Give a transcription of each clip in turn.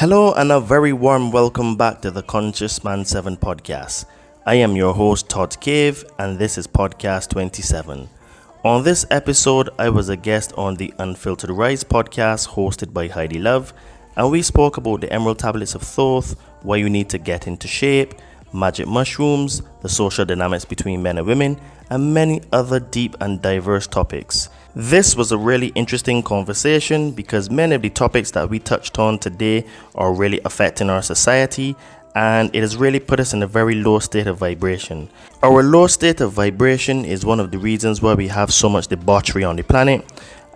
Hello and a very warm welcome back to the Conscious Man 7 podcast. I am your host Todd Cave and this is podcast 27. On this episode, I was a guest on the Unfiltered Rise podcast hosted by Heidi Luv, and we spoke about the Emerald Tablets of Thoth, why you need to get into shape, magic mushrooms, the social dynamics between men and women, and many other deep and diverse topics. This was a really interesting conversation because many of the topics that we touched on today are really affecting our society, and it has really put us in a very low state of vibration. Our low state of vibration is one of the reasons why we have so much debauchery on the planet,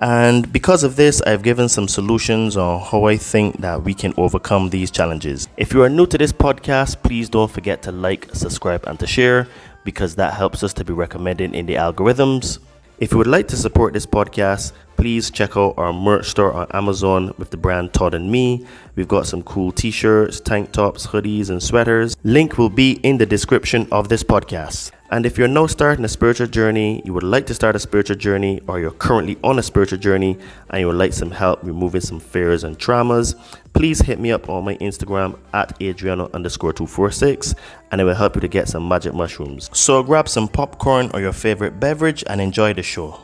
and because of this, I've given some solutions on how I think that we can overcome these challenges. If you are new to this podcast, please don't forget to like, subscribe, and to share because that helps us to be recommended in the algorithms. If you would like to support this podcast, please check out our merch store on Amazon with the brand Todd and Me. We've got some cool t-shirts, tank tops, hoodies, and sweaters. Link will be in the description of this podcast. And if you're now starting a spiritual journey, you would like to start a spiritual journey, or you're currently on a spiritual journey and you would like some help removing some fears and traumas, please hit me up on my Instagram at Adriano_246 and it will help you to get some magic mushrooms. So grab some popcorn or your favorite beverage and enjoy the show.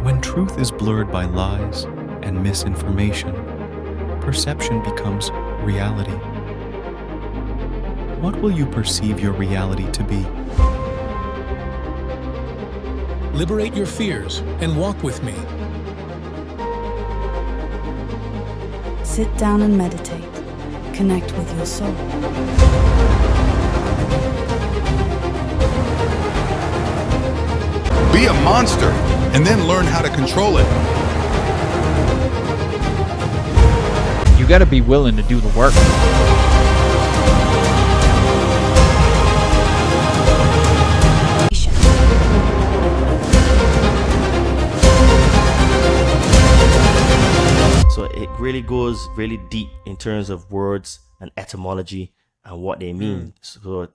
When truth is blurred by lies and misinformation, perception becomes reality. What will you perceive your reality to be? Liberate your fears and walk with me. Sit down and meditate. Connect with your soul. Be a monster and then learn how to control it. You got to be willing to do the work. So it really goes really deep in terms of words and etymology and what they mean. So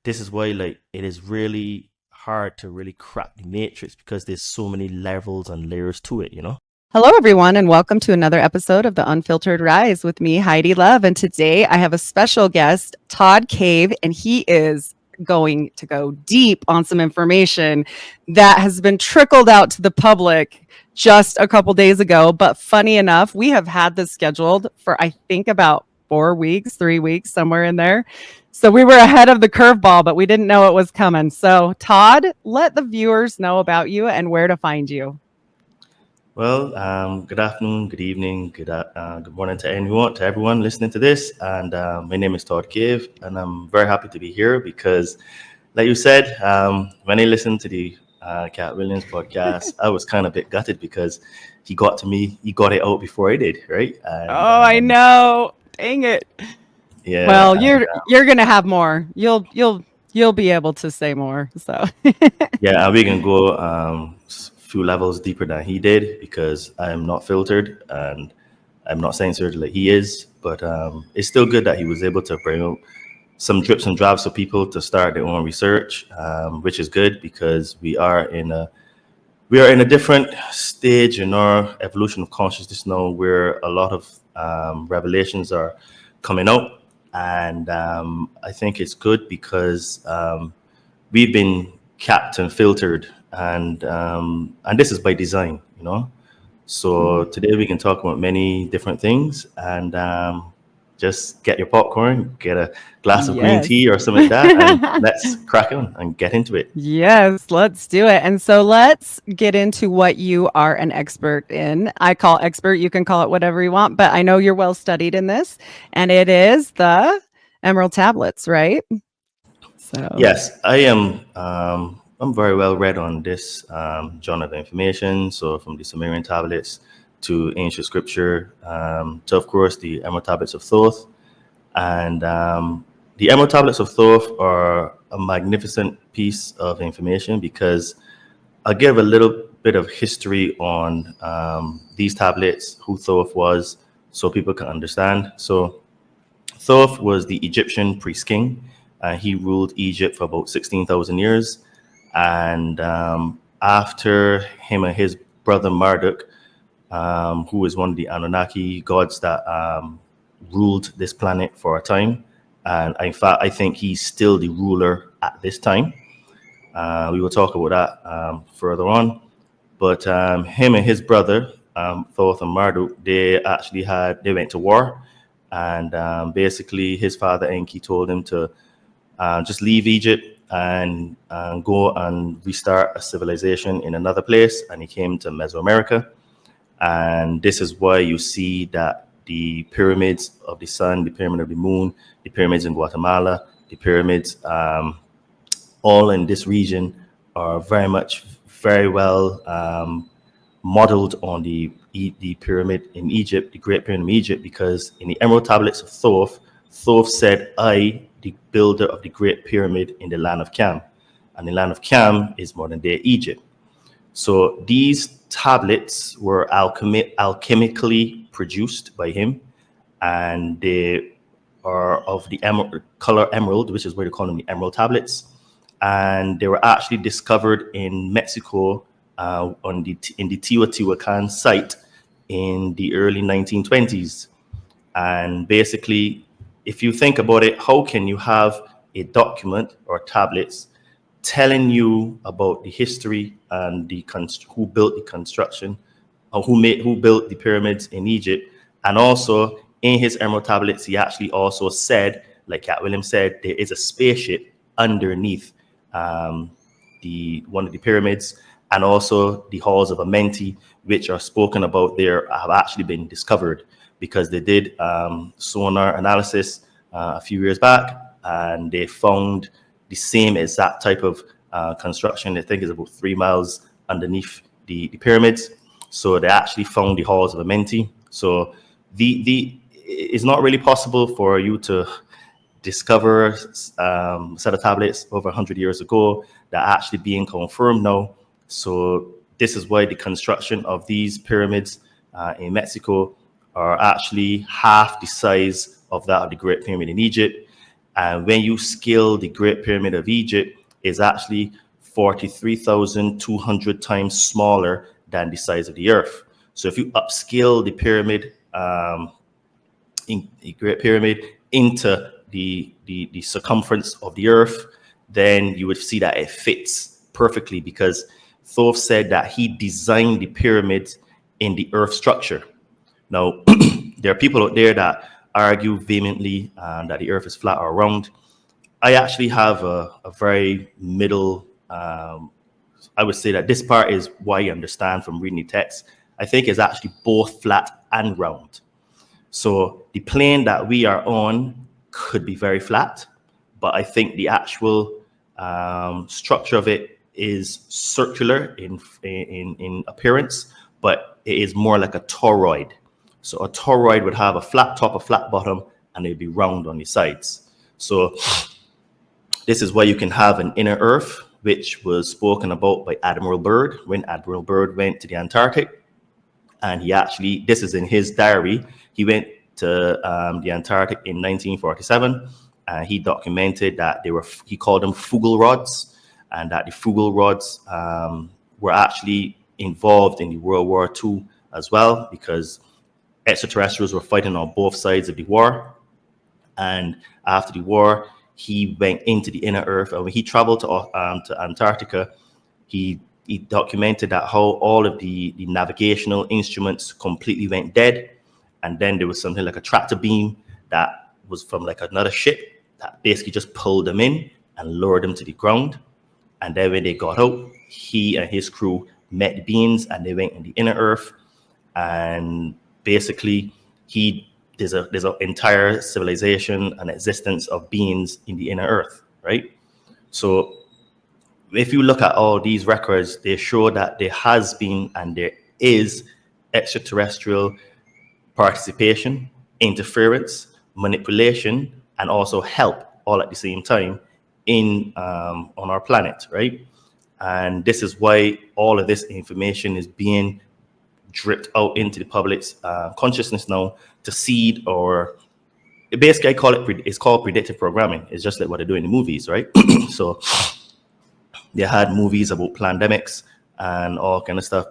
this is why it is really hard to really crack the matrix because there's so many levels and layers to it, Hello, everyone, and welcome to another episode of the Unfiltered Rise with me, Heidi Luv. And today I have a special guest, Todd Cave, and he is going to go deep on some information that has been trickled out to the public just a couple days ago. But funny enough, we have had this scheduled for, I think, about 3 weeks, somewhere in there. So we were ahead of the curveball, but we didn't know it was coming. So Todd, let the viewers know about you and where to find you. Well, good afternoon, good evening, good morning to everyone listening to this. And my name is Todd Cave, and I'm very happy to be here because, like you said, when I listened to the Cat Williams podcast, I was kind of a bit gutted because he got it out before I did, right? And, I know. Dang it. Yeah. Well, you're gonna have more. You'll be able to say more. So yeah, and we can go few levels deeper than he did because I am not filtered and I'm not censored like he is. But it's still good that he was able to bring out some drips and drabs for people to start their own research, which is good because we are in a different stage in our evolution of consciousness now, where a lot of revelations are coming out. And I think it's good because we've been capped and filtered, and this is by design, So today we can talk about many different things, and just get your popcorn, get a glass of green tea or something like that, and let's crack on and get into it. Yes, let's do it. And so let's get into what you are an expert in. I call expert, you can call it whatever you want, but I know you're well studied in this, and it is the Emerald Tablets, right? So yes, I am. I'm very well read on this genre of information. So from the Sumerian tablets to ancient scripture, to of course the Emerald Tablets of Thoth. And the Emerald Tablets of Thoth are a magnificent piece of information because I'll give a little bit of history on these tablets, who Thoth was, so people can understand. So Thoth was the Egyptian priest king. He ruled Egypt for about 16,000 years. And after him and his brother Marduk who is one of the Anunnaki gods that ruled this planet for a time. And in fact, I think he's still the ruler at this time. We will talk about that further on. But him and his brother, Thoth and Marduk, they went to war. And basically his father Enki told him to just leave Egypt and go and restart a civilization in another place. And he came to Mesoamerica. And this is why you see that the pyramids of the sun, the pyramid of the moon, the pyramids in Guatemala, the pyramids all in this region are very well modeled on the pyramid in Egypt, the Great Pyramid of Egypt, because in the Emerald Tablets of Thoth, Thoth said, "I, the builder of the Great Pyramid in the land of Cam." And the land of Cam is modern day Egypt. So these tablets were alchemically produced by him, and they are of the color emerald, which is why they call them the Emerald Tablets. And they were actually discovered in Mexico in the Teotihuacan site in the early 1920s. And basically, if you think about it, how can you have a document or tablets telling you about the history and who built the construction, or who built the pyramids in Egypt? And also in his Emerald Tablets, he actually also said, like Cat Williams said, there is a spaceship underneath one of the pyramids, and also the halls of Amenti, which are spoken about there, have actually been discovered because they did sonar analysis a few years back, and they found the same exact type of construction. I think is about 3 miles underneath the pyramids. So they actually found the halls of Amenti. So it's not really possible for you to discover a set of tablets over 100 years ago that are actually being confirmed now. So this is why the construction of these pyramids in Mexico are actually half the size of that of the Great Pyramid in Egypt. And when you scale the Great Pyramid of Egypt, is actually 43,200 times smaller than the size of the Earth. So if you upscale the pyramid, in the Great Pyramid, into the circumference of the Earth, then you would see that it fits perfectly, because Thoth said that he designed the pyramids in the Earth structure. Now, there are people out there that argue vehemently that the Earth is flat or round. I actually have a very middle, I would say that this part is what I understand from reading the text. I think it's actually both flat and round. So the plane that we are on could be very flat, but I think the actual structure of it is circular in appearance, but it is more like a toroid. So a toroid would have a flat top, a flat bottom, and it'd be round on the sides. So this is why you can have an inner Earth, which was spoken about by Admiral Byrd when Admiral Byrd went to the Antarctic. And he actually, this is in his diary, he went to the Antarctic in 1947, and he documented that he called them Fugel rods, and that the Fugel rods were actually involved in the World War II as well, because extraterrestrials were fighting on both sides of the war. And after the war, he went into the inner Earth, and when he traveled to Antarctica, he documented that how all of the navigational instruments completely went dead. And then there was something like a tractor beam that was from like another ship that basically just pulled them in and lowered them to the ground. And then when they got out, he and his crew met the beings, and they went in the inner Earth. And basically, there's an entire civilization and existence of beings in the inner Earth, right? So if you look at all these records, they show that there has been and there is extraterrestrial participation, interference, manipulation, and also help all at the same time on our planet, right? And this is why all of this information is being dripped out into the public's consciousness now to seed, or basically it's called predictive programming. It's just like what they do in the movies, right? So they had movies about pandemics, and all kind of stuff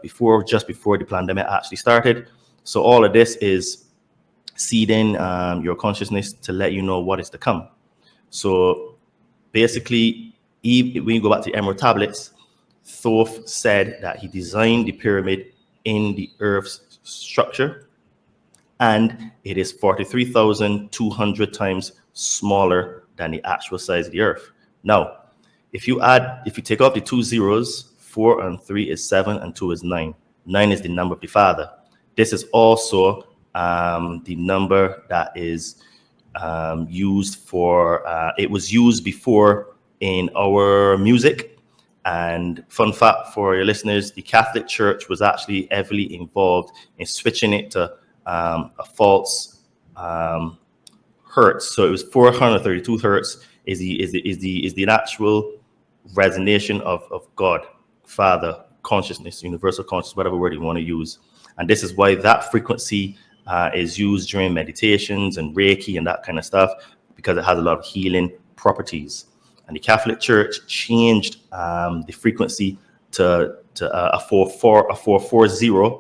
just before the pandemic actually started. So all of this is seeding your consciousness to let you know what is to come. So basically, when you go back to the Emerald Tablets, Thoth said that he designed the pyramid in the Earth's structure, and it is 43,200 times smaller than the actual size of the Earth. Now, if you take off the 2 zeros, 4 and 3 is 7, and 2 is 9. 9 is the number of the Father. This is also the number that is used for, it was used before in our music. And fun fact for your listeners, the Catholic Church was actually heavily involved in switching it to a false hertz. So it was 432 hertz is the actual resonation of God, Father, consciousness, universal consciousness, whatever word you want to use. And this is why that frequency is used during meditations and Reiki and that kind of stuff, because it has a lot of healing properties. And the Catholic Church changed the frequency to a 440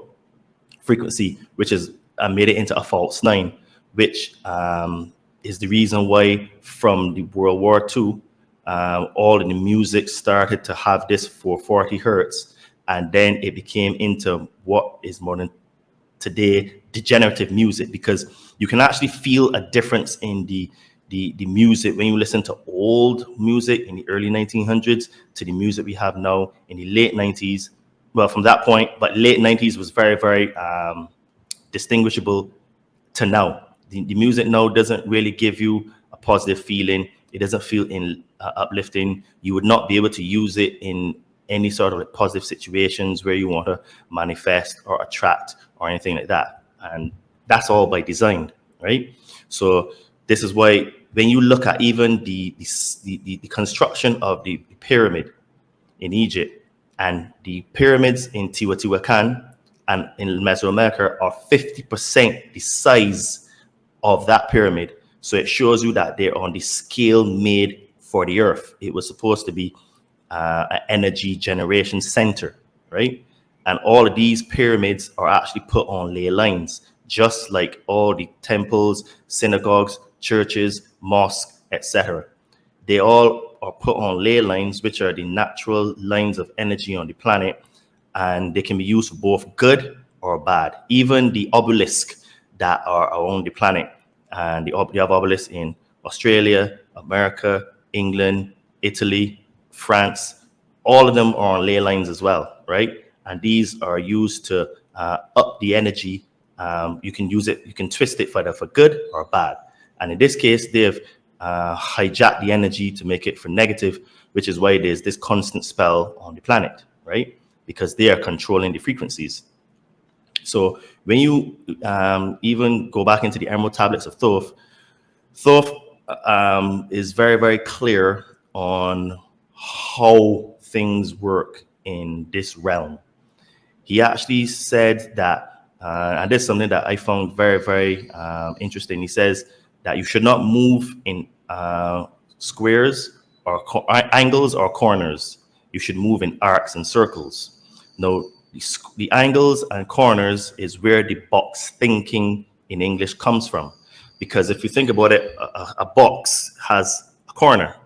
frequency, which is made it into a false 9, which is the reason why from the World War II, all of the music started to have this 440 hertz, and then it became into what is modern today degenerative music, because you can actually feel a difference in the music when you listen to old music in the early 1900s to the music we have now in the late 90s. Well, from that point, but late 90s was very, very distinguishable to now. The music now doesn't really give you a positive feeling. It doesn't feel uplifting. You would not be able to use it in any sort of positive situations where you want to manifest or attract or anything like that. And that's all by design, right? So this is why when you look at even the construction of the pyramid in Egypt and the pyramids in Teotihuacan and in Mesoamerica are 50% the size of that pyramid. So it shows you that they're on the scale made for the Earth. It was supposed to be an energy generation center, right? And all of these pyramids are actually put on ley lines, just like all the temples, synagogues, churches, mosques, etc. They all are put on ley lines, which are the natural lines of energy on the planet, and they can be used for both good or bad. Even the obelisks that are on the planet, and they have obelisks in Australia, America, England, Italy, France, all of them are on ley lines as well, right? And these are used to up the energy. You can use it, you can twist it for good or bad. And in this case, they've hijacked the energy to make it for negative, which is why there's this constant spell on the planet, right? Because they are controlling the frequencies. So when you even go back into the Emerald Tablets of Thoth, Thoth is very, very clear on how things work in this realm. He actually said that, and this is something that I found very, very interesting. He says that you should not move in squares or angles or corners. You should move in arcs and circles. Now, the angles and corners is where the box thinking in English comes from. Because if you think about it, a box has a corner,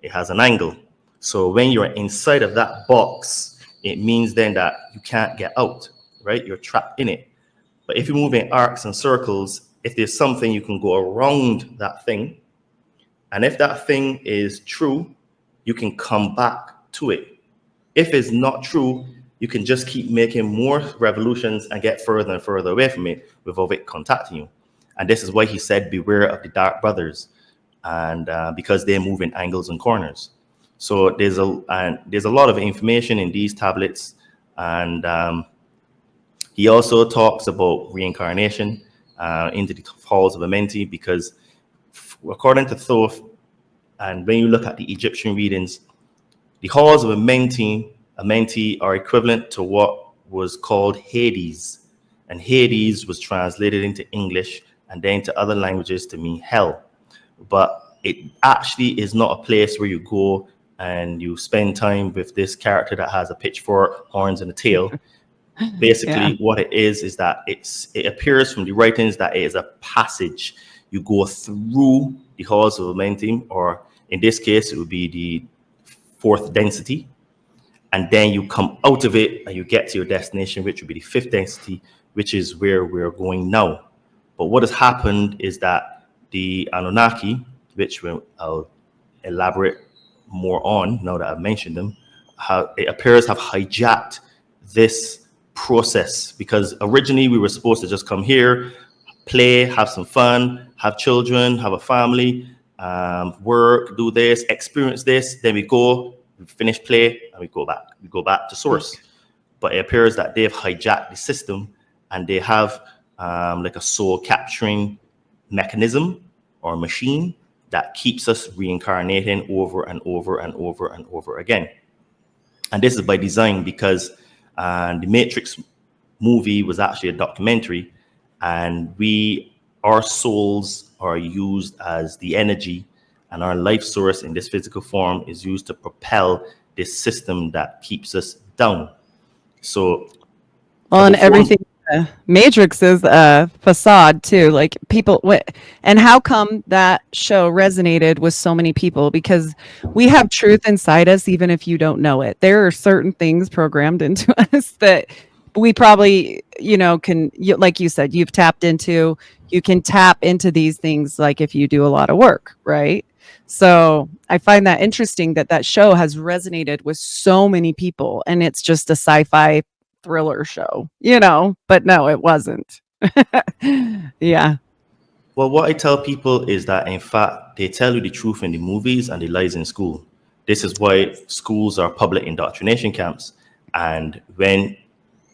it has an angle. So when you're inside of that box, it means then that you can't get out, right? You're trapped in it. But if you move in arcs and circles, if there's something, you can go around that thing. And if that thing is true, you can come back to it. If it's not true, you can just keep making more revolutions and get further and further away from it without it contacting you. And this is why he said, beware of the dark brothers, and because they move in angles and corners. So there's a lot of information in these tablets. And he also talks about reincarnation into the halls of Amenti, because according to Thoth, and when you look at the Egyptian readings, the halls of Amenti are equivalent to what was called Hades. And Hades was translated into English and then to other languages to mean hell. But it actually is not a place where you go and you spend time with this character that has a pitchfork, horns, and a tail, basically what it is that it appears from the writings that it is a passage. You go through the halls of momentum, or in this case, it would be the fourth density, and then you come out of it and you get to your destination, which would be the fifth density, which is where we're going now. But what has happened is that the Anunnaki, which I'll elaborate more on now that I've mentioned them, it appears have hijacked this process, because originally we were supposed to just come here, play, have some fun, have children, have a family, work, do this, experience this, then we go, we finish play, and we go back to source. But it appears that they've hijacked the system, and they have like a soul capturing mechanism or machine that keeps us reincarnating over and over and over and over again. And this is by design, because the Matrix movie was actually a documentary, and our souls are used as the energy, and our life source in this physical form is used to propel this system that keeps us down. So, and everything. Matrix is a facade too. Like people, and how come that show resonated with so many people? Because we have truth inside us, even if you don't know it. There are certain things programmed into us that we probably, like you said, you've tapped into. You can tap into these things, like if you do a lot of work, right? So I find that interesting that show has resonated with so many people, and it's just a sci-fi thriller show, but no, it wasn't. Yeah. Well, what I tell people is that, in fact, they tell you the truth in the movies and the lies in school. This is why schools are public indoctrination camps. And when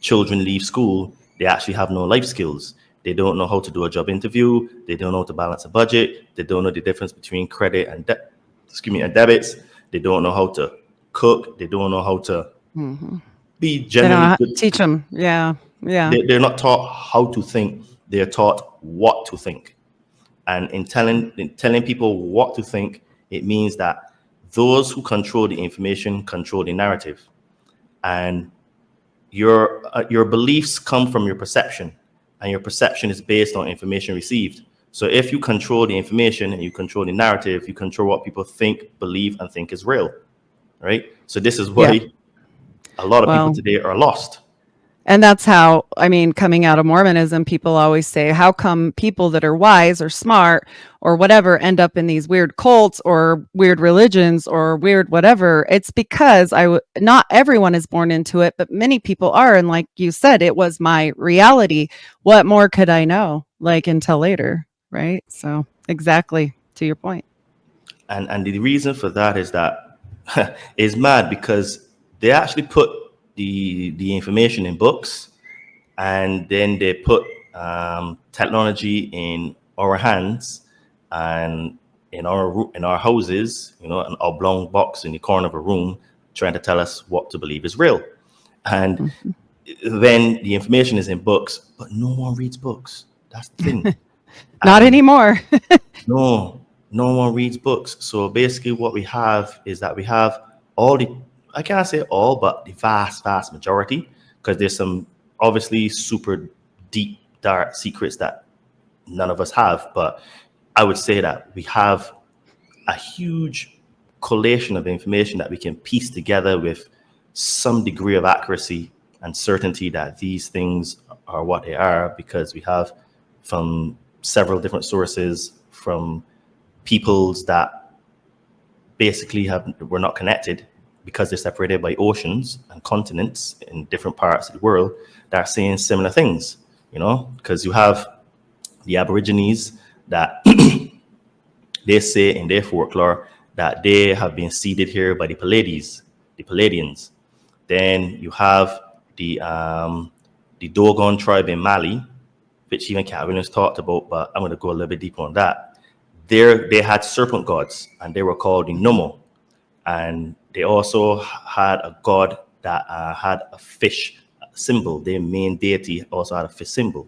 children leave school, they actually have no life skills. They don't know how to do a job interview. They don't know how to balance a budget. They don't know the difference between credit and debits. They don't know how to cook. They don't know how to be generally good. Teach them. Yeah. They're not taught how to think. They're taught what to think. And in telling people what to think, it means that those who control the information control the narrative. And your beliefs come from your perception, and your perception is based on information received. So if you control the information and you control the narrative, you control what people think, believe, and think is real, right? So this is why a lot of people today are lost. And that's how, coming out of Mormonism, people always say, how come people that are wise or smart or whatever end up in these weird cults or weird religions or weird whatever? It's because not everyone is born into it, but many people are. And like you said, it was my reality. What more could I know, until later, right? So exactly, to your point. And the reason for that is that is mad, because they actually put the information in books, and then they put technology in our hands and in our houses, an oblong box in the corner of a room, trying to tell us what to believe is real. And then the information is in books, but no one reads books. That's the thing. Not anymore. No one reads books. So basically what we have is that we have I can't say all, but the vast majority, because there's some obviously super deep, dark secrets that none of us have. But I would say that we have a huge collation of information that we can piece together with some degree of accuracy and certainty that these things are what they are, because we have from several different sources, from peoples that basically were not connected, because they're separated by oceans and continents in different parts of the world, that are saying similar things, because you have the Aborigines that they say in their folklore that they have been seeded here by the Palladians. Then you have the Dogon tribe in Mali, which even Calvin has talked about, but I'm going to go a little bit deeper on that. They had serpent gods, and they were called the Nomo. And they also had a god that had a fish symbol. Their main deity also had a fish symbol.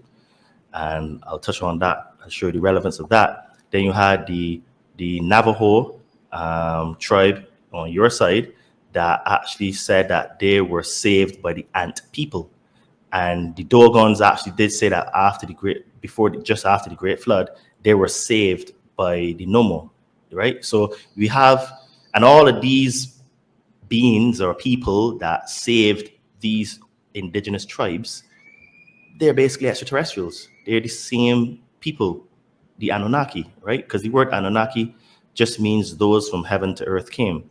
And I'll touch on that and show you the relevance of that. Then you had the Navajo tribe on your side that actually said that they were saved by the ant people. And the Dogons actually did say that just after the Great Flood, they were saved by the Nomo, right? So we have, and all of these beings or people that saved these indigenous tribes, they're basically extraterrestrials. They're the same people, the Anunnaki, right? Because the word Anunnaki just means those from heaven to earth came.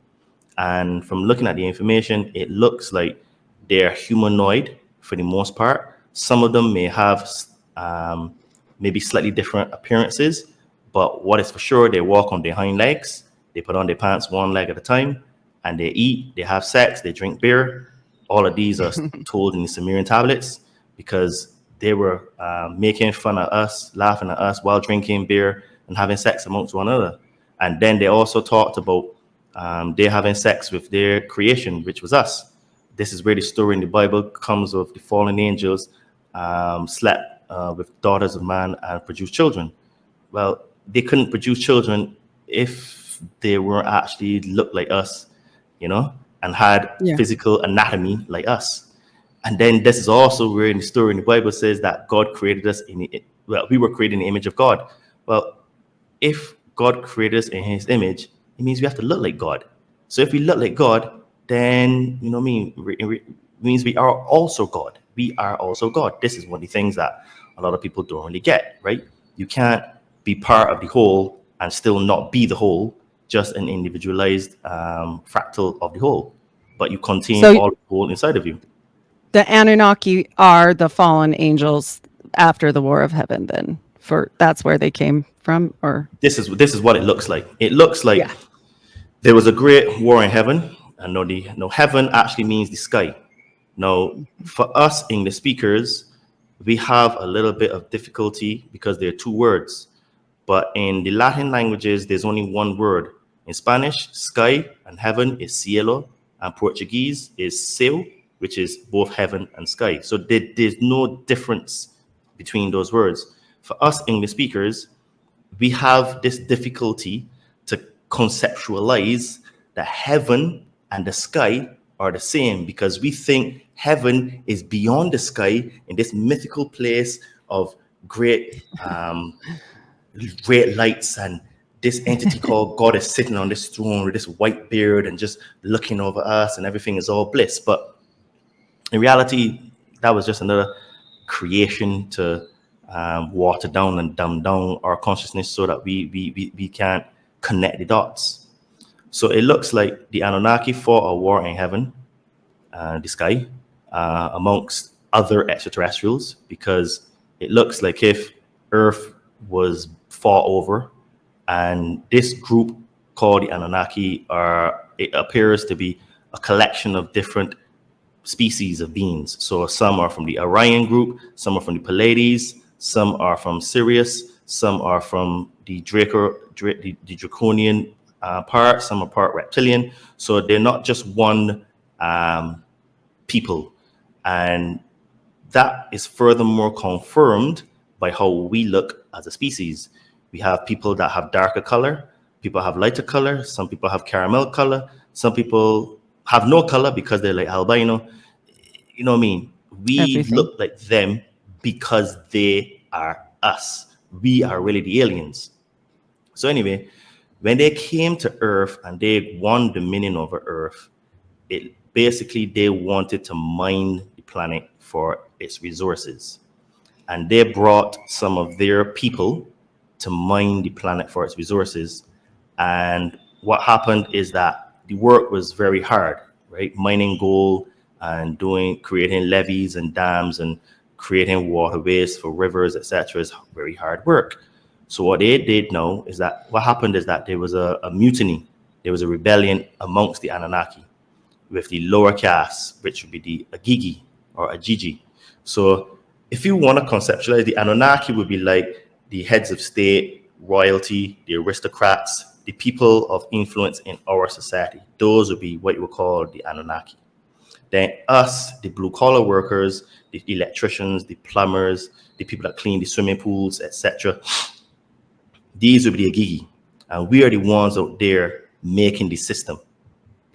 And from looking at the information, it looks like they're humanoid for the most part. Some of them may have maybe slightly different appearances, but what is for sure, they walk on their hind legs, they put on their pants one leg at a time, and they eat, they have sex, they drink beer. All of these are told in the Sumerian tablets because they were making fun of us, laughing at us while drinking beer and having sex amongst one another. And then they also talked about they having sex with their creation, which was us. This is where the story in the Bible comes of the fallen angels slept with daughters of man and produced children. Well, they couldn't produce children if they weren't actually looked like us, and had physical anatomy like us. And then this is also where in the story in the Bible says that God created us we were created in the image of God. Well, if God created us in his image, it means we have to look like God. So if we look like God, then, it means we are also God. We are also God. This is one of the things that a lot of people don't really get, right? You can't be part of the whole and still not be the whole, just an individualized fractal of the whole. But you contain all the whole inside of you. The Anunnaki are the fallen angels after the War of Heaven, then. That's where they came from, or this is what it looks like. It looks like there was a great war in heaven, and heaven actually means the sky. Now, for us English speakers, we have a little bit of difficulty because there are two words, but in the Latin languages, there's only one word. In Spanish, sky and heaven is cielo, and Portuguese is céu, which is both heaven and sky. So there's no difference between those words. For us English speakers, we have this difficulty to conceptualize that heaven and the sky are the same, because we think heaven is beyond the sky in this mythical place of great lights, and this entity called God is sitting on this throne with this white beard and just looking over us, and everything is all bliss. But in reality, that was just another creation to water down and dumb down our consciousness so that we can't connect the dots. So it looks like the Anunnaki fought a war in heaven, the sky, amongst other extraterrestrials, because it looks like if Earth was fought over, and this group called the Anunnaki it appears to be a collection of different species of beings. So some are from the Orion group, some are from the Pleiades, some are from Sirius, some are from the Draconian part, some are part reptilian. So they're not just one people. And that is furthermore confirmed by how we look as a species. We have people that have darker color, people have lighter color, some people have caramel color, some people have no color because they're like albino. You know what I mean? We look like them because they are us. We are really the aliens. So anyway, when they came to Earth and they won dominion over Earth, they wanted to mine the planet for its resources. And they brought some of their people to mine the planet for its resources. And what happened is that the work was very hard, right? Mining gold and creating levees and dams and creating waterways for rivers, etc., is very hard work. So what they did know is that what happened is that there was a mutiny. There was a rebellion amongst the Anunnaki with the lower castes, which would be the Agigi or Agigi. So if you want to conceptualize, the Anunnaki would be like the heads of state, royalty, the aristocrats, the people of influence in our society. Those would be what you would call the Anunnaki. Then us, the blue-collar workers, the electricians, the plumbers, the people that clean the swimming pools, etc. These would be the Agigi. And we are the ones out there making the system.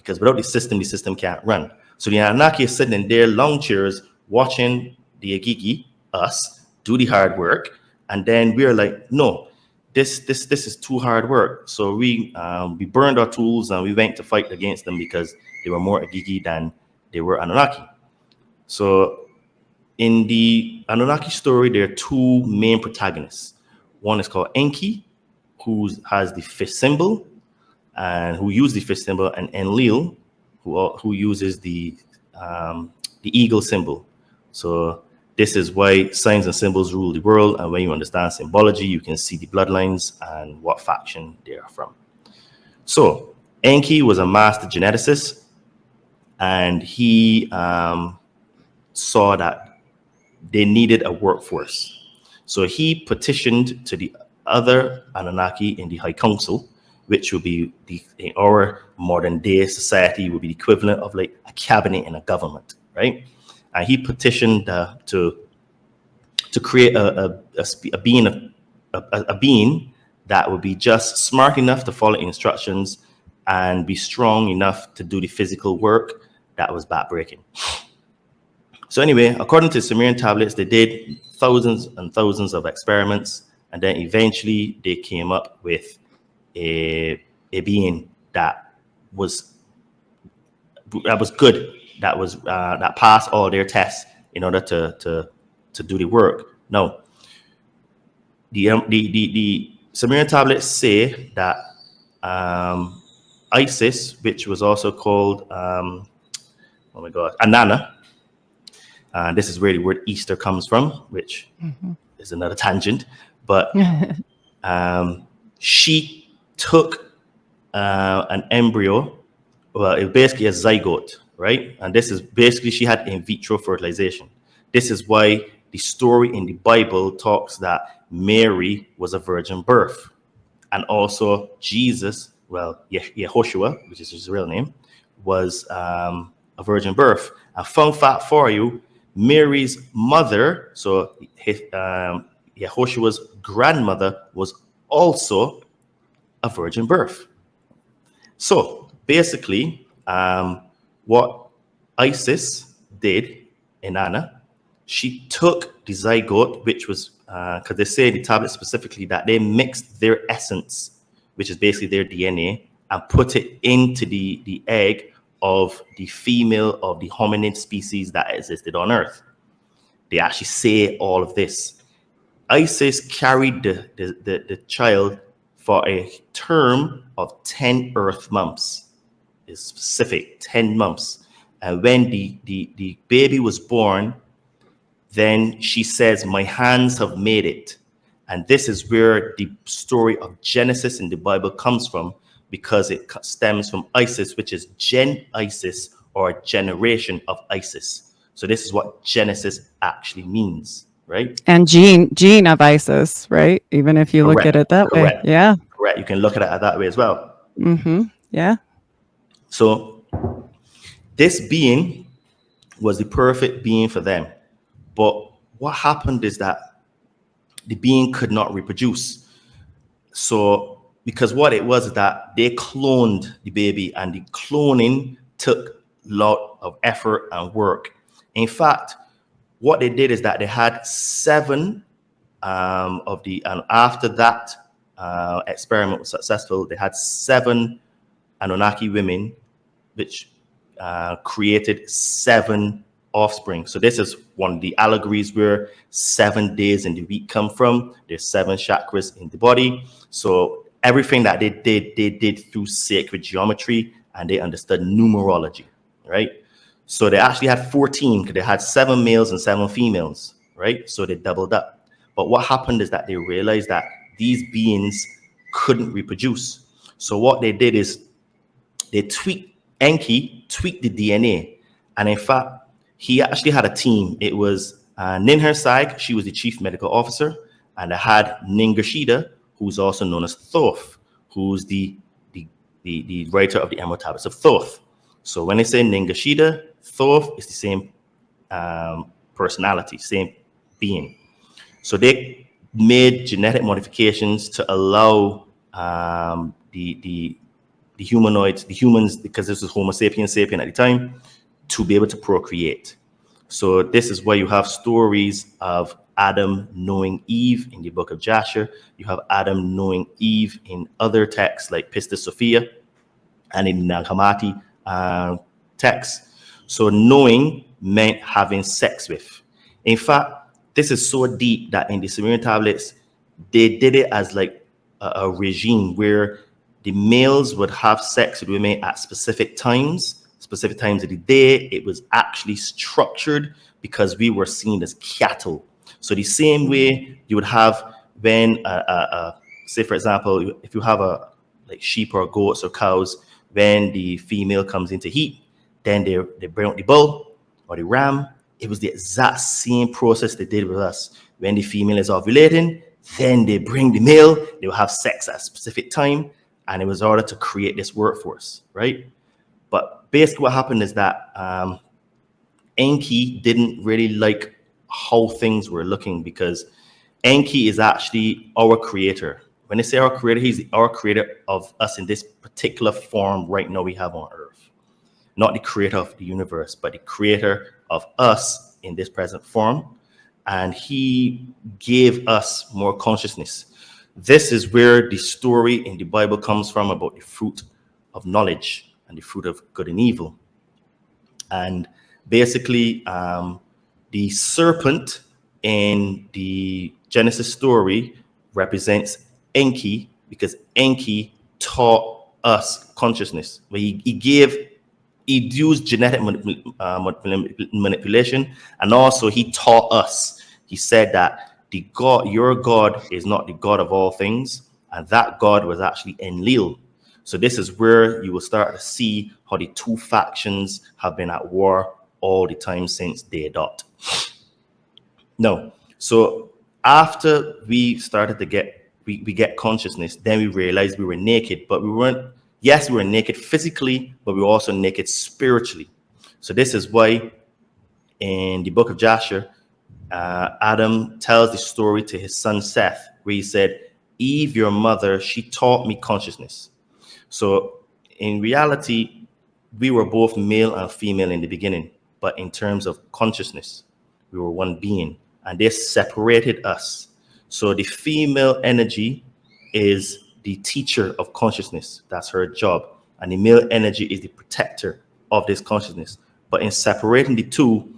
because without the system can't run. So the Anunnaki is sitting in their long chairs watching the Agigi, us, do the hard work, and then we're like, no, this is too hard work. So we burned our tools and we went to fight against them because they were more Agigi than they were Anunnaki. So in the Anunnaki story, there are two main protagonists. One is called Enki, who has the fish symbol, and who used the fish symbol, and Enlil, who uses the eagle symbol. So this is why signs and symbols rule the world, and when you understand symbology, you can see the bloodlines and what faction they are from. So Enki was a master geneticist, and he saw that they needed a workforce. So he petitioned to the other Anunnaki in the High Council, which would be in our modern day society would be the equivalent of like a cabinet in a government, right? And he petitioned to create a being that would be just smart enough to follow instructions and be strong enough to do the physical work that was backbreaking. So anyway, according to Sumerian tablets, they did thousands and thousands of experiments, and then eventually they came up with a being that was good, that passed all their tests in order to do the work. Now, the Sumerian tablets say that Isis, which was also called Anana. This is where the word Easter comes from, which is another tangent. But she took an embryo. Well, it was basically a zygote, right? And this is basically, she had in vitro fertilization. This is why the story in the Bible talks that Mary was a virgin birth. And also Jesus, well, Yehoshua, which is his real name, was a virgin birth. A fun fact for you, Mary's mother, so Yehoshua's grandmother, was also a virgin birth. So basically, what Isis did in Anna, she took the zygote, which was, because they say in the tablet specifically that they mixed their essence, which is basically their DNA, and put it into the egg of the female of the hominid species that existed on Earth. They actually say all of this. Isis carried the child for a term of 10 Earth months. It's specific, 10 months. And when the baby was born, then she says, "My hands have made it." And this is where the story of Genesis in the Bible comes from, because it stems from Isis, which is Gen Isis, or generation of Isis. So this is what Genesis actually means, right? And gene of Isis, right? Even if you look at it that way. Yeah. Correct. You can look at it that way as well. Mm-hmm. Yeah. So this being was the perfect being for them. But what happened is that the being could not reproduce. So because what it was is that they cloned the baby, and the cloning took a lot of effort and work. In fact, what they did is that they had 7 of the, and after that experiment was successful, they had 7 Anunnaki women, which created 7 offspring. So this is one of the allegories where 7 days in the week come from. There's 7 chakras in the body. So everything that they did through sacred geometry, and they understood numerology, right? So they actually had 14, because they had 7 males and 7 females, right? So they doubled up. But what happened is that they realized that these beings couldn't reproduce. So what they did is they Enki tweaked the DNA. And in fact, he actually had a team. It was Ninhursag, she was the chief medical officer. And they had Ningirshida, who's also known as Thoth, who's the writer of the Emerald Tablets of Thoth. So when they say Ningirshida, Thoth is the same personality, same being. So they made genetic modifications to allow the the humans, because this was Homo sapiens sapien at the time, to be able to procreate. So this is why you have stories of Adam knowing Eve in the book of Jasher. You have Adam knowing Eve in other texts like Pistis Sophia and in Nag Hammadi texts. So knowing meant having sex with. In fact, this is so deep that in the Sumerian tablets, they did it as like a regime where the males would have sex with women at specific times of the day. It was actually structured because we were seen as cattle. So the same way you would have when, say for example, if you have like sheep or goats or cows, when the female comes into heat, then they bring out the bull or the ram. It was the exact same process they did with us. When the female is ovulating, then they bring the male, they will have sex at a specific time, and it was in order to create this workforce, right? But basically what happened is that Enki didn't really like how things were looking, because Enki is actually our creator. When they say our creator, he's our creator of us in this particular form right now we have on earth. Not the creator of the universe, but the creator of us in this present form. And he gave us more consciousness. This is where the story in the Bible comes from about the fruit of knowledge and the fruit of good and evil. And basically, the serpent in the Genesis story represents Enki, because Enki taught us consciousness. He used genetic manipulation, and also he taught us. He said that your God is not the God of all things, and that God was actually Enlil. So this is where you will start to see how the two factions have been at war all the time since day dot. No, so after we started to get consciousness, then we realized we were naked, but we weren't. Yes, we were naked physically, but we were also naked spiritually. So this is why in the book of Jasher, Adam tells the story to his son Seth, where he said, Eve, your mother, she taught me consciousness. So in reality, we were both male and female in the beginning, but in terms of consciousness, we were one being, and this separated us. So the female energy is the teacher of consciousness. That's her job. And the male energy is the protector of this consciousness. But in separating the two,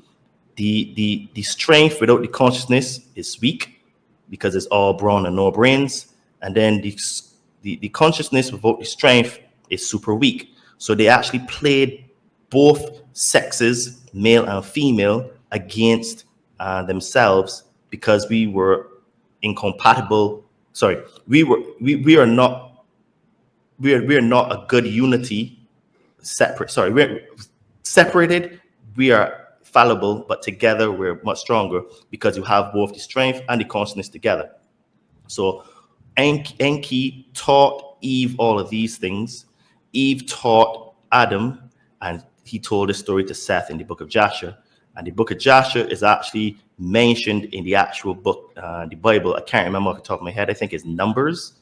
the strength without the consciousness is weak, because it's all brawn and no brains. And then the consciousness without the strength is super weak. So they actually played both sexes, male and female, against themselves, because we were incompatible. Sorry, we are not a good unity. We're separated. We are fallible, but together we're much stronger, because you have both the strength and the consciousness together. So Enki taught Eve all of these things. Eve taught Adam, and he told this story to Seth in the book of Jasher. And the book of Jasher is actually mentioned in the actual book, the Bible. I can't remember off the top of my head. I think it's Numbers.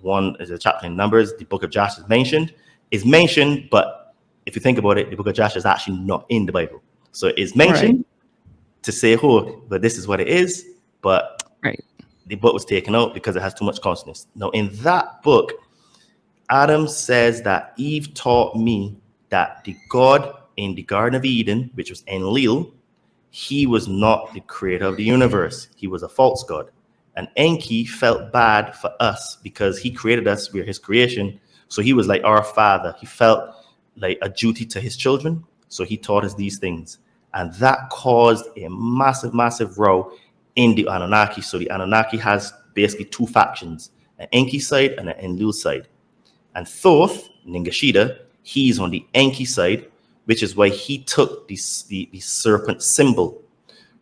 One is a chapter in Numbers. The book of Jasher is mentioned, but if you think about it, the book of Jasher is actually not in the Bible. So it's mentioned to say, but this is what it is. But the book was taken out because it has too much consciousness. Now, in that book, Adam says that Eve taught me that the God in the Garden of Eden, which was Enlil, he was not the creator of the universe. He was a false god. And Enki felt bad for us because he created us. We're his creation. So he was like our father. He felt like a duty to his children. So he taught us these things. And that caused a massive, massive row in the Anunnaki. So the Anunnaki has basically two factions, an Enki side and an Enlil side. And Thoth, Ningashida, he's on the Enki side, which is why he took the serpent symbol.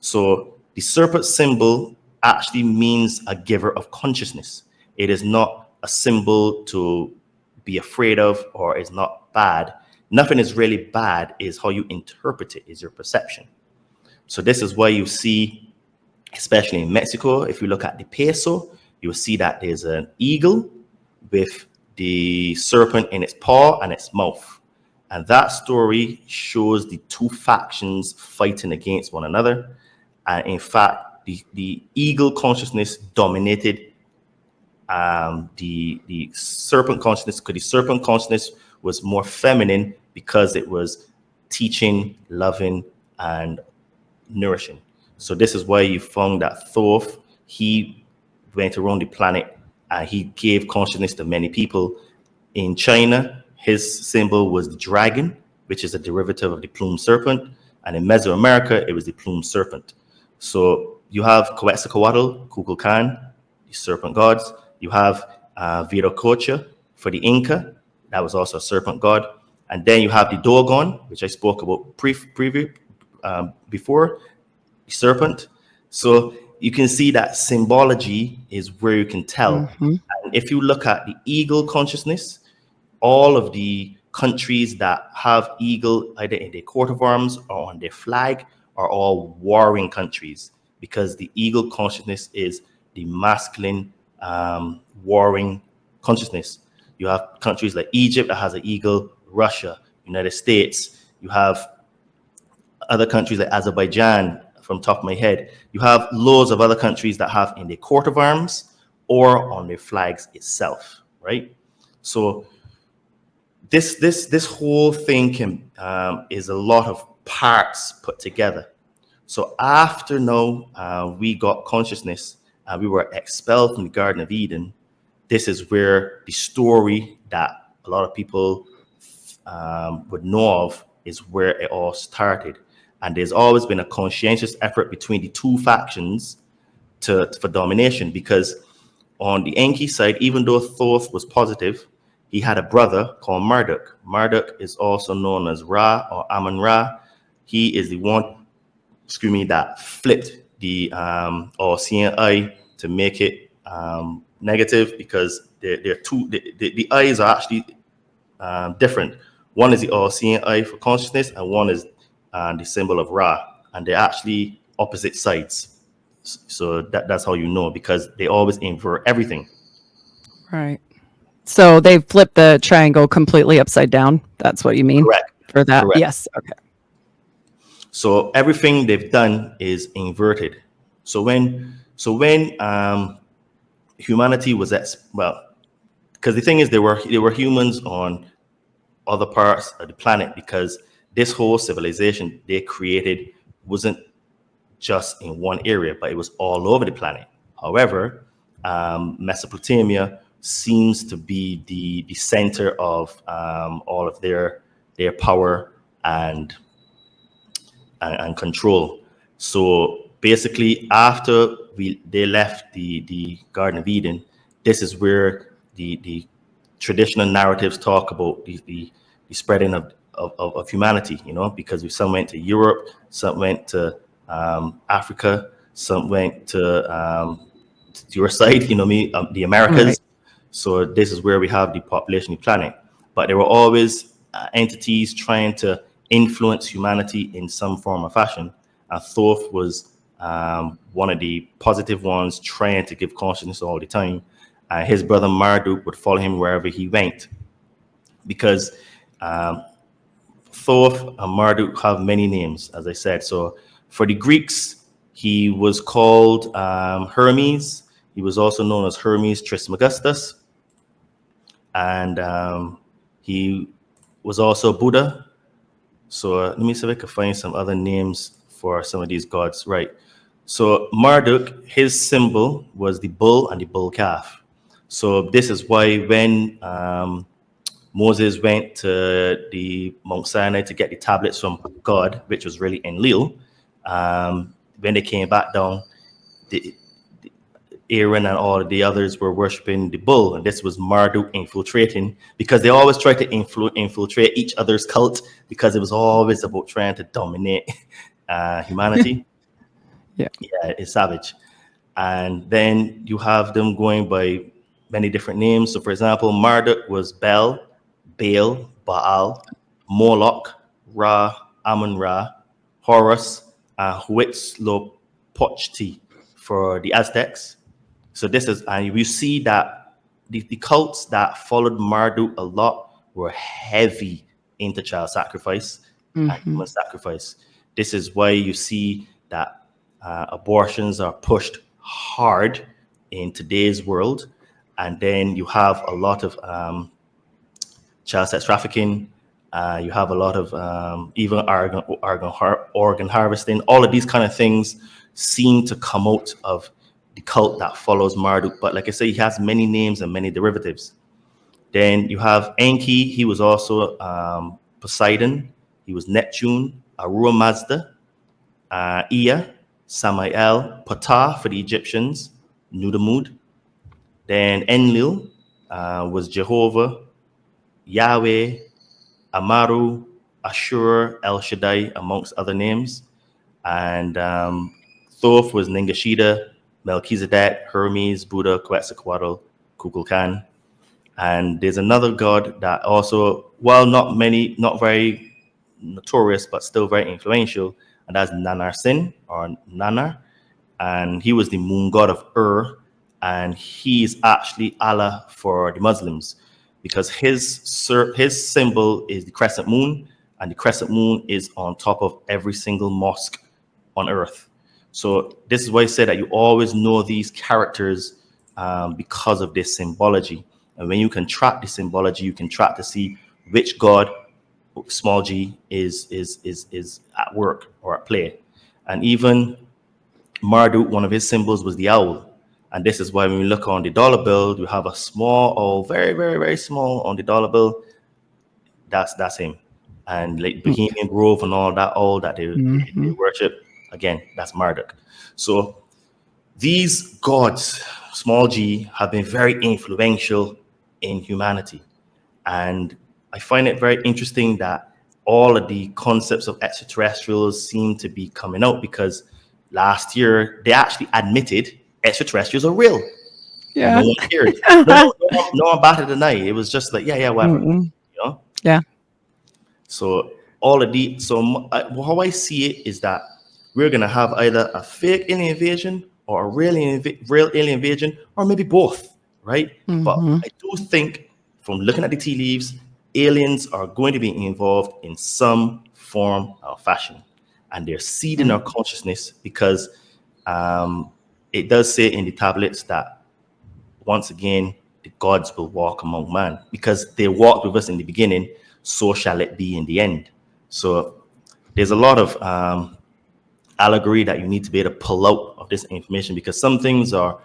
So the serpent symbol actually means a giver of consciousness. It is not a symbol to be afraid of, or is not bad. Nothing is really bad, is how you interpret it, is your perception. So this is why you see, especially in Mexico, if you look at the peso, you'll see that there's an eagle with the serpent in its paw and its mouth. And that story shows the two factions fighting against one another. And in fact, the eagle consciousness dominated the serpent consciousness, because the serpent consciousness was more feminine because it was teaching, loving, and nourishing. So this is why you found that Thoth, he went around the planet and he gave consciousness to many people. In China, his symbol was the dragon, which is a derivative of the plumed serpent. And in Mesoamerica, it was the plumed serpent. So you have Quetzalcoatl, Kukulkan, the serpent gods. You have Viracocha for the Inca. That was also a serpent god. And then you have the Dogon, which I spoke about before, the serpent. So you can see that symbology is where you can tell. And if you look at the eagle consciousness, all of the countries that have eagle either in their coat of arms or on their flag are all warring countries, because the eagle consciousness is the masculine warring consciousness. You have countries like Egypt that has an eagle, Russia, United States. You have other countries like Azerbaijan, from top of my head. You have loads of other countries that have in their coat of arms or on their flags itself, right? So this whole thing is a lot of parts put together. So after now we got consciousness and we were expelled from the Garden of Eden, this is where the story that a lot of people would know of is where it all started. And there's always been a conscientious effort between the two factions for domination, because on the Enki side, even though Thoth was positive, he had a brother called Marduk. Marduk is also known as Ra or Amun-Ra. He is the one, that flipped the all-seeing eye to make it negative, because they're two. The eyes are actually different. One is the all-seeing eye for consciousness, and one is the symbol of Ra, and they're actually opposite sides. So that's how you know, because they always invert everything. Right. So they flipped the triangle completely upside down. That's what you mean? Correct. For that? Correct. Yes. Okay. So everything they've done is inverted. So when humanity was because the thing is, there were humans on other parts of the planet, because this whole civilization they created wasn't just in one area, but it was all over the planet. However, Mesopotamia seems to be the center of all of their power and control. So basically, after they left the Garden of Eden, this is where the traditional narratives talk about the spreading of humanity, because some went to Europe, some went to Africa, some went to your side, the Americas. Right. So this is where we have the population of the planet. But there were always entities trying to influence humanity in some form or fashion. And Thoth was one of the positive ones, trying to give consciousness all the time. His brother Marduk would follow him wherever he went, because Thoth and Marduk have many names, as I said. So for the Greeks, he was called Hermes. He was also known as Hermes Trismegistus. And he was also Buddha. So let me see if I can find some other names for some of these gods. Right. So Marduk, his symbol was the bull and the bull calf. So this is why when Moses went to the Mount Sinai to get the tablets from God, which was really Enlil, when they came back down, Aaron and all of the others were worshiping the bull, and this was Marduk infiltrating, because they always tried to infiltrate each other's cult, because it was always about trying to dominate humanity. Yeah, it's savage. And then you have them going by many different names. So, for example, Marduk was Bel, Baal, Baal, Moloch, Ra, Amun-Ra, Horus, Huitzilopochtli for the Aztecs. So this is, and you see that the cults that followed Marduk a lot were heavy into child sacrifice and human sacrifice. This is why you see that abortions are pushed hard in today's world. And then you have a lot of child sex trafficking. You have a lot of even organ harvesting. All of these kind of things seem to come out of the cult that follows Marduk. But like I say, he has many names and many derivatives. Then you have Enki. He was also Poseidon. He was Neptune, Ahura Mazda, Ea, Samael, Ptah for the Egyptians, Nudimmud. Then Enlil was Jehovah, Yahweh, Amaru, Ashur, El Shaddai, amongst other names. And Thoth was Ningashida, Melchizedek, Hermes, Buddha, Quetzalcoatl, Kukulkan. And there's another god that also, well, not very notorious, but still very influential, and that's Nanarsin or Nanar. And he was the moon god of Ur, and he is actually Allah for the Muslims, because his symbol is the crescent moon, and the crescent moon is on top of every single mosque on earth. So this is why I say that you always know these characters because of this symbology. And when you can track the symbology, you can track to see which god, small g, is at work or at play. And even Marduk, one of his symbols was the owl. And this is why when we look on the dollar bill, you have a small, or very, very, very small on the dollar bill. That's him. And like Bohemian Grove and all that they worship, again, that's Marduk. So these gods, small g, have been very influential in humanity. And I find it very interesting that all of the concepts of extraterrestrials seem to be coming out, because last year they actually admitted extraterrestrials are real. Yeah. No one cared. No one batted an eye. It was just like, yeah, whatever. You know? Yeah. So all of the, so how I see it is that we're gonna have either a fake alien invasion or a real alien invasion, or maybe both, right? But I do think, from looking at the tea leaves, aliens are going to be involved in some form or fashion, and they're seeding our consciousness, because it does say in the tablets that once again the gods will walk among man, because they walked with us in the beginning, so shall it be in the end. So there's a lot of allegory that you need to be able to pull out of this information, because some things are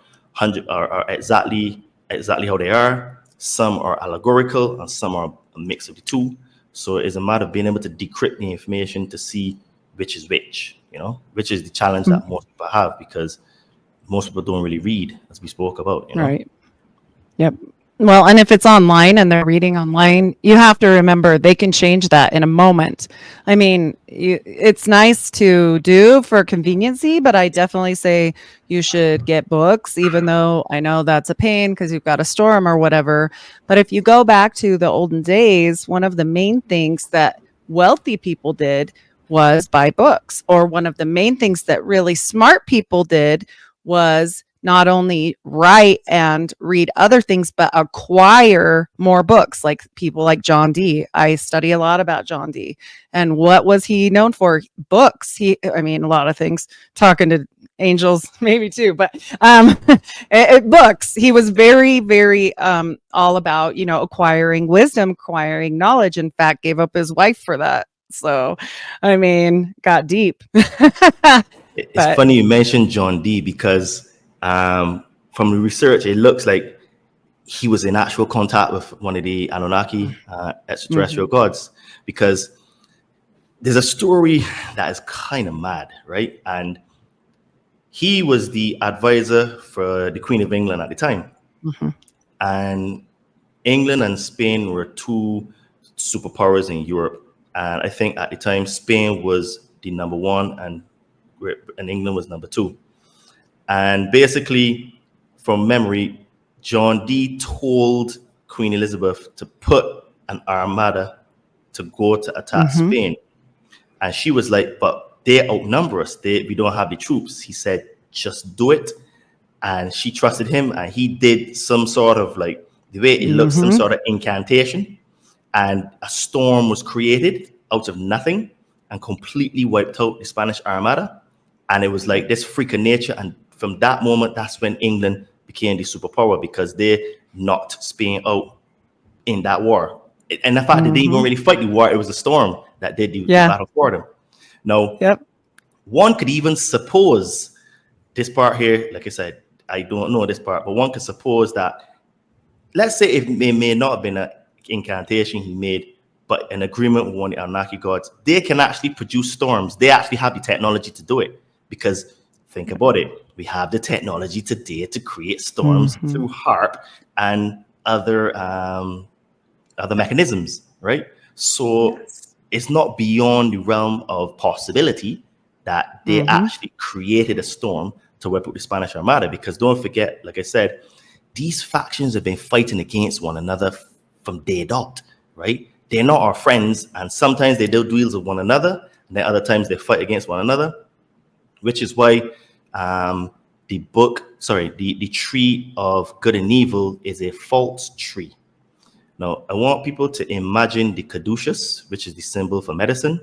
exactly how they are, some are allegorical, and some are a mix of the two. So it's a matter of being able to decrypt the information to see which is which, which is the challenge that most people have, because most people don't really read, as we spoke about. Right. Yep. Well, and if it's online and they're reading online, you have to remember they can change that in a moment. I mean, it's nice to do for conveniency, but I definitely say you should get books, even though I know that's a pain because you've got to store them or whatever. But if you go back to the olden days, one of the main things that wealthy people did was buy books, or one of the main things that really smart people did was not only write and read other things, but acquire more books, like people like John Dee. I study a lot about John Dee. And what was he known for? Books. A lot of things, talking to angels, maybe too, but books. He was very, very all about, acquiring wisdom, acquiring knowledge. In fact, gave up his wife for that. So, got deep. It's funny you mentioned John Dee, because from the research, it looks like he was in actual contact with one of the Anunnaki extraterrestrial gods, because there's a story that is kind of mad, right? And he was the advisor for the Queen of England at the time. And England and Spain were two superpowers in Europe. And I think at the time, Spain was the number one, and England was number two. And basically, from memory, John Dee told Queen Elizabeth to put an armada to go to attack Spain. And she was like, but they outnumber us. We don't have the troops. He said, just do it. And she trusted him, and he did some sort of like the way it looks, some sort of incantation, and a storm was created out of nothing and completely wiped out the Spanish Armada. And it was like this freak of nature. And from that moment, that's when England became the superpower, because they knocked Spain out in that war. And the fact that they didn't even really fight the war, it was a storm that did the battle for them. Now, one could even suppose this part here, like I said, I don't know this part, but one could suppose that, let's say it may not have been an incantation he made, but an agreement with one of the Anunnaki gods, they can actually produce storms. They actually have the technology to do it, because think about it. We have the technology today to create storms through HARP and other mechanisms, right? So it's not beyond the realm of possibility that they actually created a storm to wipe out the Spanish Armada, because don't forget, like I said, these factions have been fighting against one another from day dot, right? They're not our friends, and sometimes they do deals with one another, and then other times they fight against one another, which is why the tree of good and evil is a false tree. Now, I want people to imagine the caduceus, which is the symbol for medicine,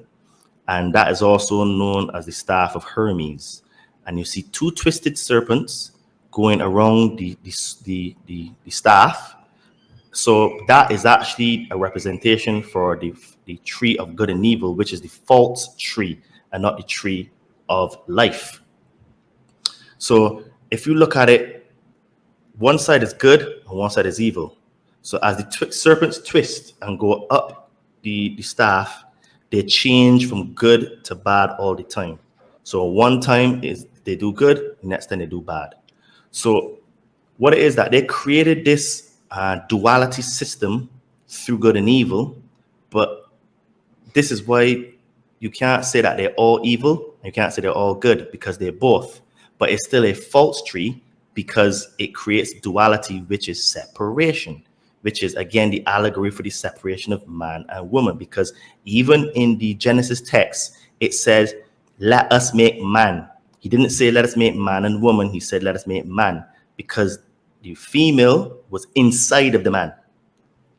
and that is also known as the staff of Hermes. And you see two twisted serpents going around the staff. So that is actually a representation for the tree of good and evil, which is the false tree and not the tree of life. So if you look at it, one side is good and one side is evil. So as the serpents twist and go up the staff, they change from good to bad all the time. So one time is they do good, next time they do bad. So what it is that they created this duality system through good and evil, but this is why you can't say that they're all evil, you can't say they're all good, because they're both. But it's still a false tree because it creates duality, which is separation, which is again the allegory for the separation of man and woman. Because even in the Genesis text, it says, "Let us make man." He didn't say, "Let us make man and woman." He said, "Let us make man," because the female was inside of the man.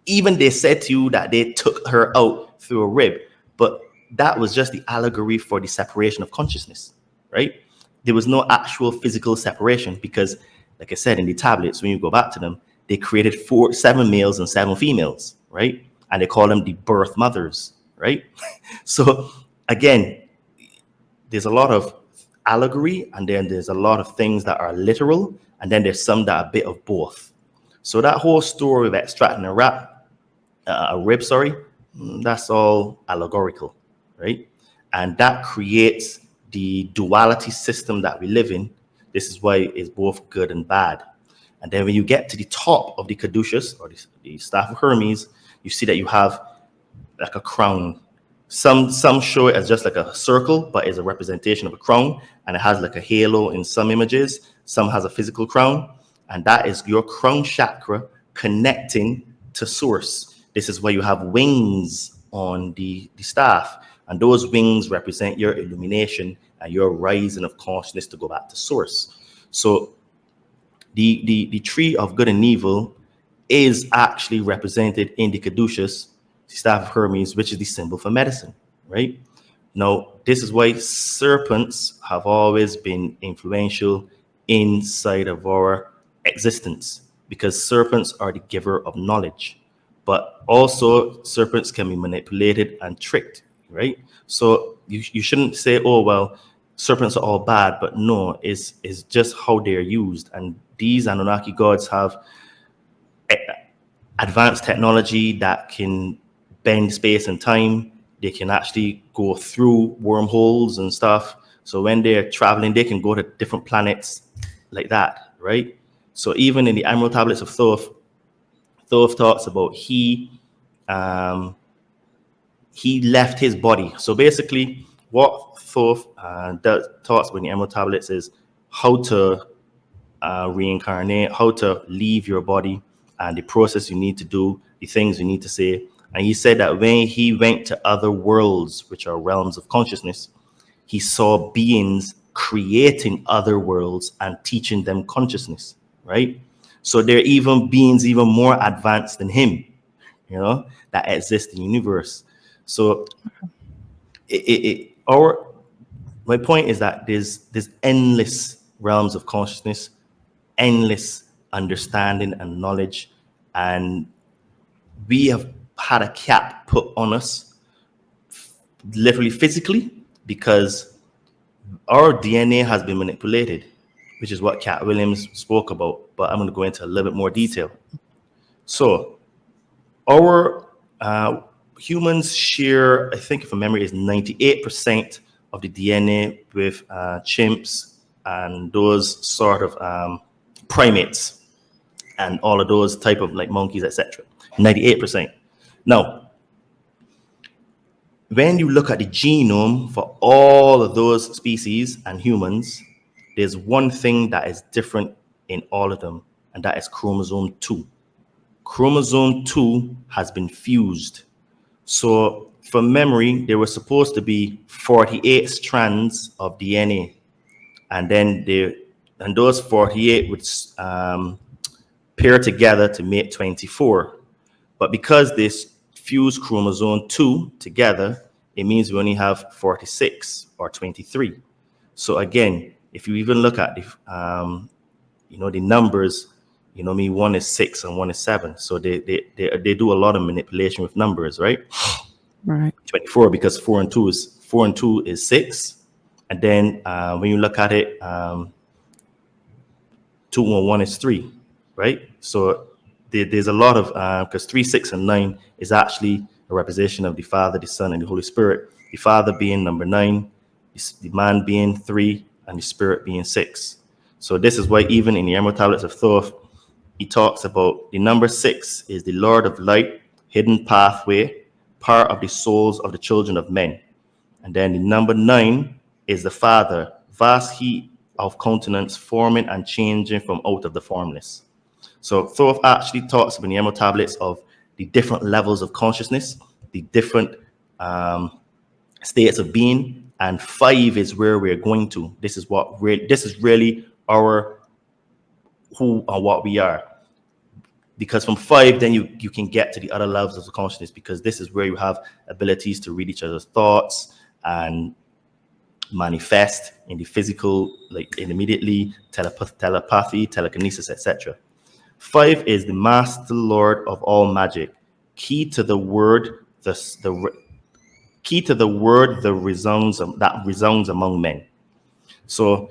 Even they said to you that they took her out through a rib, but that was just the allegory for the separation of consciousness, right? There was no actual physical separation, because, like I said, in the tablets, when you go back to them, they created 7 males and 7 females, right? And they call them the birth mothers, right? So again, there's a lot of allegory, and then there's a lot of things that are literal, and then there's some that are a bit of both. So that whole story of extracting a rib, that's all allegorical, right? And that creates the duality system that we live in. This is why it's both good and bad. And then when you get to the top of the caduceus, or the staff of Hermes, you see that you have like a crown. Some show it as just like a circle, but it's a representation of a crown, and it has like a halo in some images. Some has a physical crown, and that is your crown chakra connecting to source. This is why you have wings on the staff, and those wings represent your illumination and your rising of consciousness to go back to source. So the tree of good and evil is actually represented in the caduceus, the staff of Hermes, which is the symbol for medicine, right? Now, this is why serpents have always been influential inside of our existence, because serpents are the giver of knowledge, but also serpents can be manipulated and tricked, right? So you shouldn't say, oh, well, serpents are all bad, but no, it's just how they're used. And these Anunnaki gods have advanced technology that can bend space and time. They can actually go through wormholes and stuff. So when they're traveling, they can go to different planets like that, right? So even in the Emerald Tablets of Thoth, Thoth talks about he left his body. So basically, what Thoth talks about in the Emerald Tablets is how to reincarnate, how to leave your body, and the process you need to do, the things you need to say. And he said that when he went to other worlds, which are realms of consciousness, he saw beings creating other worlds and teaching them consciousness, right? So there are even beings even more advanced than him, that exist in the universe. So my point is that there's endless realms of consciousness, endless understanding and knowledge, and we have had a cap put on us, literally physically, because our DNA has been manipulated, which is what Cat Williams spoke about, but I'm going to go into a little bit more detail. So our humans share, I think if my memory is 98% of the DNA with chimps and those sort of primates and all of those type of like monkeys, etc. 98%. Now, when you look at the genome for all of those species and humans, there's one thing that is different in all of them, and that is chromosome 2. Chromosome 2 has been fused. So from memory, there were supposed to be 48 strands of DNA, and then those 48 would pair together to make 24. But because this fuse chromosome 2 together, it means we only have 46 or 23. So again, if you even look at the the numbers, one is 6 and one is 7. So they do a lot of manipulation with numbers, right? Right. 24, because 4 and 2 is 6. And then when you look at it, 2 and 1 is 3, right? So there's a lot of, because 3, 6, and 9 is actually a representation of the Father, the Son, and the Holy Spirit. The Father being number 9, the man being 3, and the Spirit being 6. So this is why even in the Emerald Tablets of Thoth, he talks about the number 6 is the Lord of Light, hidden pathway, part of the souls of the children of men. And then the number 9 is the Father, vast heat of countenance, forming and changing from out of the formless. So Thoth actually talks about the Emerald Tablets of the different levels of consciousness, the different states of being, and 5 is where we're going to. This is really our who and what we are. Because from 5, then you can get to the other levels of the consciousness, because this is where you have abilities to read each other's thoughts and manifest in the physical, like immediately, telepathy, telekinesis, etc. 5 is the Master Lord of all magic, key to the word, that resounds among men. So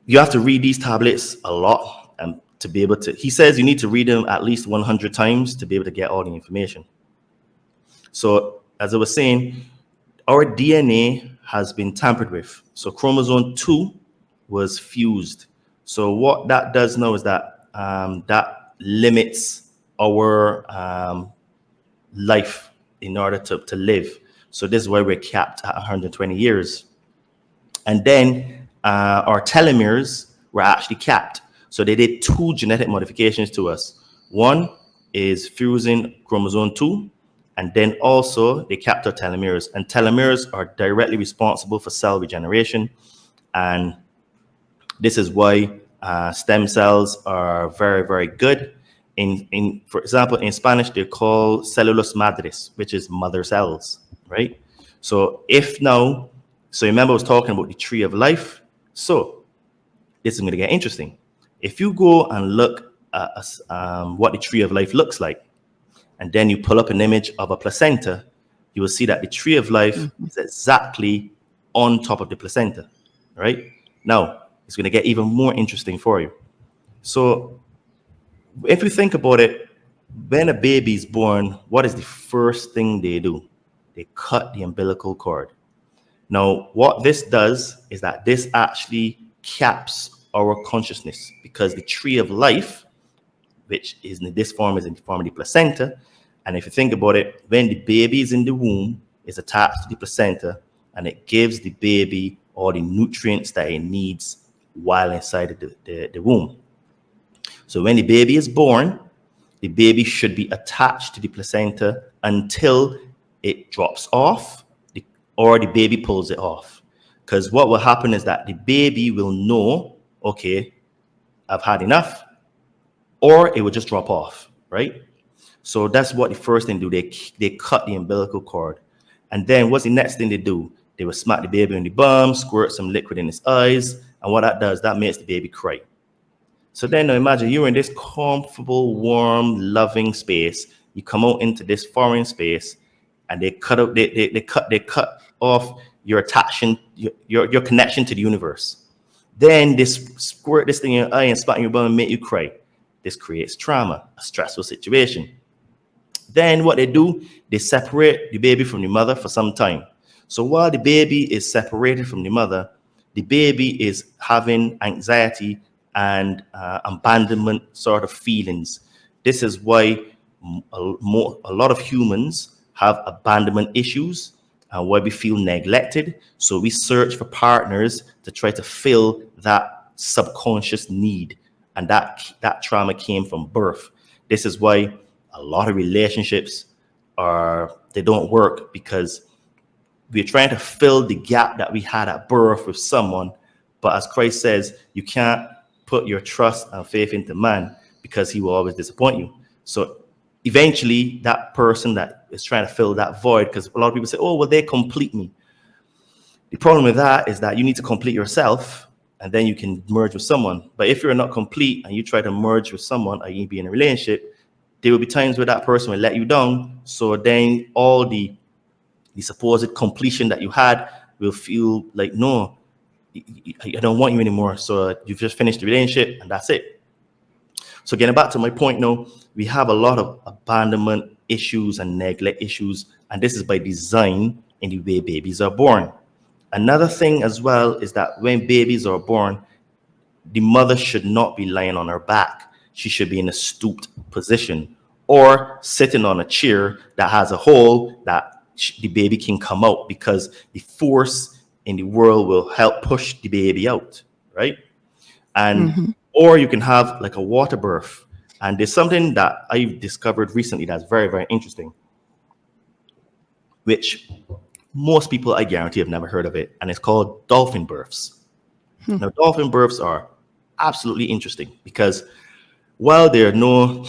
you have to read these tablets a lot, and to be able to, he says you need to read them at least 100 times to be able to get all the information. So as I was saying, our DNA has been tampered with. So chromosome 2 was fused. So what that does now is that that limits our life in order to live. So this is why we're capped at 120 years. And then our telomeres were actually capped. So they did 2 genetic modifications to us. One is fusing chromosome 2, and then also they capped our telomeres. And telomeres are directly responsible for cell regeneration. And this is why stem cells are very, very good. For example, in Spanish, they're called células madres, which is mother cells, right? So remember I was talking about the tree of life. So this is going to get interesting. If you go and look at what the tree of life looks like, and then you pull up an image of a placenta, you will see that the tree of life is exactly on top of the placenta, right? Now, it's going to get even more interesting for you. So if you think about it, when a baby is born, what is the first thing they do? They cut the umbilical cord. Now, what this does is that this actually caps our consciousness, because the tree of life, which is in this form, is in the form of the placenta. And if you think about it, when the baby is in the womb, it's attached to the placenta, and it gives the baby all the nutrients that it needs while inside the womb. So when the baby is born, the baby should be attached to the placenta until it drops off or the baby pulls it off. Because what will happen is that the baby will know, okay, I've had enough. or it would just drop off, right? So that's what the first thing do. They cut the umbilical cord. And then what's the next thing they do? They would smack the baby in the bum, squirt some liquid in his eyes. And what that does, that makes the baby cry. So then now imagine you're in this comfortable, warm, loving space. You come out into this foreign space and they cut off your attachment, your connection to the universe. Then they squirt this thing in your eye and spat in your bum and make you cry. This creates trauma, a stressful situation. Then what they do, they separate the baby from the mother for some time. So while the baby is separated from the mother, the baby is having anxiety and abandonment sort of feelings. This is why a lot of humans have abandonment issues and why we feel neglected. So we search for partners to try to fill that subconscious need. And that trauma came from birth. This is why a lot of relationships they don't work, because we're trying to fill the gap that we had at birth with someone. But as Christ says, you can't put your trust and faith into man because he will always disappoint you. So eventually that person that is trying to fill that void, because a lot of people say, oh, well, they complete me. The problem with that is that you need to complete yourself and then you can merge with someone. But if you're not complete and you try to merge with someone or you be in a relationship, there will be times where that person will let you down. So then all the supposed completion that you had will feel like, no, I don't want you anymore. So you've just finished the relationship and that's it. So getting back to my point now, we have a lot of abandonment issues and neglect issues. And this is by design in the way babies are born. Another thing as well is that when babies are born, the mother should not be lying on her back. She should be in a stooped position or sitting on a chair that has a hole that the baby can come out, because the force in the world will help push the baby out, right? And or you can have like a water birth. And there's something that I've discovered recently that's very, very interesting, which most people, I guarantee, have never heard of it. And it's called dolphin births. Now, dolphin births are absolutely interesting because while there are no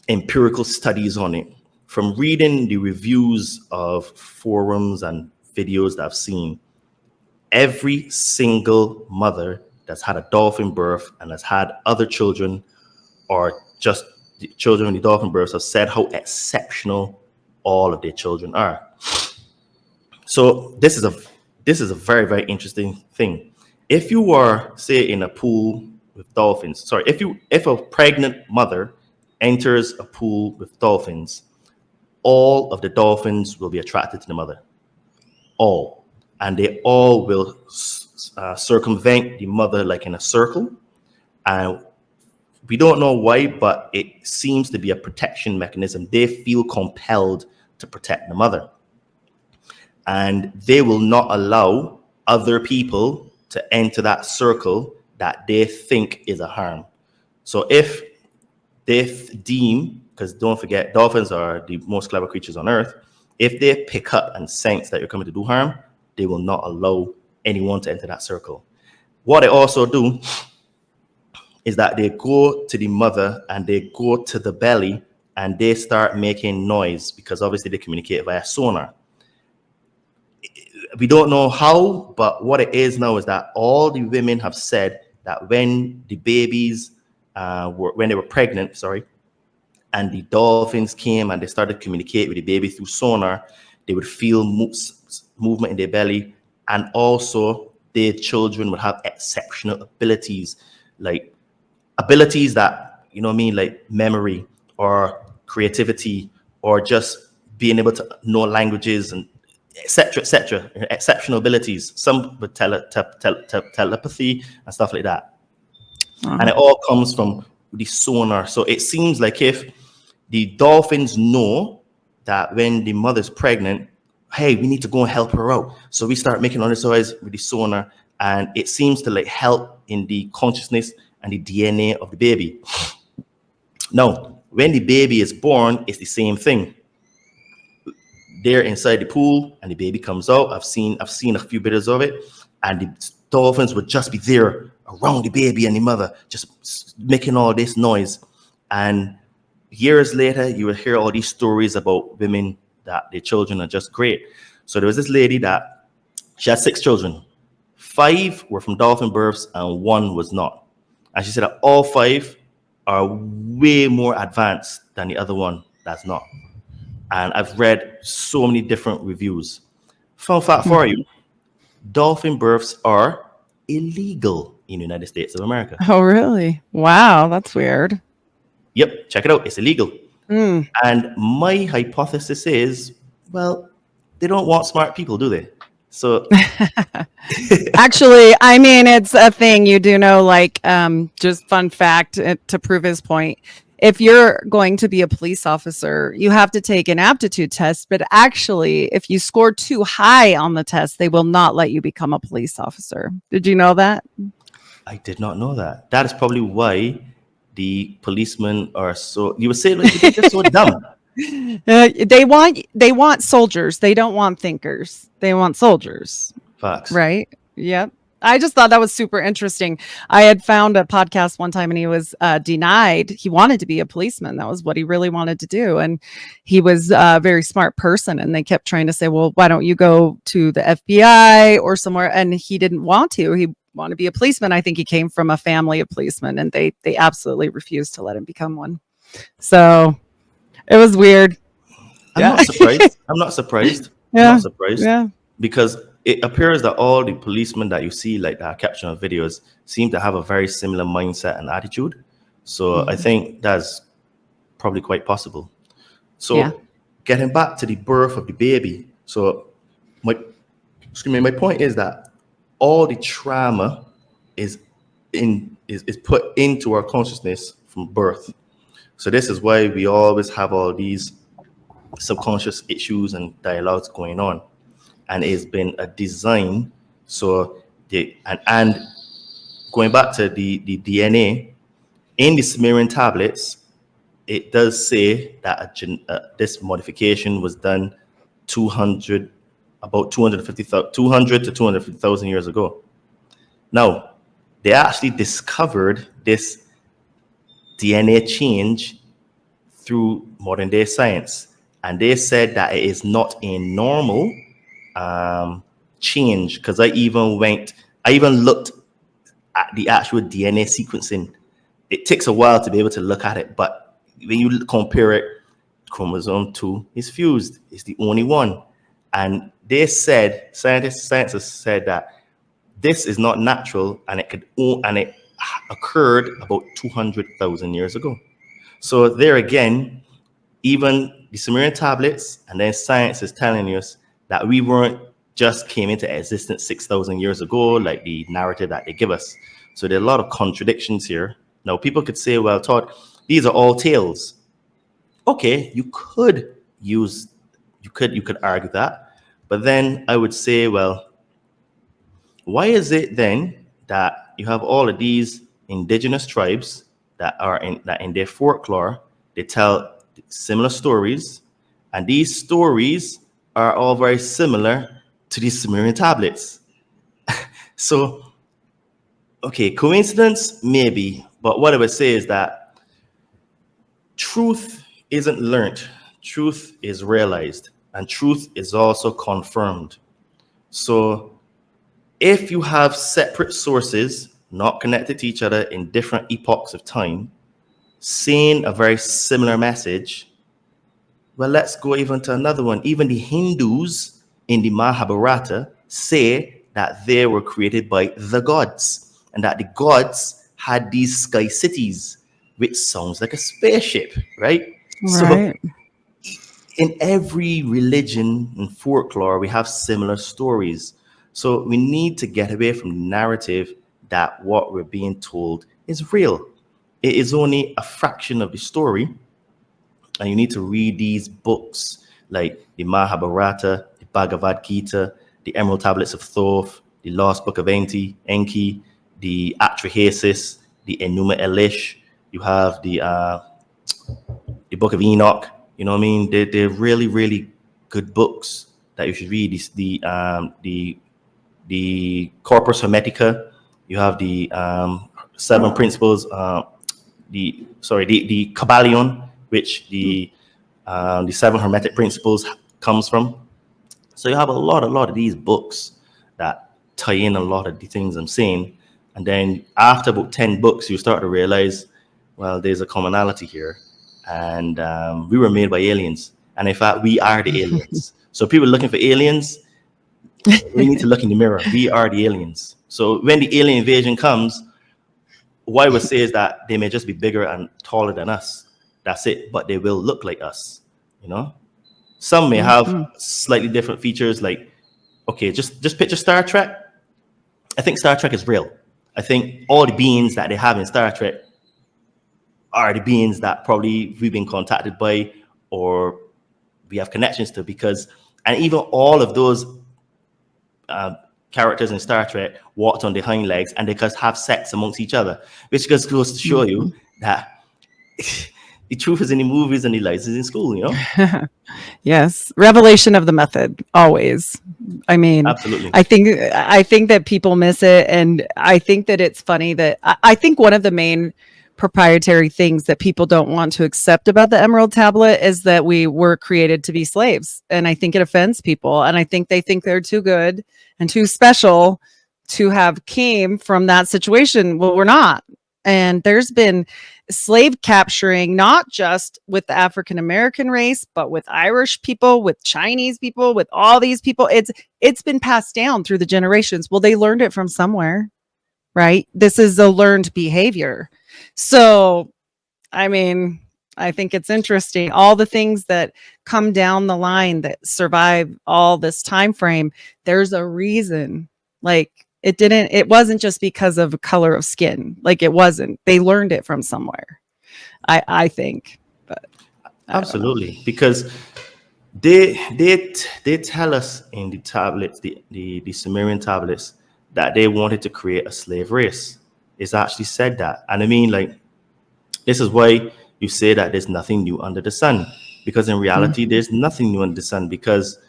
empirical studies on it, from reading the reviews of forums and videos that I've seen, every single mother that's had a dolphin birth and has had other children or just the children in the dolphin births have said how exceptional all of their children are. So this is a very, very interesting thing. If you are, say, in a pool with dolphins, if a pregnant mother enters a pool with dolphins, all of the dolphins will be attracted to the mother. All. And they all will circumvent the mother like in a circle. And we don't know why, but it seems to be a protection mechanism. They feel compelled to protect the mother. And they will not allow other people to enter that circle that they think is a harm. So if they deem, because don't forget, dolphins are the most clever creatures on earth, if they pick up and sense that you're coming to do harm, they will not allow anyone to enter that circle. What they also do is that they go to the mother and they go to the belly and they start making noise, because obviously they communicate via sonar. We don't know how, but what it is now is that all the women have said that when the babies when they were pregnant, and the dolphins came and they started to communicate with the baby through sonar, they would feel movement in their belly, and also their children would have exceptional abilities, like abilities that, you know what I mean, like memory or creativity or just being able to know languages and etc., exceptional abilities. Some with telepathy and stuff like that. And it all comes from the sonar. So it seems like if the dolphins know that when the mother's pregnant, hey, we need to go and help her out. So we start making all this noise with the sonar, and it seems to like help in the consciousness and the DNA of the baby. Now, when the baby is born, it's the same thing. They're inside the pool and the baby comes out. I've seen a few videos of it, and the dolphins would just be there around the baby and the mother, just making all this noise. And years later, you will hear all these stories about women that their children are just great. So there was this lady that she had 6 children. 5 were from dolphin births and 1 was not. And she said that all 5 are way more advanced than the other one that's not. And I've read so many different reviews. Fun fact for you, dolphin births are illegal in the United States of America. Oh, really? Wow, that's weird. Yep, check it out. It's illegal. And my hypothesis is, well, they don't want smart people, do they? So Actually, I mean, it's a thing you do know, like, just fun fact to prove his point. If you're going to be a police officer, you have to take an aptitude test. But actually, if you score too high on the test, they will not let you become a police officer. Did you know that? I did not know that. That is probably why the policemen are so, you would say, like, they're so dumb. They want soldiers. They don't want thinkers. They want soldiers. Facts. Right? Yep. I just thought that was super interesting. I had found a podcast one time and he was denied. He wanted to be a policeman. That was what he really wanted to do. And he was a very smart person. And they kept trying to say, well, why don't you go to the FBI or somewhere? And he didn't want to. He wanted to be a policeman. I think he came from a family of policemen and they absolutely refused to let him become one. So it was weird. I'm not surprised. I'm not surprised. Yeah. I'm not surprised. Yeah. Because it appears that all the policemen that you see, like that are captured on videos, seem to have a very similar mindset and attitude. So I think that's probably quite possible. So getting back to the birth of the baby. So my point is that all the trauma is put into our consciousness from birth. So this is why we always have all these subconscious issues and dialogues going on. And it's been a design. So and going back to the DNA, in the Sumerian tablets, it does say that this modification was done 200 to 250,000 years ago. Now, they actually discovered this DNA change through modern day science. And they said that it is not a normal change, because I even looked at the actual DNA sequencing. It takes a while to be able to look at it, but when you compare it, chromosome 2 is fused. It's the only one. And they said, scientists said that this is not natural, and it occurred about 200,000 years ago. So there again, even the Sumerian tablets and then science is telling us that we weren't just came into existence 6,000 years ago, like the narrative that they give us. So there are a lot of contradictions here. Now, people could say, well, Todd, these are all tales. Okay, you could argue that. But then I would say, well, why is it then that you have all of these indigenous tribes that in their folklore, they tell similar stories, and these stories are all very similar to these Sumerian tablets? So, okay, coincidence, maybe, but what I would say is that truth isn't learned, truth is realized, and truth is also confirmed. So if you have separate sources not connected to each other in different epochs of time, saying a very similar message, well, let's go even to another one. Even the Hindus in the Mahabharata say that they were created by the gods, and that the gods had these sky cities, which sounds like a spaceship, right? So in every religion and folklore, we have similar stories. So we need to get away from the narrative that what we're being told is real. It is only a fraction of the story. And you need to read these books like the Mahabharata, the Bhagavad Gita, the Emerald Tablets of Thoth, the Lost Book of Enki, the Atrahasis, the Enuma Elish. You have the Book of Enoch. You know what I mean? They're really, really good books that you should read. The Corpus Hermetica. You have the seven principles. The Kabbalion, which the seven hermetic principles comes from. So you have a lot of these books that tie in a lot of the things I'm saying. And then after about 10 books, you start to realize, well, there's a commonality here. And we were made by aliens. And in fact, we are the aliens. So people looking for aliens, we need to look in the mirror. We are the aliens. So when the alien invasion comes, what I would say is that they may just be bigger and taller than us. That's it. But they will look like us, you know? Some may have slightly different features. Like, okay, just picture Star Trek. I think Star Trek is real. I think all the beings that they have in Star Trek are the beings that probably we've been contacted by or we have connections to, because, and even all of those characters in Star Trek walked on their hind legs and they just have sex amongst each other, which just goes to show you that the truth is in the movies and the lies is in school, you know? Yes. Revelation of the method, always. I mean, absolutely. I think that people miss it. And I think that it's funny that I think one of the main proprietary things that people don't want to accept about the Emerald Tablet is that we were created to be slaves. And I think it offends people. And I think they think they're too good and too special to have came from that situation. Well, we're not. And there's been slave capturing, not just with the African American race, but with Irish people, with Chinese people, with all these people. It's been passed down through the generations. Well, they learned it from somewhere, right? This is a learned behavior. So, I mean, I think it's interesting. All the things that come down the line that survive all this time frame, there's a reason. Like, it wasn't just because of color of skin. Like, it wasn't. They learned it from somewhere, I think. But absolutely, because they tell us in the tablets, the Sumerian tablets, that they wanted to create a slave race. It's actually said that. And I mean, like, this is why you say that there's nothing new under the sun, because in reality, there's nothing new under the sun, because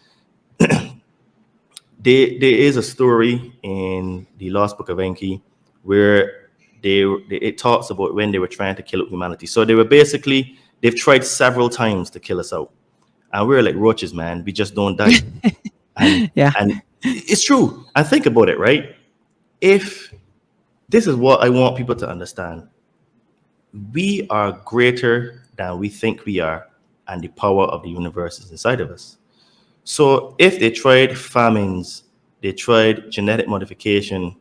there is a story in the Lost Book of Enki where it talks about when they were trying to kill out humanity. So they've tried several times to kill us out. And we're like roaches, man. We just don't die. And it's true. And think about it, right? If this is what I want people to understand, we are greater than we think we are, and the power of the universe is inside of us. So if they tried famines, they tried genetic modification,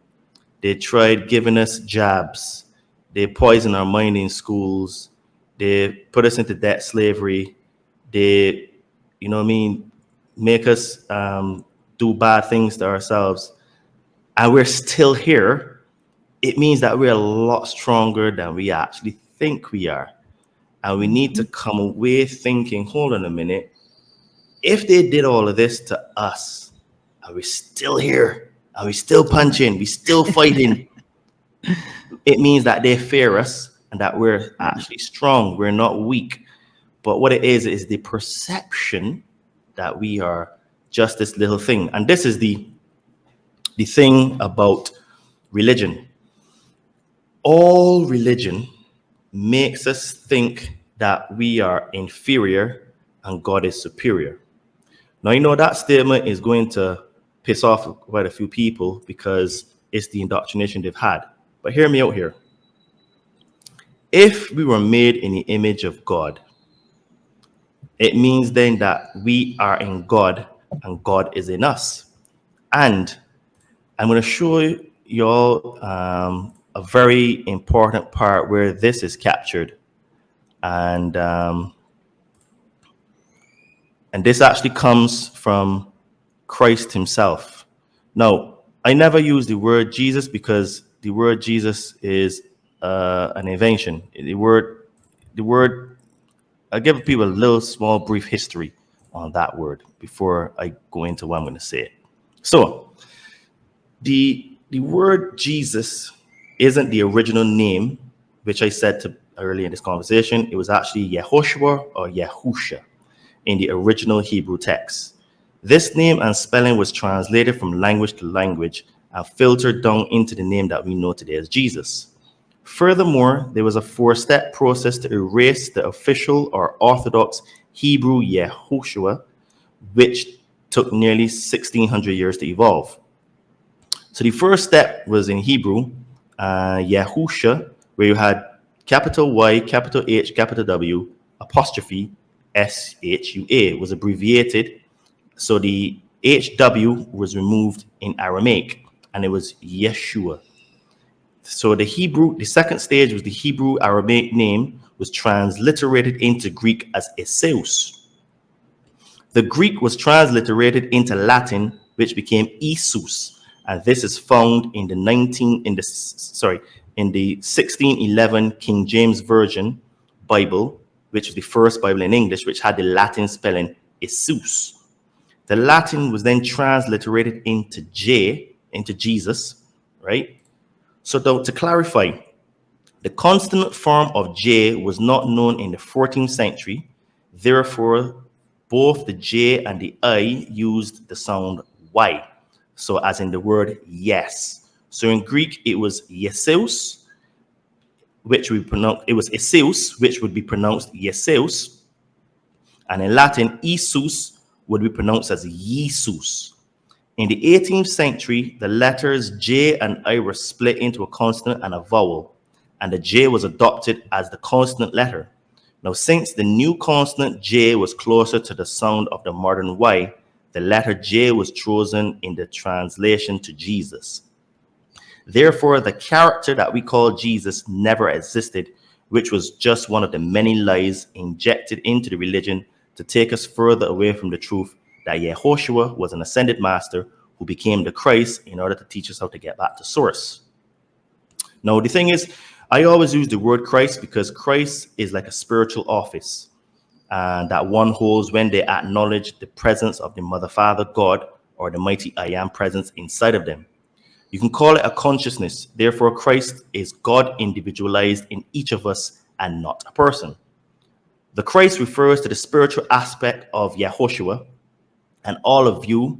they tried giving us jabs, they poisoned our mind in schools, they put us into debt slavery, they, you know what I mean, make us do bad things to ourselves, and we're still here, it means that we're a lot stronger than we actually think we are. And we need to come away thinking, hold on a minute, if they did all of this to us, and we're still here, and we're still punching, we're still fighting, it means that they fear us and that we're actually strong. We're not weak. But what it is the perception that we are just this little thing. And this is the thing about religion. All religion makes us think that we are inferior and God is superior. Now, you know, that statement is going to piss off quite a few people because it's the indoctrination they've had. But hear me out here. If we were made in the image of God, it means then that we are in God and God is in us. And I'm going to show you all a very important part where this is captured. And this actually comes from Christ himself. Now, I never use the word Jesus because the word Jesus is an invention. The word, I'll give people a little small brief history on that word before I go into what I'm going to say. So, the word Jesus isn't the original name, which I said to earlier in this conversation. It was actually Yehoshua or Yahusha in the original Hebrew text. This name and spelling was translated from language to language and filtered down into the name that we know today as Jesus. Furthermore, there was a 4-step process to erase the official or orthodox Hebrew Yehoshua, which took nearly 1600 years to evolve. So the first step was in Hebrew, Yahusha, where you had capital Y, capital H, capital W, apostrophe S-H-U-A was abbreviated. So the HW was removed in Aramaic, and it was Yeshua. So the second stage was the Hebrew Aramaic name was transliterated into Greek as Eseus. The Greek was transliterated into Latin, which became Jesus, and this is found in the 1611 King James Version Bible, which was the first Bible in English, which had the Latin spelling Jesus. The Latin was then transliterated into Jesus, right? So to clarify, the consonant form of J was not known in the 14th century. Therefore, both the J and the I used the sound Y. So as in the word yes. So in Greek, it was Yeseus, which we pronounce, it was Eseus, which would be pronounced Yeseus. And in Latin, Jesus would be pronounced as Jesus. In the 18th century, the letters J and I were split into a consonant and a vowel, and the J was adopted as the consonant letter. Now, since the new consonant J was closer to the sound of the modern Y, the letter J was chosen in the translation to Jesus. Therefore, the character that we call Jesus never existed, which was just one of the many lies injected into the religion to take us further away from the truth that Yehoshua was an ascended master who became the Christ in order to teach us how to get back to source. Now, the thing is, I always use the word Christ because Christ is like a spiritual office and that one holds when they acknowledge the presence of the Mother, Father, God, or the mighty I Am presence inside of them. You can call it a consciousness. Therefore, Christ is God individualized in each of us and not a person. The Christ refers to the spiritual aspect of Yehoshua and all of you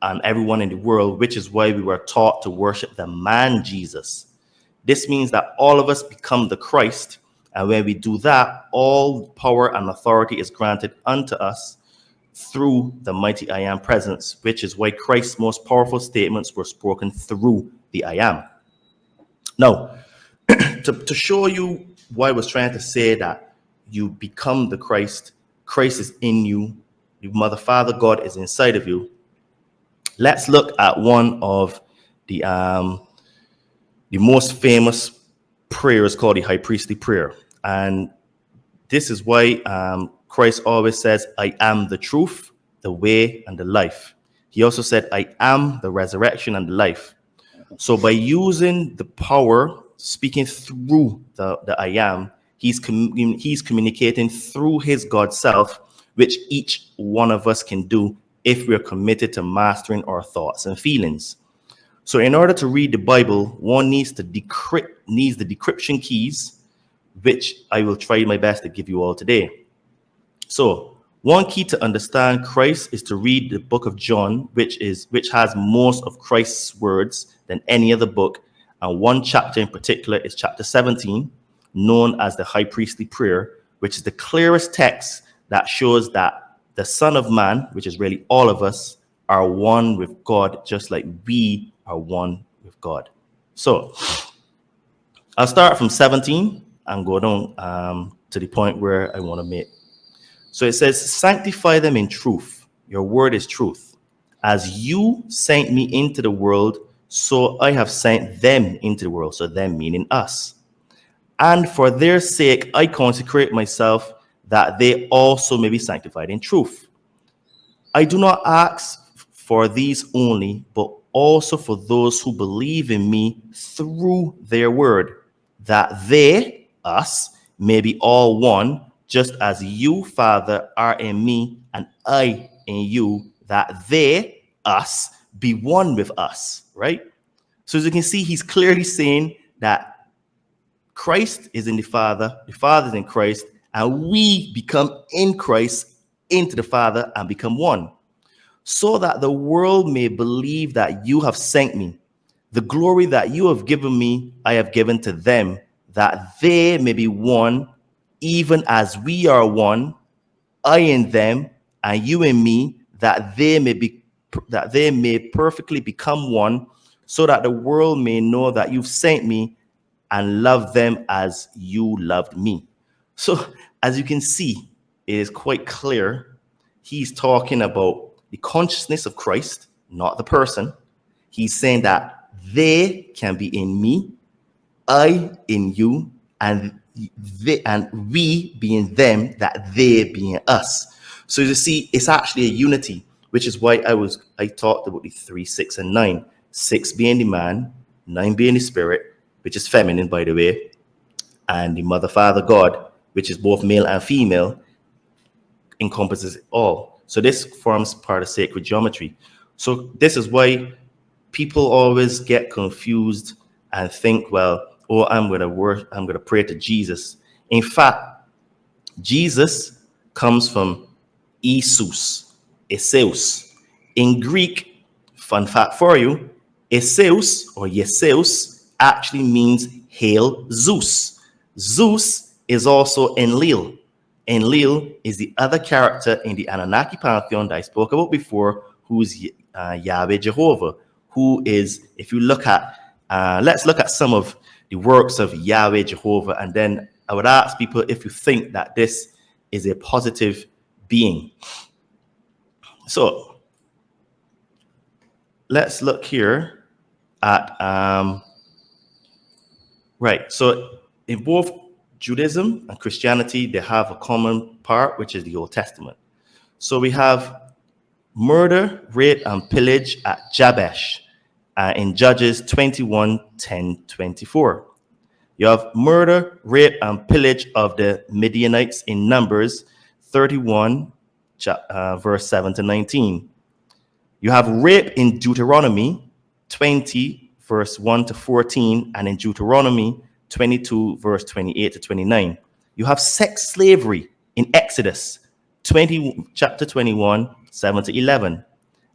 and everyone in the world, which is why we were taught to worship the man Jesus. This means that all of us become the Christ, and when we do that, all power and authority is granted unto us through the mighty I Am presence, which is why Christ's most powerful statements were spoken through the I Am. Now, to show you why I was trying to say that you become the Christ, Christ is in you, the Mother, Father, God is inside of you. Let's look at one of the most famous prayers called the high priestly prayer. And this is why Christ always says, I am the truth, the way, and the life. He also said, I am the resurrection and the life. So by using the power, speaking through the I am, he's communicating through his God self, which each one of us can do if we're committed to mastering our thoughts and feelings. So in order to read the Bible, one needs the decryption keys, which I will try my best to give you all today. So one key to understand Christ is to read the book of John, which has most of Christ's words than any other book. And one chapter in particular is chapter 17, known as the high priestly prayer, which is the clearest text that shows that the Son of Man, which is really all of us, are one with God, just like we are one with God. So I'll start from 17 and go down to the point where I want to make. So it says, sanctify them in truth. Your word is truth. As you sent me into the world, so I have sent them into the world. So them meaning us. And for their sake, I consecrate myself that they also may be sanctified in truth. I do not ask for these only, but also for those who believe in me through their word, that they, us, may be all one, just as you, Father, are in me and I in you, that they, us, be one with us, right? So as you can see, he's clearly saying that Christ is in the Father is in Christ, and we become in Christ into the Father and become one, so that the world may believe that you have sent me. The glory that you have given me, I have given to them, that they may be one, even as we are one, I in them, and you in me, that they may perfectly become one, so that the world may know that you've sent me and love them as you loved me. So, as you can see, it is quite clear he's talking about the consciousness of Christ, not the person. He's saying that they can be in me, I in you, and we being them, that they being us. So you see, it's actually a unity, which is why I talked about the 3, 6, and 9. 6 being the man, 9 being the spirit, which is feminine, by the way, and the mother, father, God, which is both male and female, encompasses it all. So this forms part of sacred geometry. So this is why people always get confused and think, well, oh, I'm gonna pray to Jesus. In fact, Jesus comes from Isus, Eseus. In Greek, fun fact for you, Eseus or Yeseus actually means hail Zeus. Zeus is also Enlil. Enlil is the other character in the Anunnaki pantheon that I spoke about before, who's Yahweh Jehovah, who is, if you look at, let's look at some of the works of Yahweh Jehovah, and then I would ask people if you think that this is a positive being. So let's look here at, right, so in both Judaism and Christianity, they have a common part, which is the Old Testament. So we have murder, rape, and pillage at Jabesh in Judges 21, 10, 24. You have murder, rape, and pillage of the Midianites in Numbers 31, verse 7 to 19. You have rape in Deuteronomy 20, verse 1 to 14, and in Deuteronomy 22, verse 28 to 29. You have sex slavery in Exodus chapter 21, 7 to 11.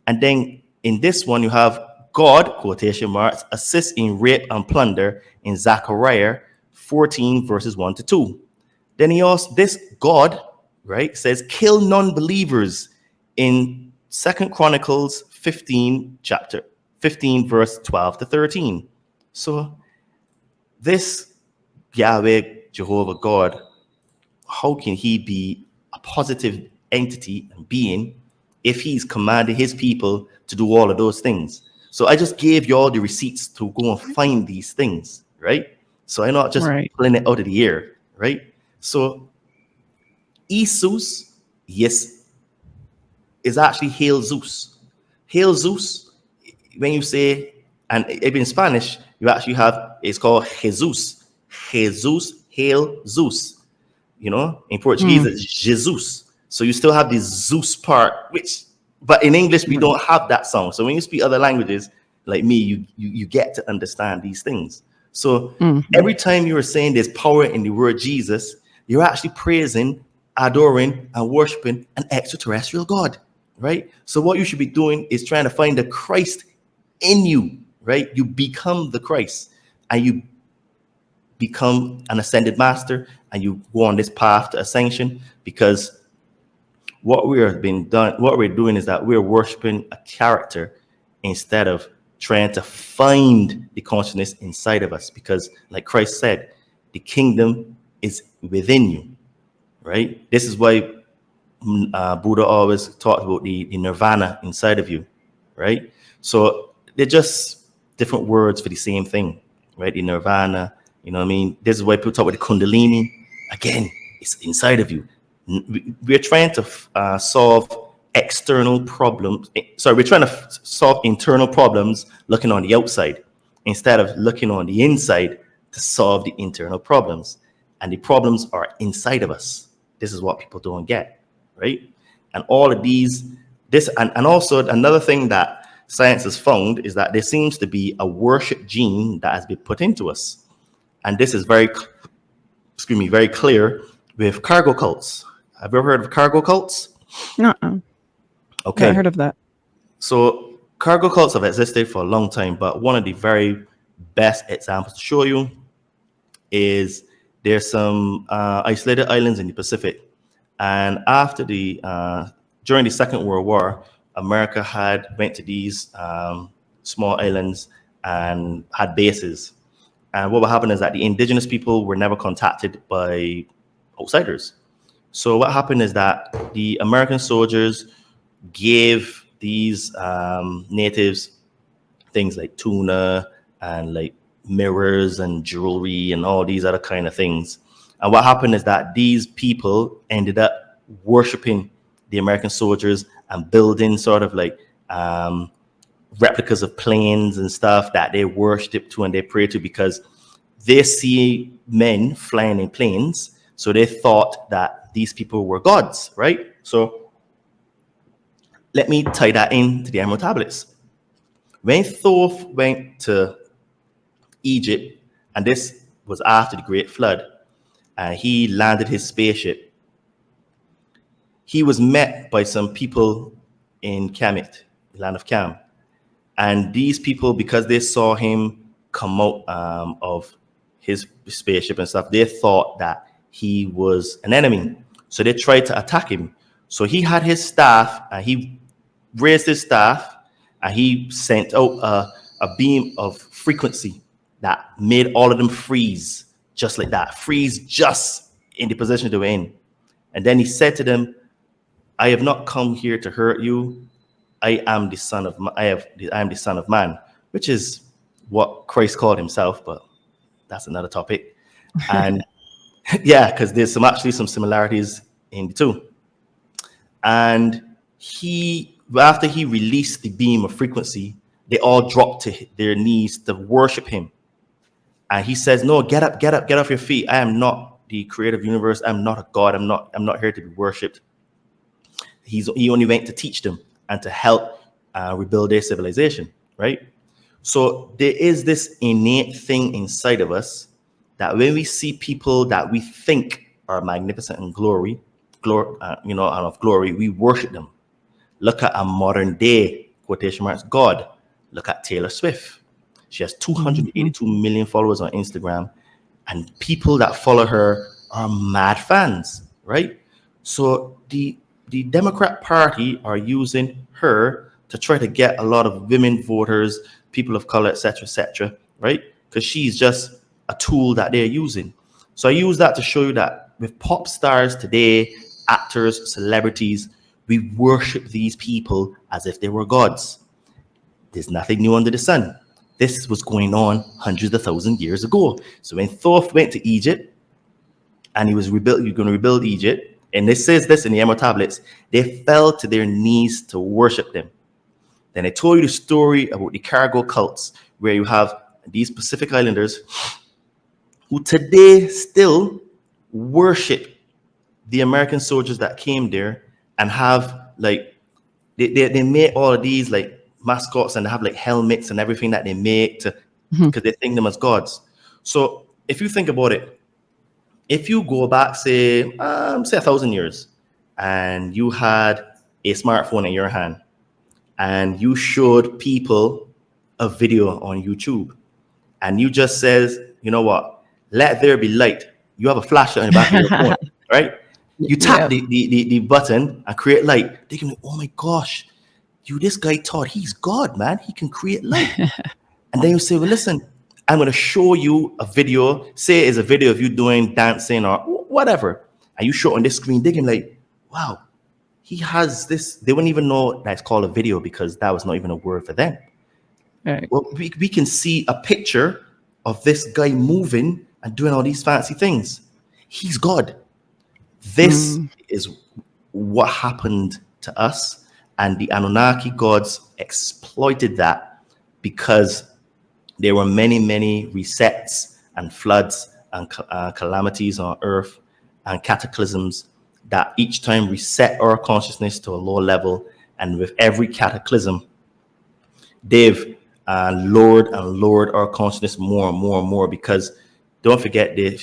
And then in this one, you have God, quotation marks, assists in rape and plunder in Zechariah 14, verses 1 to 2. Then he also, this God, right, says, kill non-believers in 2 Chronicles 15, chapter 15, verse 12 to 13. So this Yahweh, Jehovah God, how can he be a positive entity and being if he's commanded his people to do all of those things? So I just gave you all the receipts to go and find these things, right? So I'm not just pulling it out of the air, right? So Isus, yes, is actually Hail Zeus. Hail Zeus, when you say, and in Spanish, you actually have, it's called Jesus. Jesus, Hail Zeus. You know, in Portuguese, it's Jesus. So you still have the Zeus part, but in English, we don't have that sound. So when you speak other languages, like me, you get to understand these things. So every time you are saying there's power in the word Jesus, you're actually praising, adoring, and worshiping an extraterrestrial God, right? So what you should be doing is trying to find the Christ in you, right? You become the Christ, and you become an ascended master, and you go on this path to ascension, because what we're doing is that we're worshiping a character instead of trying to find the consciousness inside of us, because like Christ said, the kingdom is within you, right? This is why Buddha always talked about the nirvana inside of you, right? So they're just different words for the same thing, right? The nirvana, you know what I mean? This is why people talk about the kundalini. Again, it's inside of you. We're trying to solve external problems. Sorry, we're trying to solve internal problems looking on the outside instead of looking on the inside to solve the internal problems. And the problems are inside of us. This is what people don't get, right? And all of and also another thing that science has found is that there seems to be a worship gene that has been put into us. And this is very clear with cargo cults. Have you ever heard of cargo cults? No. Okay. I heard of that. So cargo cults have existed for a long time, but one of the very best examples to show you is there's some isolated islands in the Pacific. And after during the Second World War, America went to these small islands and had bases. And what would happen is that the indigenous people were never contacted by outsiders. So what happened is that the American soldiers gave these natives things like tuna and like mirrors and jewelry and all these other kind of things. And what happened is that these people ended up worshiping the American soldiers and building sort of like replicas of planes and stuff that they worship to and they pray to, because they see men flying in planes. So they thought that these people were gods, right? So let me tie that into the Emerald Tablets. When Thoth went to Egypt, and this was after the Great Flood, and he landed his spaceship, he was met by some people in Kemet, the land of Cam. And these people, because they saw him come out of his spaceship and stuff, they thought that he was an enemy. So they tried to attack him. So he had his staff, and he raised his staff, and he sent out a beam of frequency that made all of them freeze, just like that, freeze just in the position they were in. And then he said to them, I have not come here to hurt you. I am the son of I am the Son of Man, which is what Christ called himself, but that's another topic. And yeah, because there's actually some similarities in the two. And after he released the beam of frequency, they all dropped to their knees to worship him. And he says, no, get up, get off your feet. I am not the creator of the universe. I'm not a god. I'm not here to be worshipped. He only went to teach them and to help rebuild their civilization, right? So there is this innate thing inside of us that when we see people that we think are magnificent and glory, and of glory, we worship them. Look at a modern day, quotation marks, God. Look at Taylor Swift. She has 282 million followers on Instagram, and people that follow her are mad fans, right? So the Democrat Party are using her to try to get a lot of women voters, people of color, etc., right? Because she's just a tool that they're using. So I use that to show you that with pop stars today, actors, celebrities, we worship these people as if they were gods. There's nothing new under the sun. This was going on hundreds of thousands of years ago. So when Thoth went to Egypt and he was going to rebuild Egypt, and it says this in the Emerald Tablets, they fell to their knees to worship them. Then I told you the story about the cargo cults, where you have these Pacific Islanders who today still worship the American soldiers that came there and have like, they make all of these like mascots and have like helmets and everything that they make to because they think them as gods. So if you think about it, if you go back, say 1,000 years, and you had a smartphone in your hand, and you showed people a video on YouTube, and you just says, you know what, let there be light. You have a flashlight in the back of your phone, right? You tap the button and create light. They can be, oh my gosh, this guy Todd, he's God, man. He can create light. And then you say, well, listen, I'm going to show you a video. Say it's a video of you doing dancing or whatever. And you show it on this screen. They can like, wow, he has this. They wouldn't even know that it's called a video because that was not even a word for them. Right. Well, we can see a picture of this guy moving and doing all these fancy things. He's God. This is what happened to us. And the Anunnaki gods exploited that because there were many, many resets and floods and calamities on Earth and cataclysms that each time reset our consciousness to a low level. And with every cataclysm, they've lowered our consciousness more and more and more, because don't forget, they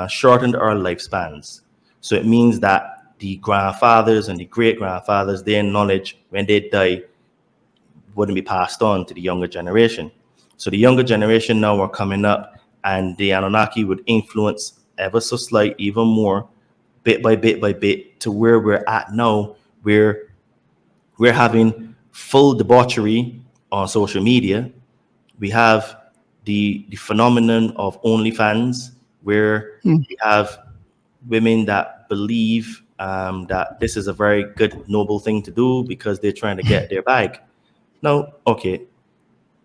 shortened our lifespans. So it means that the grandfathers and the great grandfathers, their knowledge when they die wouldn't be passed on to the younger generation. So the younger generation now are coming up, and the Anunnaki would influence ever so slight, even more, bit by bit, to where we're at now, where we're having full debauchery on social media. We have the phenomenon of OnlyFans, where we have women that believe that this is a very good, noble thing to do because they're trying to get their bag. Now, okay,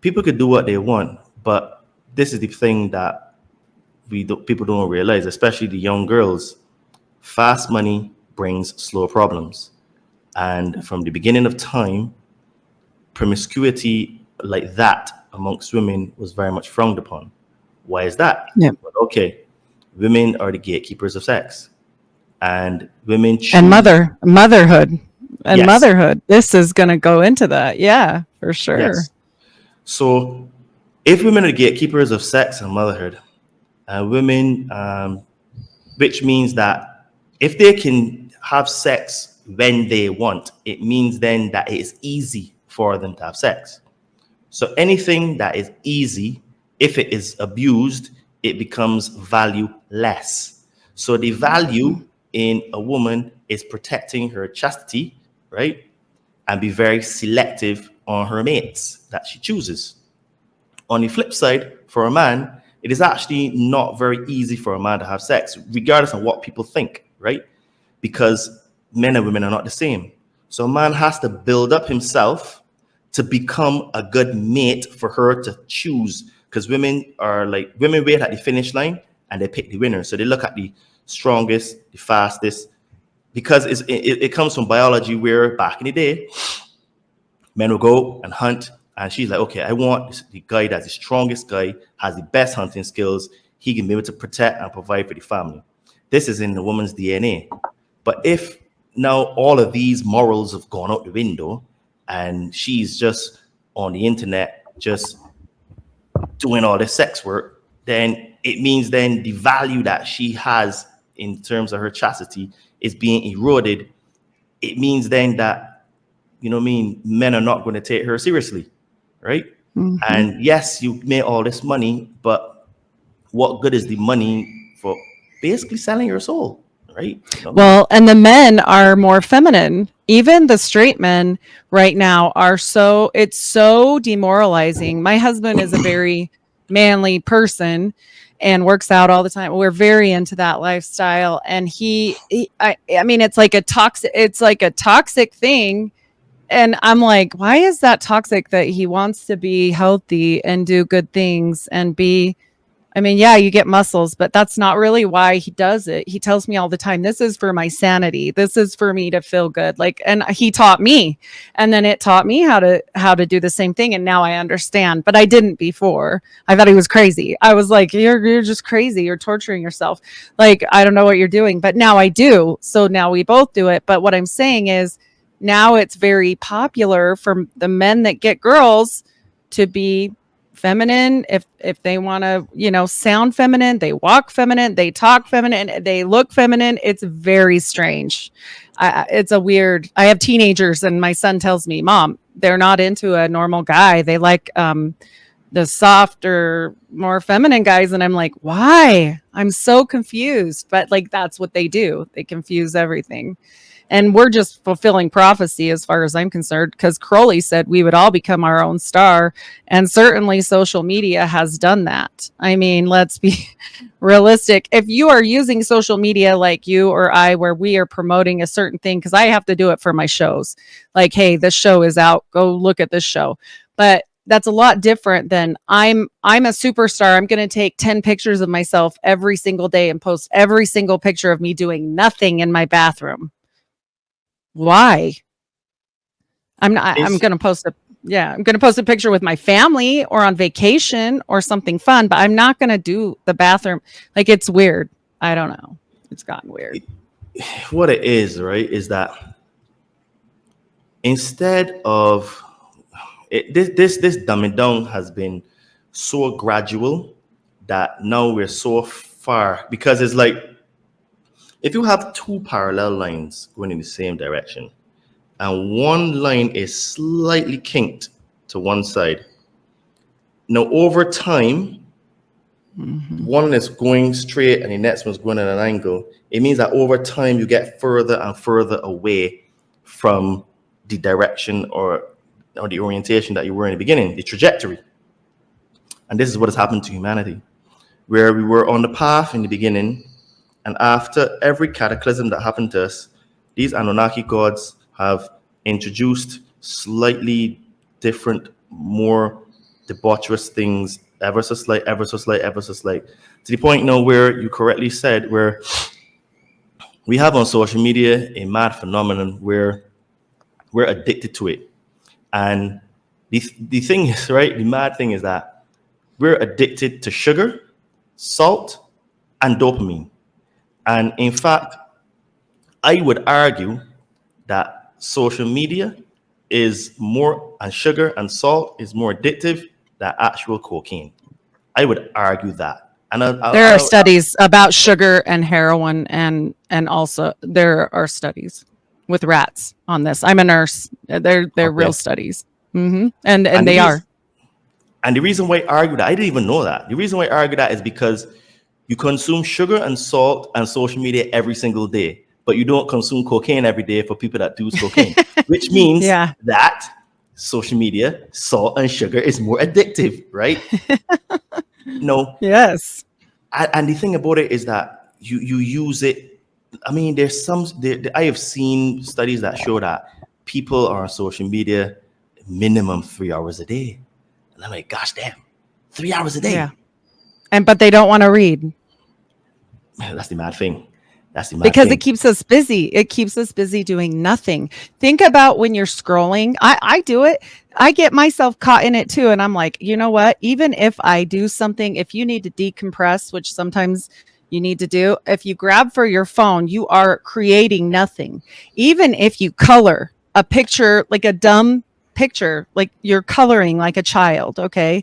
people could do what they want, but this is the thing that people don't realize, especially the young girls. Fast money brings slow problems. And from the beginning of time, promiscuity like that amongst women was very much frowned upon. Why is that? Yeah. Well, okay, women are the gatekeepers of sex, and women choose. And motherhood. And Yes. motherhood. This is going to go into that. Yeah, for sure. Yes. So if women are the gatekeepers of sex and motherhood, women, which means that if they can have sex when they want, it means then that it is easy for them to have sex. So anything that is easy, if it is abused, it becomes valueless. So the value in a woman is protecting her chastity, right? And be very selective on her mates that she chooses. On the flip side, for a man, it is actually not very easy for a man to have sex, regardless of what people think, right? Because men and women are not the same. So a man has to build up himself to become a good mate for her to choose. Because women wait at the finish line and they pick the winner. So they look at the strongest, the fastest, because it comes from biology, where back in the day, men will go and hunt, and she's like, okay, I want the guy that's the strongest guy, has the best hunting skills, he can be able to protect and provide for the family. This is in the woman's DNA. But if now all of these morals have gone out the window and she's just on the internet, just doing all this sex work, then it means then the value that she has in terms of her chastity is being eroded. It means then that, men are not going to take her seriously, right? Mm-hmm. And yes, you made all this money, but what good is the money for basically selling your soul, right? Well, and the men are more feminine. Even the straight men right now it's so demoralizing. My husband is a very manly person and works out all the time. We're very into that lifestyle. And I mean, it's like a toxic thing. And I'm like, why is that toxic that he wants to be healthy and do good things and yeah, you get muscles, but that's not really why he does it. He tells me all the time, this is for my sanity. This is for me to feel good. And he taught me, and then it taught me how to do the same thing. And now I understand, but I didn't before. I thought he was crazy. I was like, you're just crazy. You're torturing yourself. I don't know what you're doing, but now I do. So now we both do it. But what I'm saying is now it's very popular for the men that get girls to be feminine. If they want to, sound feminine, they walk feminine, they talk feminine, they look feminine. It's very strange. It's a weird. I have teenagers, and my son tells me, Mom, they're not into a normal guy. They like the softer, more feminine guys. And I'm like, why? I'm so confused. But that's what they do. They confuse everything. And we're just fulfilling prophecy as far as I'm concerned, because Crowley said we would all become our own star. And certainly social media has done that. I mean, let's be realistic. If you are using social media like you or I, where we are promoting a certain thing, because I have to do it for my shows, hey, this show is out, go look at this show. But that's a lot different than I'm a superstar. I'm going to take 10 pictures of myself every single day and post every single picture of me doing nothing in my bathroom. Why? I'm going to post a picture with my family or on vacation or something fun, but I'm not going to do the bathroom. It's weird. I don't know. It's gotten weird. What it is, right, is that instead of this dumbing down has been so gradual that now we're so far, because it's if you have two parallel lines going in the same direction and one line is slightly kinked to one side. Now, over time, one is going straight and the next one's going at an angle. It means that over time, you get further and further away from the direction or the orientation that you were in the beginning, the trajectory. And this is what has happened to humanity, where we were on the path in the beginning, and after every cataclysm that happened to us, these Anunnaki gods have introduced slightly different, more debaucherous things, ever so slight, to the point now where you correctly said, where we have on social media a mad phenomenon where we're addicted to it. And the thing is, right, the mad thing is that we're addicted to sugar, salt, and dopamine. And in fact, I would argue that social media is more, and sugar and salt is more addictive than actual cocaine. I would argue that. And there are studies about sugar and heroin, and also there are studies with rats on this. I'm a nurse. They're real studies. And they are. And the reason why I argue that, I didn't even know that. The reason why I argue that is because you consume sugar and salt and social media every single day, but you don't consume cocaine every day for people that do cocaine, which means that social media, salt and sugar is more addictive, right? No. Yes. And the thing about it is that you use it. I mean, I have seen studies that show that people are on social media minimum 3 hours a day. And I'm like, gosh damn, 3 hours a day. Yeah. But they don't want to read. That's the mad thing. Because it keeps us busy. It keeps us busy doing nothing. Think about when you're scrolling. I do it. I get myself caught in it too. And I'm like, you know what? Even if I do something, if you need to decompress, which sometimes you need to do, if you grab for your phone, you are creating nothing. Even if you color a picture, like a dumb picture, like you're coloring like a child, okay?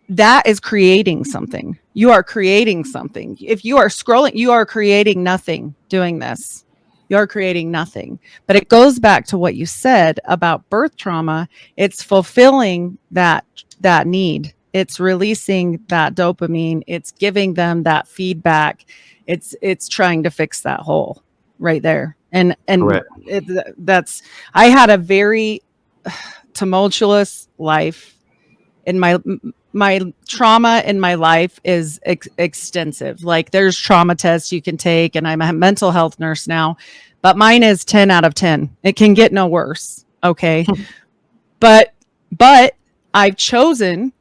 That is creating something. You are creating something. If you are scrolling, you are creating nothing doing this. You're creating nothing. But it goes back to what you said about birth trauma. It's fulfilling that need. It's releasing that dopamine. It's giving them that feedback. It's trying to fix that hole right there. And that's, I had a very tumultuous life. In my trauma in my life is extensive. Like there's trauma tests you can take, and I'm a mental health nurse now, but mine is 10 out of 10. It can get no worse. Okay. but I've chosen,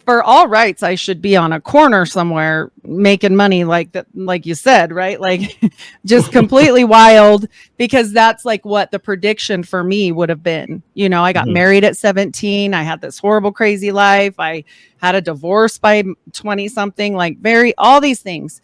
for all rights, I should be on a corner somewhere making money like that, like you said, right? Like just completely wild, because that's like what the prediction for me would have been. You know, I got married at 17. I had this horrible, crazy life. I had a divorce by 20 something, like all these things.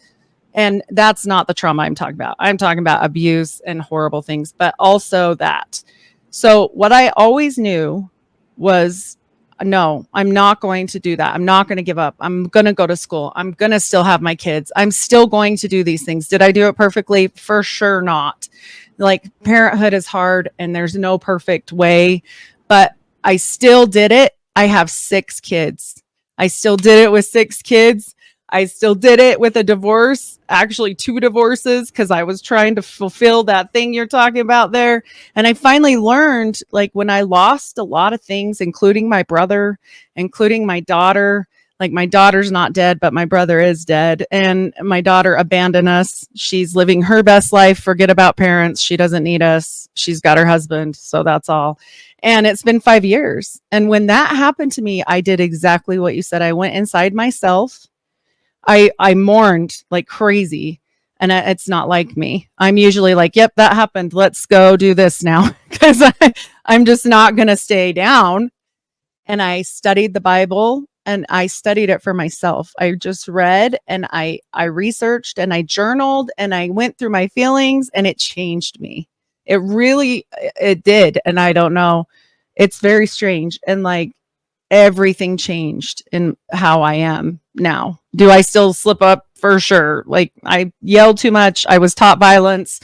And that's not the trauma I'm talking about. I'm talking about abuse and horrible things, but also that. So what I always knew was, no, I'm not going to do that. I'm not going to give up. I'm going to go to school. I'm going to still have my kids. I'm still going to do these things. Did I do it perfectly? For sure not. Like parenthood is hard and there's no perfect way, but I still did it. I have 6 kids. I still did it with 6 kids. I still did it with a divorce, actually 2 divorces, because I was trying to fulfill that thing you're talking about there. And I finally learned, like when I lost a lot of things, including my brother, including my daughter, like my daughter's not dead, but my brother is dead. And my daughter abandoned us. She's living her best life. Forget about parents. She doesn't need us. She's got her husband. So that's all. And it's been 5 years. And when that happened to me, I did exactly what you said. I went inside myself. I mourned like crazy, and it's not like me. I'm usually like, yep, that happened. Let's go do this now, because I'm just not going to stay down. And I studied the Bible, and I studied it for myself. I just read, and I researched, and I journaled, and I went through my feelings, and it changed me. It did. And I don't know. It's very strange. And like, everything changed in how I am now. Do I still slip up? For sure. Like I yelled too much. I was taught violence.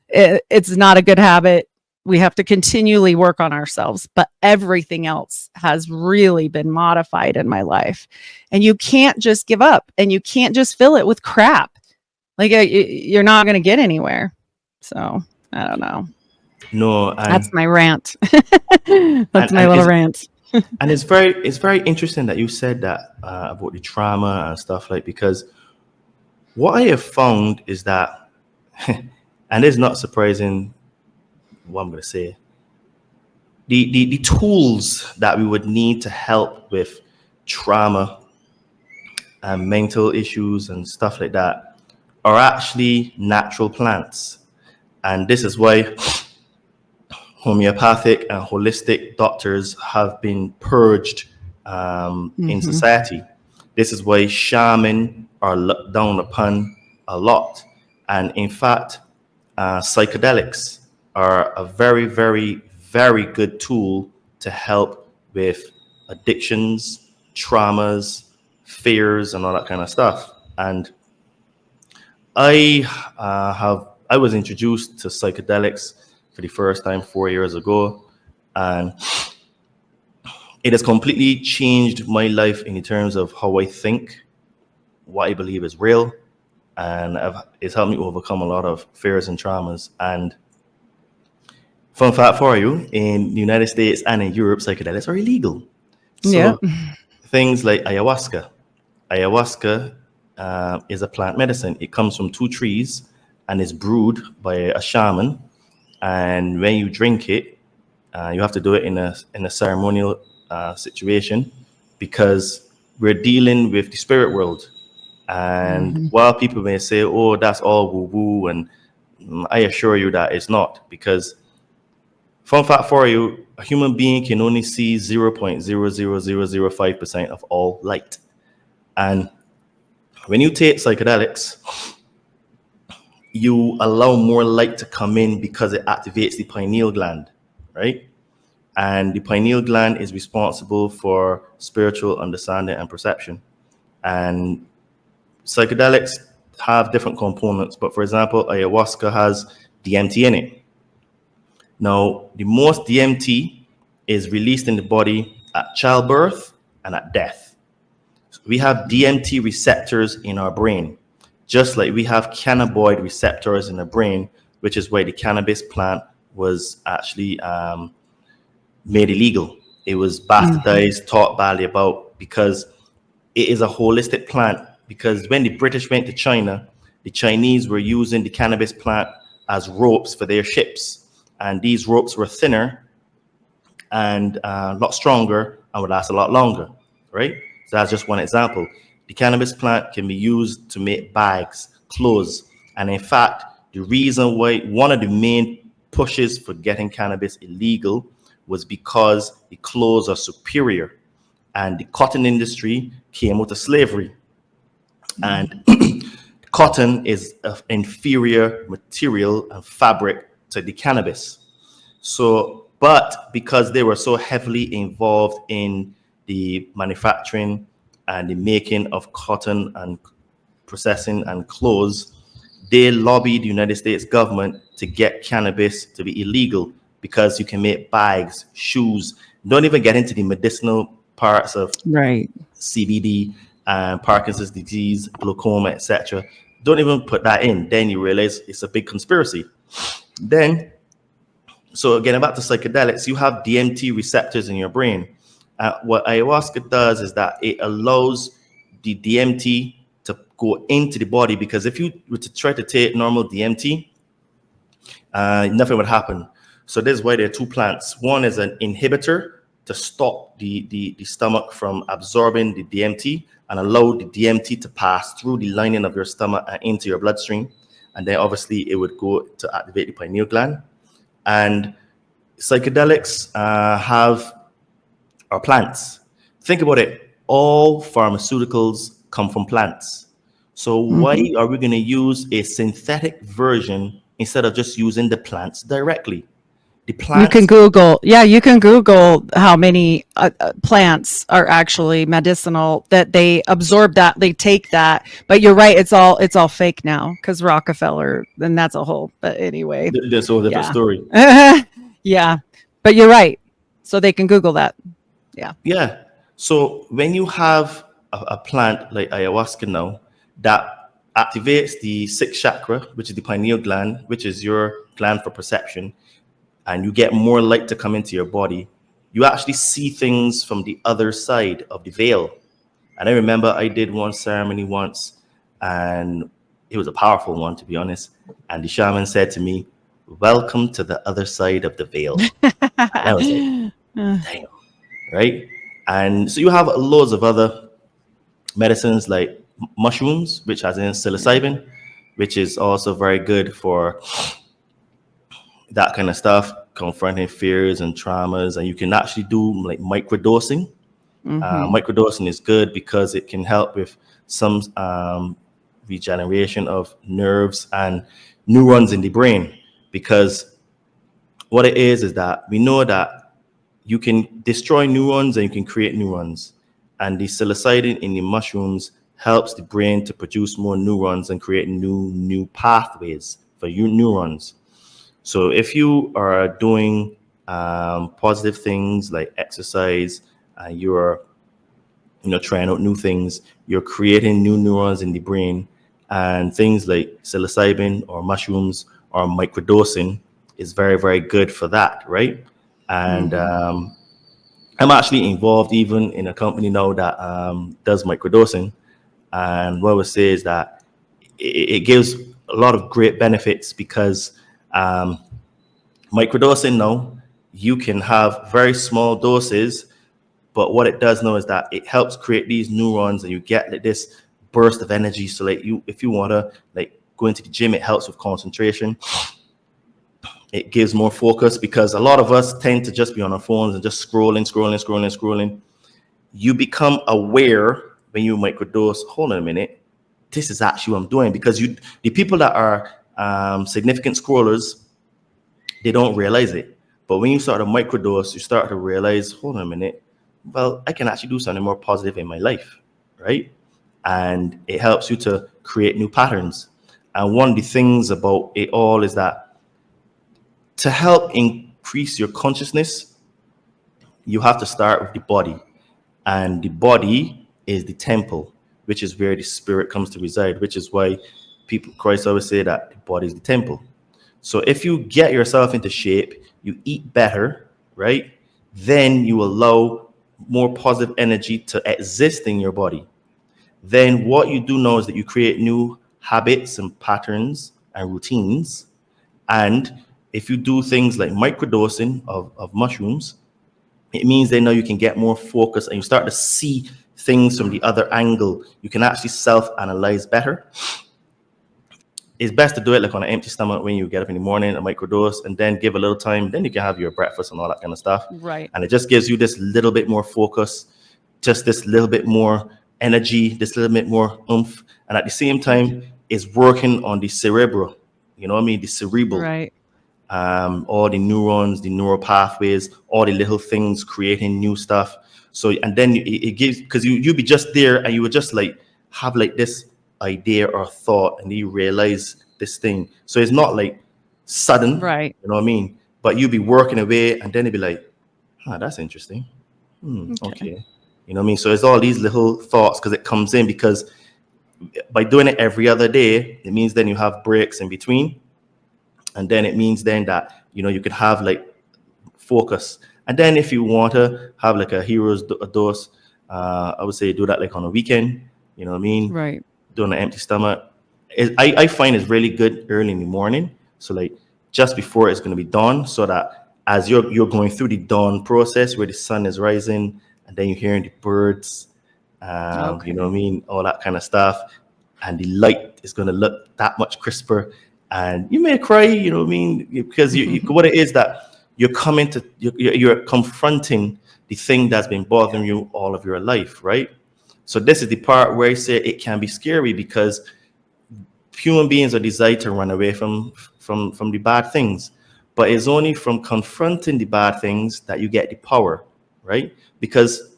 It's not a good habit. We have to continually work on ourselves, but everything else has really been modified in my life. And you can't just give up, and you can't just fill it with crap. Like you're not going to get anywhere. So I don't know. No, That's my rant. That's my little rant. And it's very interesting that you said that about the trauma and stuff, like, because what I have found is that, and it's not surprising what I'm going to say, the tools that we would need to help with trauma and mental issues and stuff like that are actually natural plants. And this is why homeopathic and holistic doctors have been purged in society. This is why shaman are looked down upon a lot. And in fact, psychedelics are a very, very, very good tool to help with addictions, traumas, fears, and all that kind of stuff. And I was introduced to psychedelics for the first time 4 years ago, and it has completely changed my life in terms of how I think, what I believe is real, and it's helped me overcome a lot of fears and traumas. And fun fact for you, in the United States and in Europe, psychedelics are illegal. So things like ayahuasca. Ayahuasca is a plant medicine. It comes from 2 trees and is brewed by a shaman. And when you drink it, you have to do it in a ceremonial situation, because we're dealing with the spirit world. And while people may say, oh, that's all woo-woo, and I assure you that it's not, because fun fact for you, a human being can only see 0.00005% of all light. And when you take psychedelics, you allow more light to come in because it activates the pineal gland, right? And the pineal gland is responsible for spiritual understanding and perception. And psychedelics have different components, but for example, ayahuasca has DMT in it. Now, the most DMT is released in the body at childbirth and at death. So we have DMT receptors in our brain, just like we have cannabinoid receptors in the brain, which is why the cannabis plant was actually made illegal. It was bastardized, taught badly about, because it is a holistic plant. Because when the British went to China, the Chinese were using the cannabis plant as ropes for their ships. And these ropes were thinner and a lot stronger and would last a lot longer, right? So that's just one example. The cannabis plant can be used to make bags, clothes. And in fact, the reason why one of the main pushes for getting cannabis illegal was because the clothes are superior. And the cotton industry came out of slavery. And cotton is an inferior material and fabric to the cannabis. So, but because they were so heavily involved in the manufacturing and the making of cotton and processing and clothes, they lobbied the United States government to get cannabis to be illegal, because you can make bags, shoes. Don't even get into the medicinal parts of CBD and Parkinson's disease, glaucoma, etc. Don't even put that in. Then you realize it's a big conspiracy. Then, so again, back to psychedelics, you have DMT receptors in your brain. What ayahuasca does is that it allows the DMT to go into the body, because if you were to try to take normal DMT, nothing would happen. So this is why there are 2 plants. One is an inhibitor to stop the stomach from absorbing the DMT and allow the DMT to pass through the lining of your stomach and into your bloodstream. And then obviously it would go to activate the pineal gland. And psychedelics are plants. Think about it. All pharmaceuticals come from plants. So why are we going to use a synthetic version instead of just using the plants directly? The plants, you can Google how many plants are actually medicinal, that they absorb, that they take that. But you're right, it's all fake now, because Rockefeller, and that's a whole, but anyway, that's a whole different story. Yeah. But you're right. So they can Google that. Yeah. Yeah. So when you have a plant like ayahuasca now that activates the sixth chakra, which is the pineal gland, which is your gland for perception, and you get more light to come into your body, you actually see things from the other side of the veil. And I remember I did one ceremony once, and it was a powerful one, to be honest. And the shaman said to me, "Welcome to the other side of the veil." And I was like, damn, right? And so you have loads of other medicines like mushrooms, which has in psilocybin, which is also very good for that kind of stuff, confronting fears and traumas. And you can actually do like microdosing. Microdosing is good because it can help with some regeneration of nerves and neurons in the brain. Because what it is that we know that you can destroy neurons and you can create neurons. And the psilocybin in the mushrooms helps the brain to produce more neurons and create new pathways for your neurons. So if you are doing positive things like exercise, you're trying out new things, you're creating new neurons in the brain, and things like psilocybin or mushrooms or microdosing is very, very good for that, right? And I'm actually involved even in a company now that does microdosing. And what I would say is that it gives a lot of great benefits because microdosing now, you can have very small doses, but what it does now is that it helps create these neurons and you get like this burst of energy. So like if you want to like go into the gym, it helps with concentration. It gives more focus because a lot of us tend to just be on our phones and just scrolling. You become aware when you microdose, hold on a minute, this is actually what I'm doing, because the people that are significant scrollers, they don't realize it. But when you start to microdose, you start to realize, hold on a minute, well, I can actually do something more positive in my life, right? And it helps you to create new patterns. And one of the things about it all is that to help increase your consciousness, you have to start with the body. And the body is the temple, which is where the spirit comes to reside, which is why Christ always say that the body is the temple. So if you get yourself into shape, you eat better, right? Then you allow more positive energy to exist in your body. Then what you do now is that you create new habits and patterns and routines. And if you do things like microdosing of mushrooms, it means then now you can get more focus and you start to see things from the other angle. You can actually self-analyze better. It's best to do it like on an empty stomach when you get up in the morning, a microdose, and then give a little time. Then you can have your breakfast and all that kind of stuff. Right. And it just gives you this little bit more focus, just this little bit more energy, this little bit more oomph. And at the same time, it's working on the cerebral, you know what I mean? The cerebral. Right. All the neurons, the neural pathways, all the little things creating new stuff. So, and then it gives, because you'd be just there and you would just like have like this idea or thought and you realize this thing. So it's not like sudden, Right. you know what I mean? But you'd be working away and then it'd be like, that's interesting. Okay. You know what I mean? So it's all these little thoughts because it comes in, because by doing it every other day, it means then you have breaks in between. And then it means then that, you could have like focus. And then if you want to have like a hero's dose, I would say do that like on a weekend, you know what I mean? Right. Doing an empty stomach. I find it's really good early in the morning. So like just before it's going to be dawn, so that as you're going through the dawn process where the sun is rising and then you're hearing the birds, you know what I mean? All that kind of stuff. And the light is going to look that much crisper. And you may cry, you know what I mean? Because what it is that you're confronting the thing that's been bothering you all of your life, right? So this is the part where I say it can be scary, because human beings are designed to run away from the bad things. But it's only from confronting the bad things that you get the power, right? Because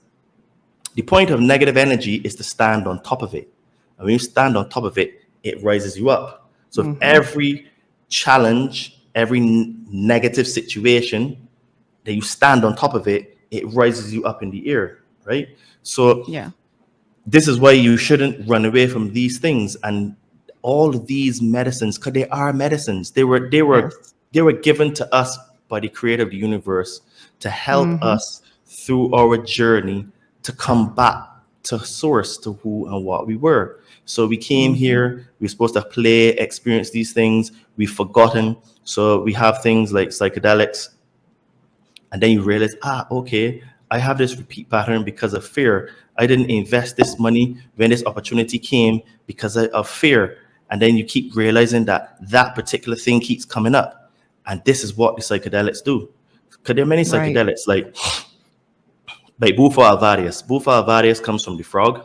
the point of negative energy is to stand on top of it. And when you stand on top of it, it rises you up. So if every challenge every negative situation that you stand on top of it, it rises you up in the air, right? So Yeah. this is why you shouldn't run away from these things. And all of these medicines, because they are medicines, they were Yes. given to us by the creator of the universe to help Mhm. us through our journey to come back to source, to who and what we were. So we came here, we're supposed to play, experience these things, we've forgotten. So we have things like psychedelics, and then you realize, okay, I have this repeat pattern because of fear. I didn't invest this money when this opportunity came because of fear. And then you keep realizing that that particular thing keeps coming up. And this is what the psychedelics do. Because there are many Right. psychedelics, like Bufo alvarius. Bufo alvarius comes from the frog.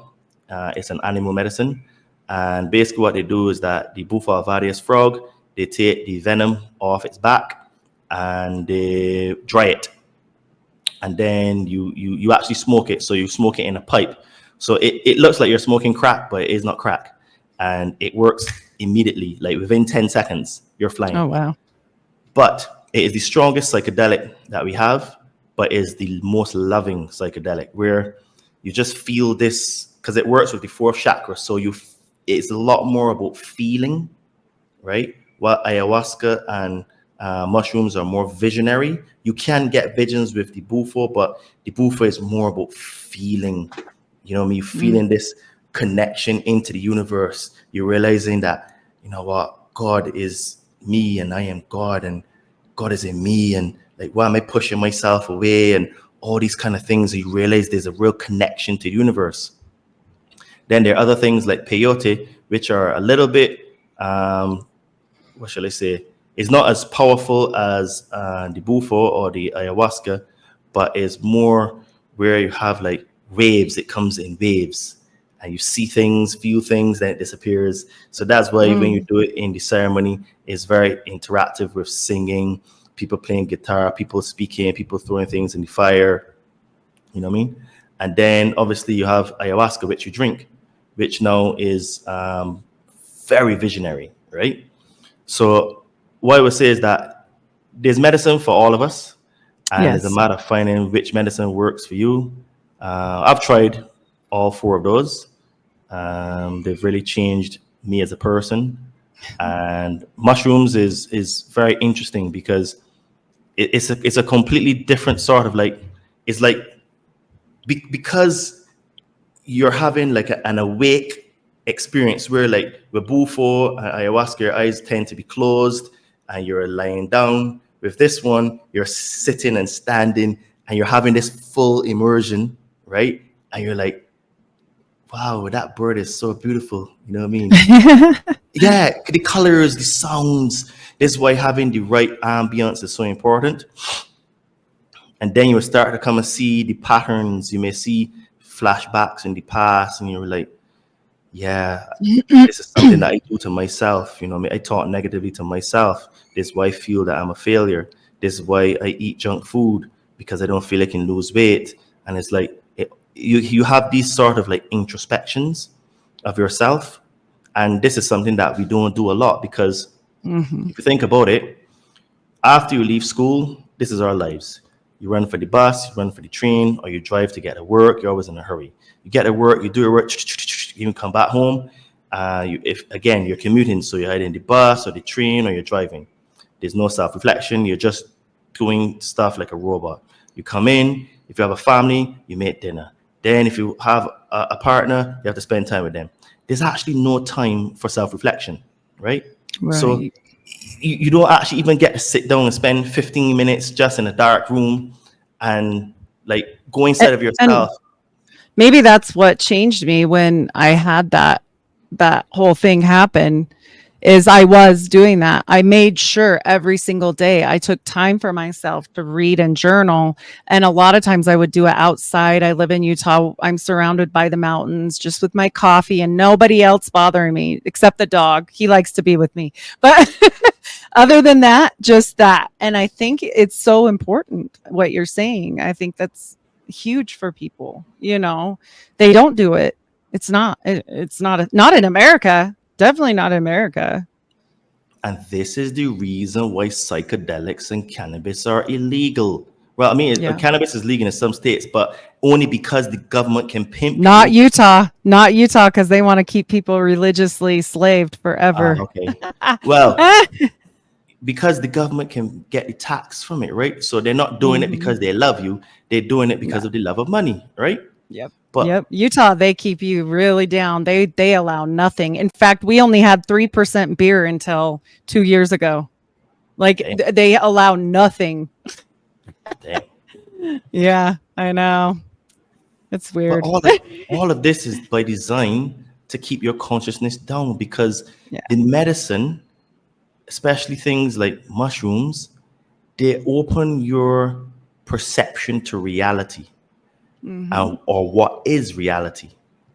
It's an animal medicine. And basically what they do is that the Bufo alvarius frog, they take the venom off its back and they dry it. And then you actually smoke it. So you smoke it in a pipe. So it looks like you're smoking crack, but it is not crack. And it works immediately, like within 10 seconds, you're flying. Oh, wow. But it is the strongest psychedelic that we have, but is the most loving psychedelic, where you just feel this, because it works with the fourth chakra. So it's a lot more about feeling, right? While ayahuasca and mushrooms are more visionary. You can get visions with the bufo, but the bufo is more about feeling. You know what I mean? Feeling this connection into the universe. You're realizing that, you know what, God is me and I am God and God is in me, and like, why am I pushing myself away, and all these kind of things. You realize there's a real connection to the universe. Then there are other things like peyote, which are a little bit, what shall I say? It's not as powerful as the bufo or the ayahuasca, but it's more where you have like waves. It comes in waves, and you see things, feel things, then it disappears. So that's why when you do it in the ceremony, it's very interactive with singing, people playing guitar, people speaking, people throwing things in the fire. You know what I mean? And then obviously you have ayahuasca, which you drink, which now is very visionary, right? So what I would say is that there's medicine for all of us, and it's a Yes. matter of finding which medicine works for you. I've tried all four of those. They've really changed me as a person. And mushrooms is very interesting because it's a completely different sort of like, it's like because you're having like an awake experience where like with bufo and ayahuasca, your eyes tend to be closed and you're lying down. With this one, you're sitting and standing and you're having this full immersion, right? And you're like, wow, that bird is so beautiful. You know what I mean? Yeah, the colors, the sounds. This is why having the right ambience is so important. And then you start to come and see the patterns. You may see flashbacks in the past, and you're like, yeah, this is something that I do to myself. You know, I talk negatively to myself. This is why I feel that I'm a failure. This is why I eat junk food, because I don't feel I can lose weight. And it's like you have these sort of like introspections of yourself. And this is something that we don't do a lot, because if you think about it, after you leave school, this is our lives. You run for the bus, you run for the train, or you drive to get to work. You're always in a hurry. You get to work, you do your work, you can come back home. If again, you're commuting, so you're either in the bus or the train or you're driving. There's no self-reflection. You're just doing stuff like a robot. You come in. If you have a family, you make dinner. Then if you have a partner, you have to spend time with them. There's actually no time for self-reflection, right? So you don't actually even get to sit down and spend 15 minutes just in a dark room and like go inside of yourself. Maybe that's what changed me when I had that whole thing happen, is I was doing that. I made sure every single day I took time for myself to read and journal. And a lot of times I would do it outside. I live in Utah. I'm surrounded by the mountains, just with my coffee and nobody else bothering me except the dog. He likes to be with me. But other than that, just that. And I think it's so important what you're saying. I think that's huge for people. You know, they don't do it. It's not in America. Definitely not in America. And this is the reason why psychedelics and cannabis are illegal. Well, I mean, Yeah. cannabis is legal in some states, but only because the government can pimp Not you. Utah, because they want to keep people religiously slaved forever. Okay. Well, because the government can get the tax from it, right? So they're not doing it because they love you. They're doing it because of the love of money, right? Yep. But Utah, they keep you really down. They allow nothing. In fact, we only had 3% beer until 2 years ago. Like Damn. they allow nothing. damn. Yeah, I know. It's But weird. all of this is by design to keep your consciousness down, because Yeah. the medicine, especially things like mushrooms, they open your perception to reality, or what is reality.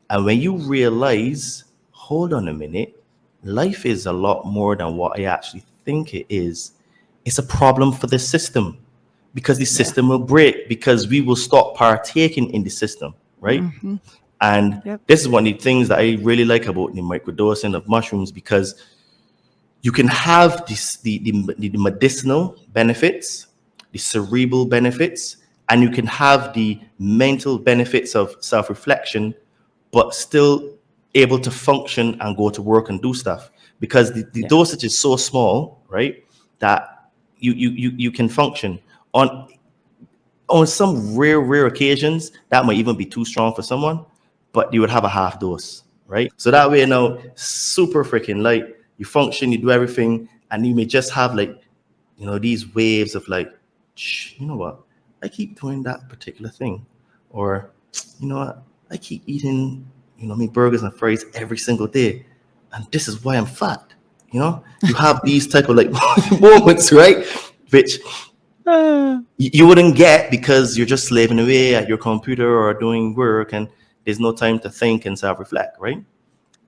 And when you realize, hold on a minute, life is a lot more than what I actually think it is. It's a problem for the system, because the system will break, because we will stop partaking in the system, right? And this is one of the things that I really like about the microdosing of mushrooms, because you can have the medicinal benefits, the cerebral benefits, and you can have the mental benefits of self-reflection, but still able to function and go to work and do stuff, because the dosage is so small, right, that you can function. On some rare occasions, that might even be too strong for someone, but you would have a half dose, right? So that way, super freaking light. You function, you do everything, and you may just have these waves of you know what? I keep doing that particular thing, or you know what? I keep eating, burgers and fries every single day, and this is why I'm fat. You have these type of moments, right? Which you wouldn't get because you're just slaving away at your computer or doing work, and there's no time to think and self-reflect, right?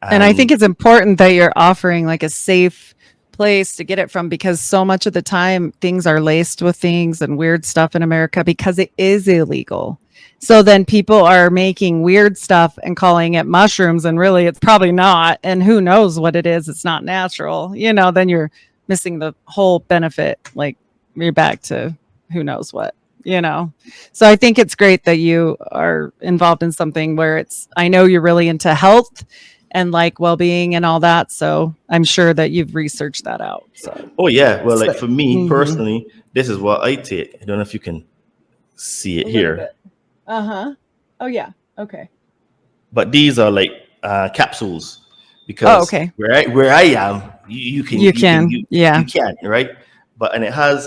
And I think it's important that you're offering like a safe place to get it from, because so much of the time things are laced with things and weird stuff in America because it is illegal. So then people are making weird stuff and calling it mushrooms, and really it's probably not. And who knows what it is? It's not natural. Then you're missing the whole benefit. Like you're back to who knows what. So I think it's great that you are involved in something where I know you're really into health and like well-being and all that. So I'm sure that you've researched that out. So. Oh yeah. Well, for me personally, this is what I take. I don't know if you can see it here. Oh yeah. Okay. But these are capsules, because where I am, you can, right? And it has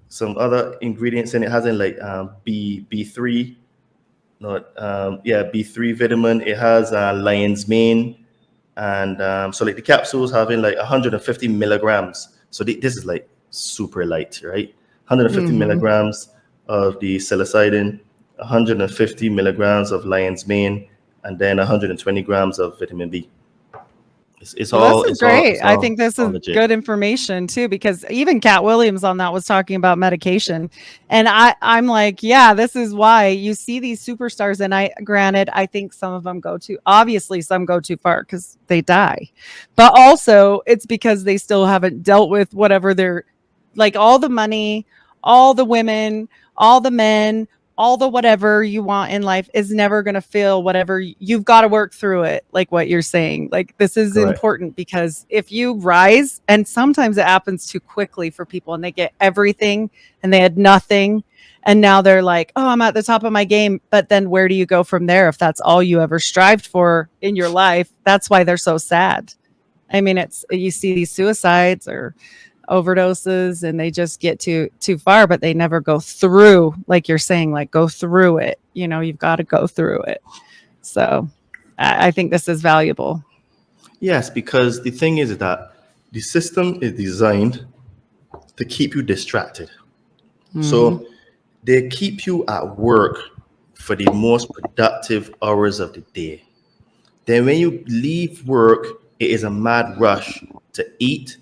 some other ingredients in it. It has B3, B3 vitamin. It has lion's mane, and so the capsules having 150 milligrams. So this is super light, right? 150 milligrams of the psilocybin, 150 milligrams of lion's mane, and then 120 grams of vitamin B. This is great. I think this is legit. Good information too, because even Cat Williams on that was talking about medication, and I'm like, yeah, this is why you see these superstars. And I think some of them obviously some go too far because they die, but also it's because they still haven't dealt with whatever they're all the money, all the women, all the men, all the whatever you want in life is never going to feel whatever. You've got to work through it. Like what you're saying, this is Correct. important, because if you rise, and sometimes it happens too quickly for people, and they get everything and they had nothing. And now they're like, oh, I'm at the top of my game. But then where do you go from there? If that's all you ever strived for in your life, that's why they're so sad. I mean, you see these suicides or overdoses, and they just get too far, but they never go through, like you're saying, go through it. You've got to go through it. So I think this is valuable. Yes, because the thing is that the system is designed to keep you distracted. So they keep you at work for the most productive hours of the day. Then when you leave work, it is a mad rush to eat,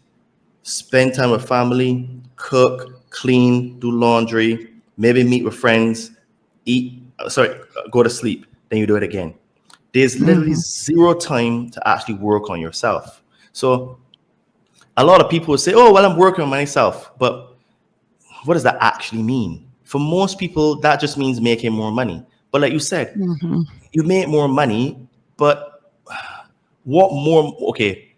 spend time with family, cook, clean, do laundry, maybe meet with friends, go to sleep, then you do it again. There's literally zero time to actually work on yourself. So A lot of people will say, oh, well, I'm working on myself. But what does that actually mean? For most people, that just means making more money. But like you said, you make more money, but what more? Okay,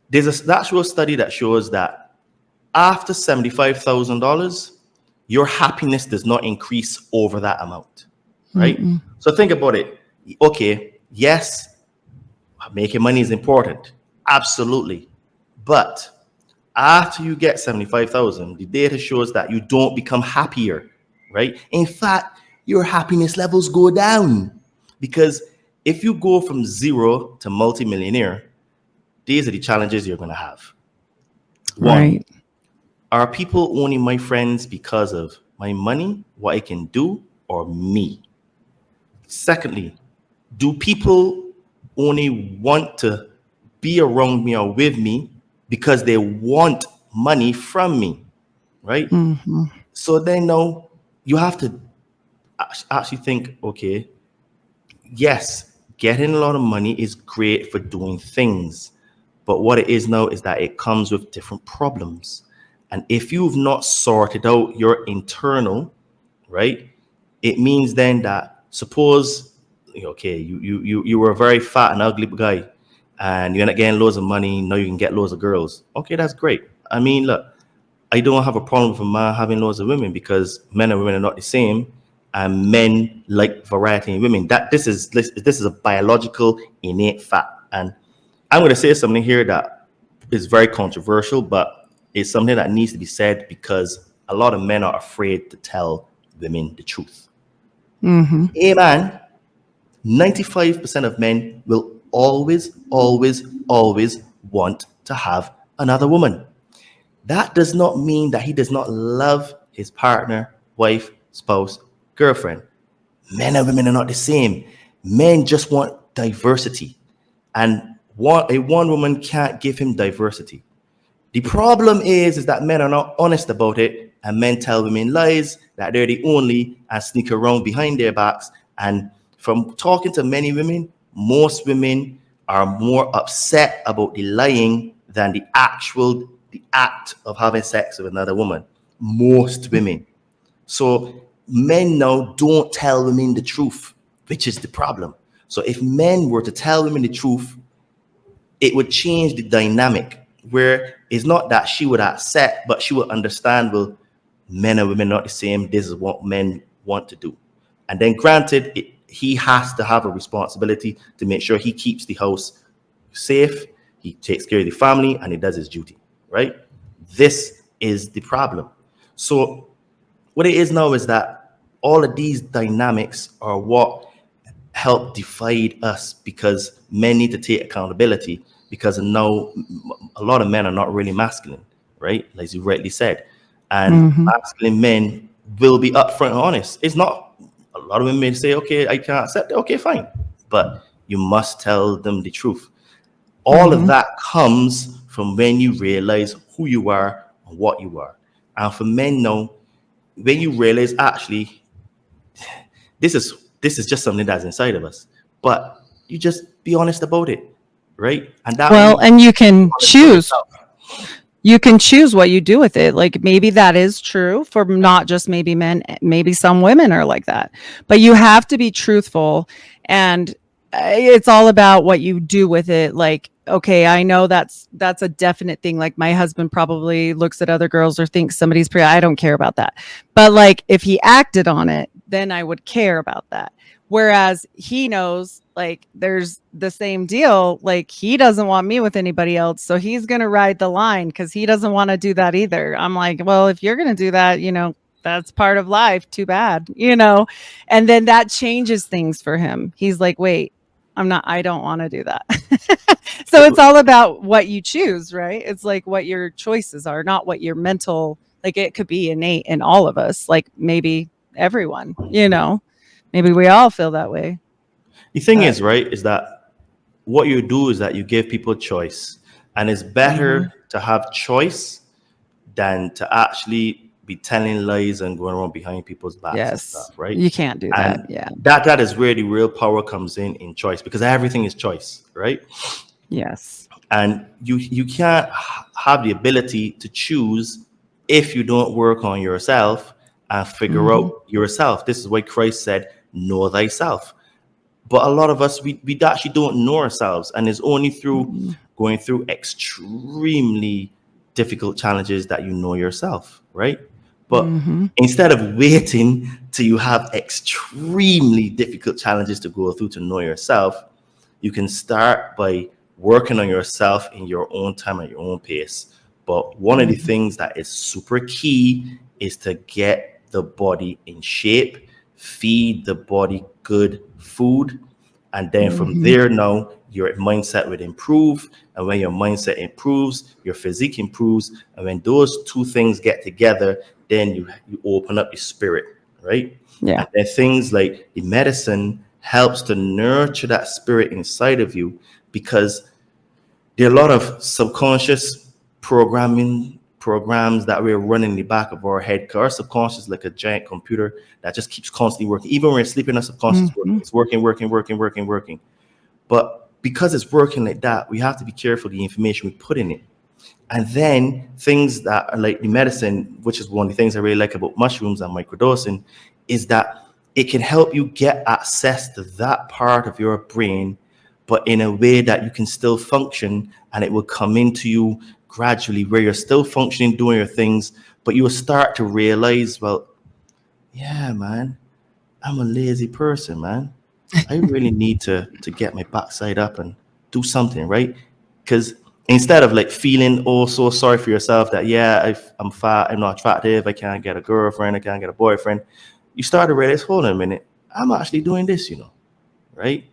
there's an actual study that shows that after $75,000, your happiness does not increase over that amount, right? So think about it. Okay, yes, making money is important, absolutely, but after you get 75,000, the data shows that you don't become happier, right? In fact, your happiness levels go down, because if you go from zero to multimillionaire, these are the challenges you're going to have. One, Right. are people only my friends because of my money, what I can do, or me? Secondly, do people only want to be around me or with me because they want money from me, right? So then now you have to actually think, okay, yes, getting a lot of money is great for doing things, but what it is now is that it comes with different problems. And if you've not sorted out your internal, right, it means then that suppose, okay, you were a very fat and ugly guy and you're not getting loads of money, now you can get loads of girls. Okay, that's great. I mean, look, I don't have a problem with a man having loads of women, because men and women are not the same, and men like variety in women. That this is a biological innate fact. And I'm going to say something here that is very controversial, but it's something that needs to be said because a lot of men are afraid to tell women the truth. Hey man, 95% of men will always want to have another woman. That does not mean that he does not love his partner, wife, spouse, girlfriend. Men and women are not the same. Men just want diversity. And a one woman can't give him diversity. The problem is that men are not honest about it, and men tell women lies that they're the only and sneak around behind their backs. And from talking to many women, most women are more upset about the lying than the act of having sex with another woman. Most women. So men now don't tell women the truth, which is the problem. So if men were to tell women the truth, it would change the dynamic, where it's not that she would accept, but she would understand, well, men and women are not the same. This is what men want to do. And then granted, he has to have a responsibility to make sure he keeps the house safe, he takes care of the family, and he does his duty, right? This is the problem. So what it is now is that all of these dynamics are what help divide us, because men need to take accountability, because now a lot of men are not really masculine, right? Like you rightly said. And masculine men will be upfront and honest. It's not, a lot of women say, okay, I can't accept it. Okay, fine. But you must tell them the truth. All of that comes from when you realize who you are and what you are. And for men now, when you realize actually this is just something that's inside of us, but you just be honest about it, right? And that And you can choose. You can choose what you do with it. Like maybe that is true for not just maybe men, maybe some women are like that. But you have to be truthful, and it's all about what you do with it. Like, okay, I know that's a definite thing. Like my husband probably looks at other girls or thinks somebody's pretty. I don't care about that. But like if he acted on it, then I would care about that. Whereas he knows, like, there's the same deal. Like, he doesn't want me with anybody else. So he's going to ride the line because he doesn't want to do that either. I'm like, well, if you're going to do that, that's part of life. Too bad, and then that changes things for him. He's like, wait, I don't want to do that. So it's all about what you choose, right? It's like what your choices are, not what your mental, like it could be innate in all of us. Like maybe everyone, maybe we all feel that way. The thing is, right, is that what you do is that you give people choice, and it's better to have choice than to actually be telling lies and going around behind people's backs and stuff, right? You can't do that. And yeah. That is where the real power comes in choice, because everything is choice, right? Yes. And you can't have the ability to choose if you don't work on yourself and figure out yourself. This is why Christ said, know thyself. But a lot of us, we actually don't know ourselves. And it's only through going through extremely difficult challenges that you know yourself, right? But instead of waiting till you have extremely difficult challenges to go through to know yourself, you can start by working on yourself in your own time at your own pace. But one of the things that is super key is to get the body in shape, feed the body good food, and then from there now your mindset would improve. And when your mindset improves, your physique improves. And when those two things get together, then you open up your spirit, right? Yeah. And then things like the medicine helps to nurture that spirit inside of you, because there are a lot of subconscious programs that we're running in the back of our head. Because our subconscious is like a giant computer that just keeps constantly working. Even when we're sleeping, our subconscious is working. It's working. But because it's working like that, we have to be careful the information we put in it. And then things that are like the medicine, which is one of the things I really like about mushrooms and microdosing, is that it can help you get access to that part of your brain, but in a way that you can still function, and it will come into you gradually where you're still functioning, doing your things, but you will start to realize, well, yeah, man, I'm a lazy person, man. I really need to get my backside up and do something, right? Because instead of like feeling so sorry for yourself that, yeah, I'm fat, I'm not attractive, I can't get a girlfriend, I can't get a boyfriend, you start to realize, hold on a minute, I'm actually doing this, right?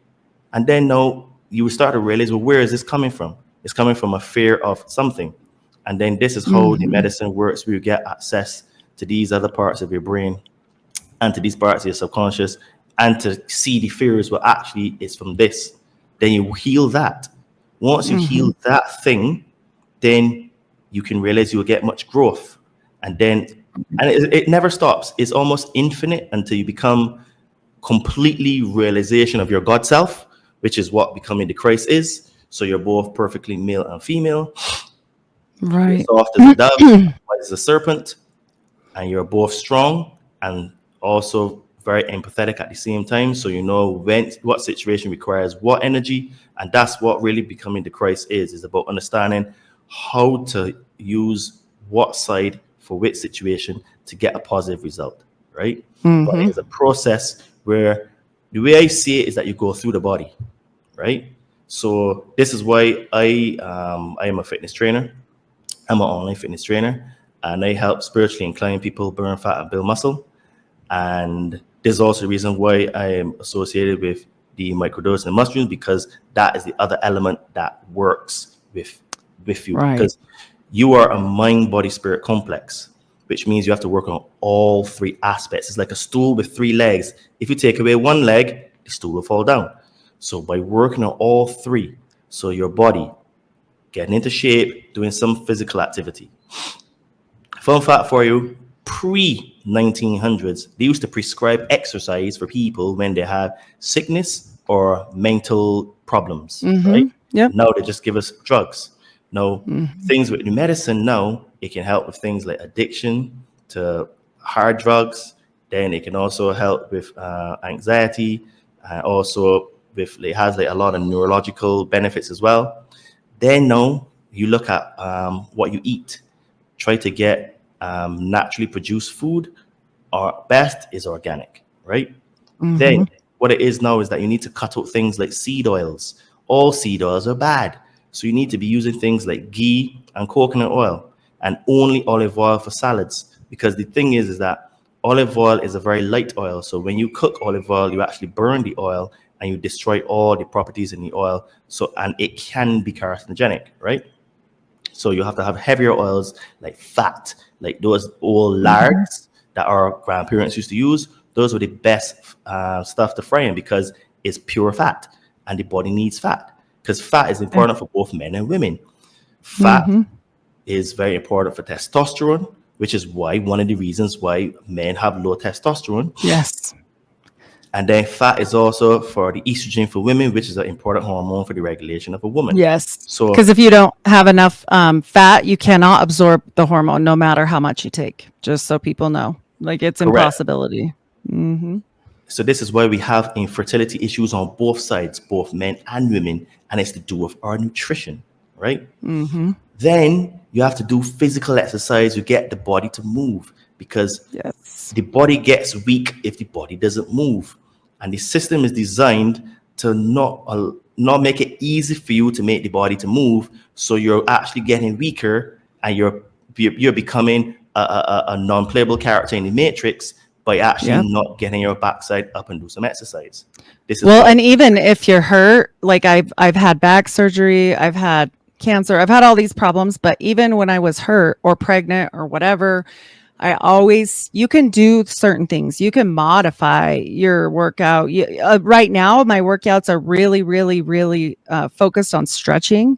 And then now you will start to realize, well, where is this coming from? It's coming from a fear of something. And then this is how the medicine works, where you get access to these other parts of your brain and to these parts of your subconscious, and to see the fears, well, actually it's from this. Then you heal that. Once you heal that thing, then you can realize you will get much growth. And then, and it never stops. It's almost infinite until you become completely realization of your God self, which is what becoming the Christ is. So you're both perfectly male and female. Right. You're soft as a dove, white as a serpent, and you're both strong and also very empathetic at the same time. So you know what situation requires what energy, and that's what really becoming the Christ is about understanding how to use what side for which situation to get a positive result, right? But it's a process where the way I see it is that you go through the body, right? So this is why I am a fitness trainer. I'm an online fitness trainer, and I help spiritually inclined people burn fat and build muscle. And there's also a reason why I am associated with the microdosing and mushrooms, because that is the other element that works with you. Right. Because you are a mind, body, spirit complex, which means you have to work on all three aspects. It's like a stool with three legs. If you take away one leg, the stool will fall down. So by working on all three, so your body, getting into shape, doing some physical activity. Fun fact for you, pre-1900s, they used to prescribe exercise for people when they have sickness or mental problems, right? Yep. Now they just give us drugs. Now, things with the medicine now, it can help with things like addiction to hard drugs. Then it can also help with anxiety, also with, it has like a lot of neurological benefits as well. Then now you look at what you eat. Try to get naturally produced food, or best is organic, right? Then what it is now is that you need to cut out things like seed oils. All seed oils are bad. So you need to be using things like ghee and coconut oil, and only olive oil for salads. Because the thing is that olive oil is a very light oil. So when you cook olive oil, you actually burn the oil and you destroy all the properties in the oil. So, and it can be carcinogenic, right? So you have to have heavier oils like fat, like those old lards that our grandparents used to use. Those were the best stuff to fry in, because it's pure fat and the body needs fat, because fat is important for both men and women. Fat is very important for testosterone, which is why one of the reasons why men have low testosterone. Yes. And then fat is also for the estrogen for women, which is an important hormone for the regulation of a woman. Yes. So Because if you don't have enough fat, you cannot absorb the hormone no matter how much you take. Just so people know. Like it's Correct. impossibility. Mm-hmm. So this is why we have infertility issues on both sides, both men and women, and it's to do with our nutrition, right? Mm-hmm. Then you have to do physical exercise to get the body to move, because Yes. the body gets weak if the body doesn't move. And the system is designed to not make it easy for you to make the body to move. So you're actually getting weaker, and you're becoming a non-playable character in the matrix by actually not getting your backside up and do some exercise. This is and even if you're hurt, like I've had back surgery, I've had cancer, I've had all these problems, but even when I was hurt or pregnant or whatever, you can do certain things. You can modify your workout. Right now, my workouts are really, really, really focused on stretching,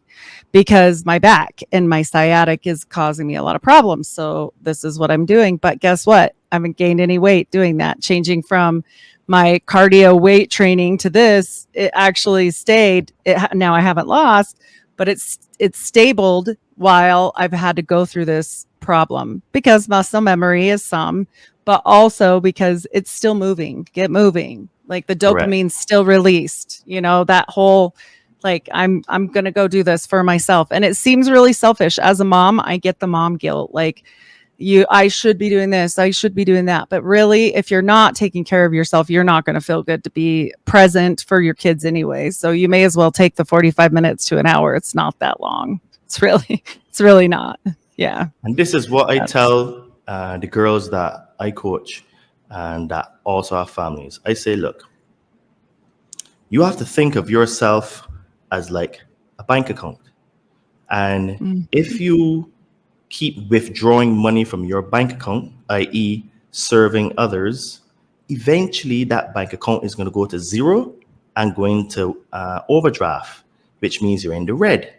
because my back and my sciatic is causing me a lot of problems. So this is what I'm doing. But guess what? I haven't gained any weight doing that. Changing from my cardio weight training to this, it actually stayed. Now I haven't lost, but it's stabled while I've had to go through this problem, because muscle memory is some, but also because it's still moving. Get moving. Like the dopamine's still released. That whole like I'm going to go do this for myself. And it seems really selfish. As a mom, I get the mom guilt. Like I should be doing this, I should be doing that. But really, if you're not taking care of yourself, you're not going to feel good to be present for your kids anyway. So you may as well take the 45 minutes to an hour. It's not that long. It's really not. Yeah. And this is what I tell the girls that I coach and that also have families. I say, look, you have to think of yourself as like a bank account. And if you keep withdrawing money from your bank account, i.e. serving others, eventually that bank account is going to go to zero and go into overdraft, which means you're in the red.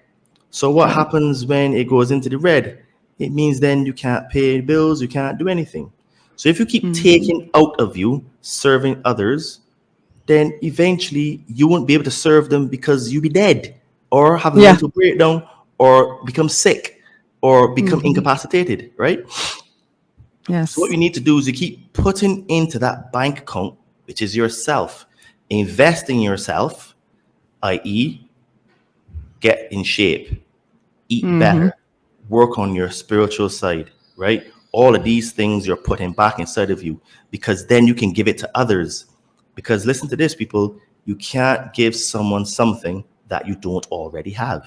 So what happens when it goes into the red? It means then you can't pay bills, you can't do anything. So if you keep taking out of you, serving others, then eventually you won't be able to serve them, because you'll be dead or have a mental breakdown or become sick or become incapacitated, right? Yes. So what you need to do is you keep putting into that bank account, which is yourself, invest in yourself, i.e. get in shape, eat better, work on your spiritual side, right? All of these things you're putting back inside of you, because then you can give it to others. Because listen to this, people, you can't give someone something that you don't already have.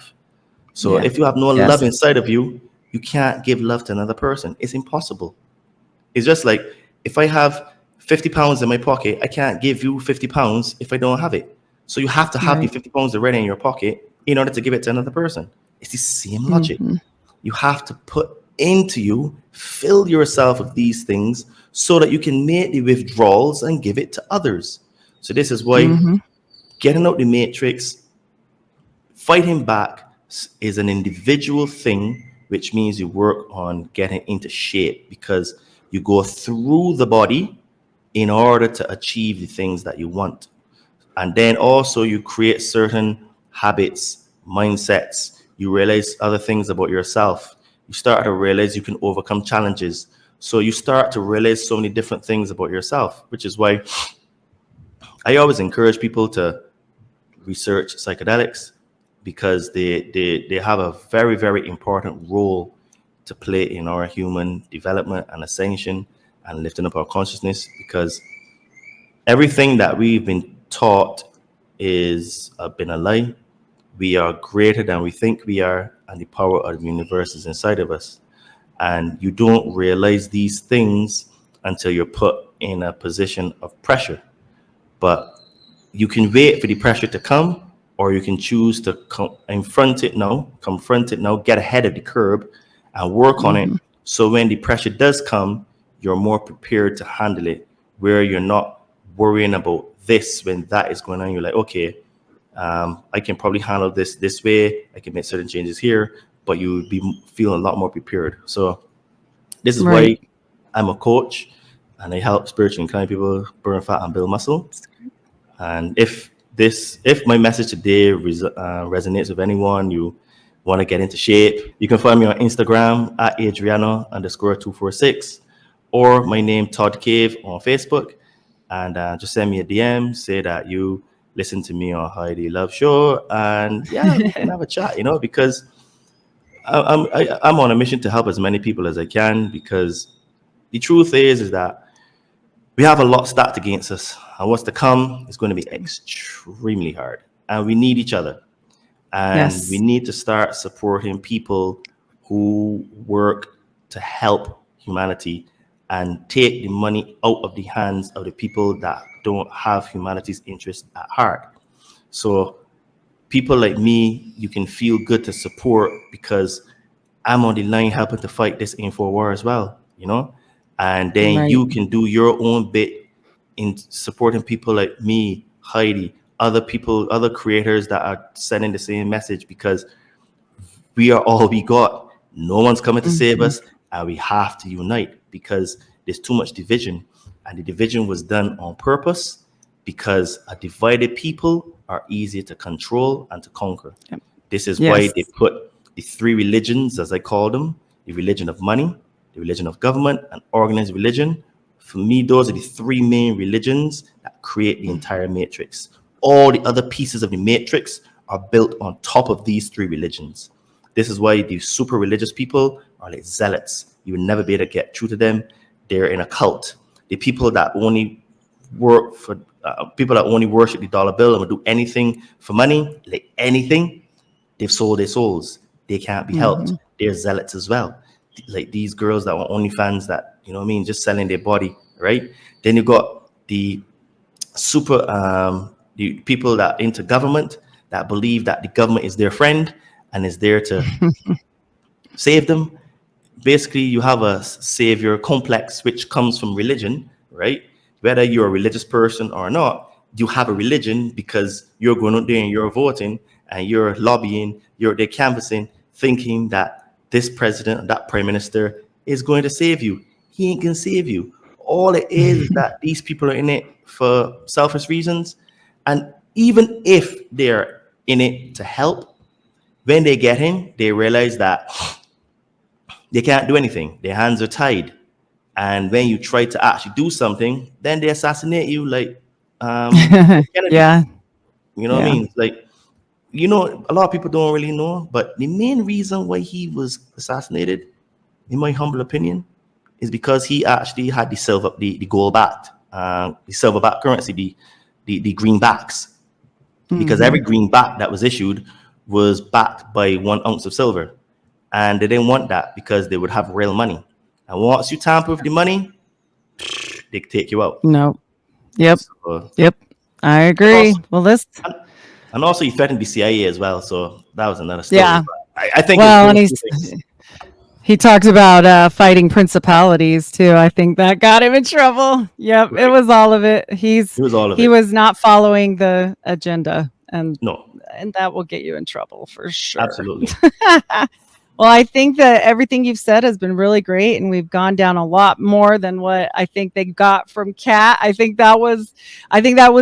So if you have no love inside of you, you can't give love to another person. It's impossible. It's just like, if I have 50 pounds in my pocket, I can't give you 50 pounds if I don't have it. So you have to have the 50 pounds already in your pocket in order to give it to another person. It's the same logic. You have to put into you, fill yourself with these things so that you can make the withdrawals and give it to others. So this is why getting out the matrix, fighting back is an individual thing, which means you work on getting into shape, because you go through the body in order to achieve the things that you want. And then also you create certain habits, mindsets. You realize other things about yourself. You start to realize you can overcome challenges. So you start to realize so many different things about yourself, which is why I always encourage people to research psychedelics, because they have a very, very important role to play in our human development and ascension and lifting up our consciousness, because everything that we've been taught is been a lie. We are greater than we think we are, and the power of the universe is inside of us. And you don't realize these things until you're put in a position of pressure. But you can wait for the pressure to come, or you can choose to confront it now, get ahead of the curb and work on it. So when the pressure does come, you're more prepared to handle it, where you're not worrying about this when that is going on. You're like, okay, I can probably handle this way. I can make certain changes here, but you would be feeling a lot more prepared. So this is why I'm a coach. and I help spiritually inclined people burn fat and build muscle. And if my message today resonates with anyone, you want to get into shape, you can find me on Instagram at Adriano_246, or my name Todd Cave on Facebook, and just send me a DM, say that you listen to me on Heidi Luv show, and yeah, we can have a chat, because I'm on a mission to help as many people as I can, because the truth is that we have a lot stacked against us, and what's to come is going to be extremely hard, and we need each other, and we need to start supporting people who work to help humanity and take the money out of the hands of the people that don't have humanity's interests at heart. So people like me, you can feel good to support, because I'm on the line helping to fight this info war as well, and then you can do your own bit in supporting people like me, Heidi, other people, other creators that are sending the same message, because we are all we got. No one's coming to save us, and we have to unite, because there's too much division, and the division was done on purpose, because a divided people are easier to control and to conquer. This is why they put the three religions, as I call them, the religion of money, the religion of government, and organized religion. For me, those are the three main religions that create the entire matrix. All the other pieces of the matrix are built on top of these three religions. This is why the super religious people are like zealots. You will never be able to get through to them. They're in a cult. The people that only work for people that only worship the dollar bill and will do anything for money, like anything, they've sold their souls. They can't be helped. They're zealots as well. Like these girls that were OnlyFans that, just selling their body, right? Then you got the super, the people that into government that believe that the government is their friend and is there to save them. Basically, you have a savior complex, which comes from religion, right? Whether you're a religious person or not, you have a religion because you're going out there and you're voting and you're lobbying, they're canvassing, thinking that this president or that prime minister is going to save you. He ain't going to save you. All it is that these people are in it for selfish reasons. And even if they're in it to help, when they get in, they realize that they can't do anything. Their hands are tied. And when you try to actually do something, then they assassinate you like Kennedy. You know what I mean? Like, a lot of people don't really know, but the main reason why he was assassinated, in my humble opinion, is because he actually had the gold-backed, the silver-backed currency, the greenbacks. Because every greenback that was issued was backed by 1 ounce of silver. And they didn't want that because they would have real money. And once you tamper with the money, they take you out. No. Yep. So, yep. I agree. And also he threatened the CIA as well. So that was another story. Yeah. I think. Well, and he talked about fighting principalities too. I think that got him in trouble. Yep. Right. It was all of it. He was not following the agenda, and that will get you in trouble for sure. Absolutely. Well, I think that everything you've said has been really great, and we've gone down a lot more than what I think they got from Kat. I think that was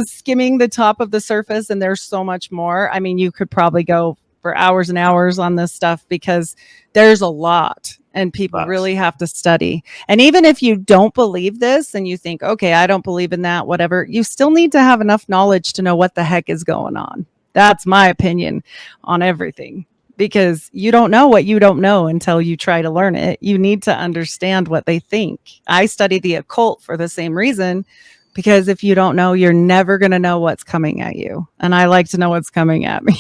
skimming the top of the surface, and there's so much more. I mean, you could probably go for hours and hours on this stuff because there's a lot, and people really have to study. And even if you don't believe this and you think, okay, I don't believe in that, whatever, you still need to have enough knowledge to know what the heck is going on. That's my opinion on everything. Because you don't know what you don't know until you try to learn it. You need to understand what they think. I study the occult for the same reason, because if you don't know, you're never going to know what's coming at you. And I like to know what's coming at me.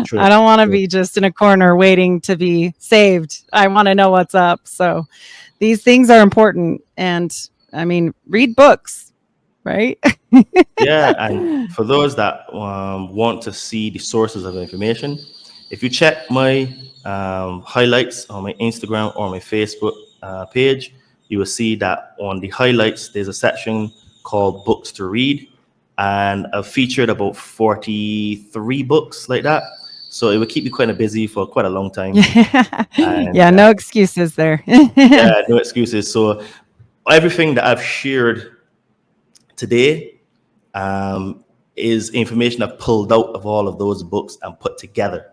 True. I don't want to be just in a corner waiting to be saved. I want to know what's up. So these things are important. And I mean, read books, right? Yeah. And for those that want to see the sources of information, if you check my highlights on my Instagram or my Facebook page, you will see that on the highlights, there's a section called Books to Read. And I've featured about 43 books like that. So it will keep me quite busy for quite a long time. And, no excuses there. Yeah, no excuses. So everything that I've shared today is information I've pulled out of all of those books and put together.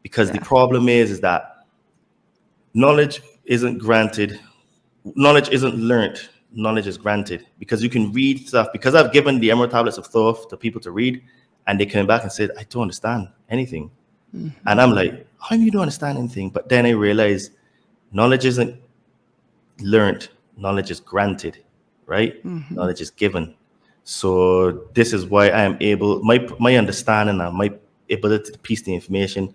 Because the problem is that knowledge isn't granted. Knowledge isn't learned. Knowledge is granted. Because you can read stuff. Because I've given the Emerald Tablets of Thoth to people to read, and they came back and said, I don't understand anything. Mm-hmm. And I'm like, how do you don't understand anything? But then I realized knowledge isn't learned. Knowledge is granted, right? Mm-hmm. Knowledge is given. So this is why I am able, my understanding and my ability to piece the information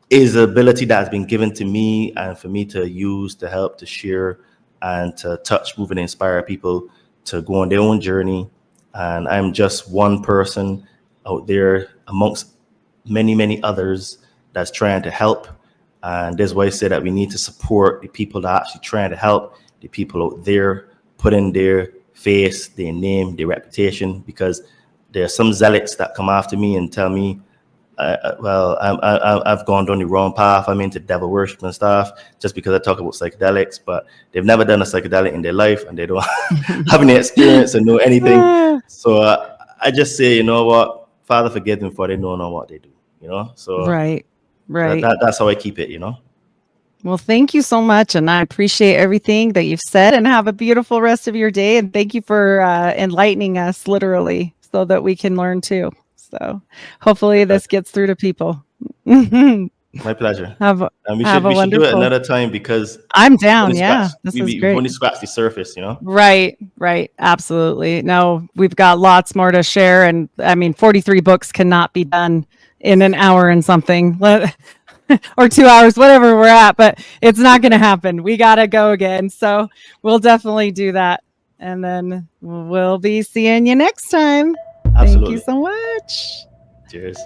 is the ability that has been given to me and for me to use, to help, to share, and to touch, move, and inspire people to go on their own journey. And I'm just one person out there amongst many, many others that's trying to help. And that's why I say that we need to support the people that are actually trying to help, the people out there putting their face, their name, their reputation, because there are some zealots that come after me and tell me, I've gone down the wrong path. I'm into devil worship and stuff just because I talk about psychedelics, but they've never done a psychedelic in their life and they don't have any experience and know anything. So I just say, you know what, Father, forgive them for they don't know what they do, you know? So right. That's how I keep it, you know? Well, thank you so much. And I appreciate everything that you've said, and have a beautiful rest of your day. And thank you for enlightening us literally so that we can learn too. So hopefully this gets through to people. My pleasure. We should do it another time because I'm down. Yeah, we've only scratched the surface, you know? Right. Absolutely. No, we've got lots more to share. And I mean, 43 books cannot be done in an hour and something or 2 hours, whatever we're at, but it's not going to happen. We got to go again. So we'll definitely do that. And then we'll be seeing you next time. Absolutely. Thank you so much. Cheers.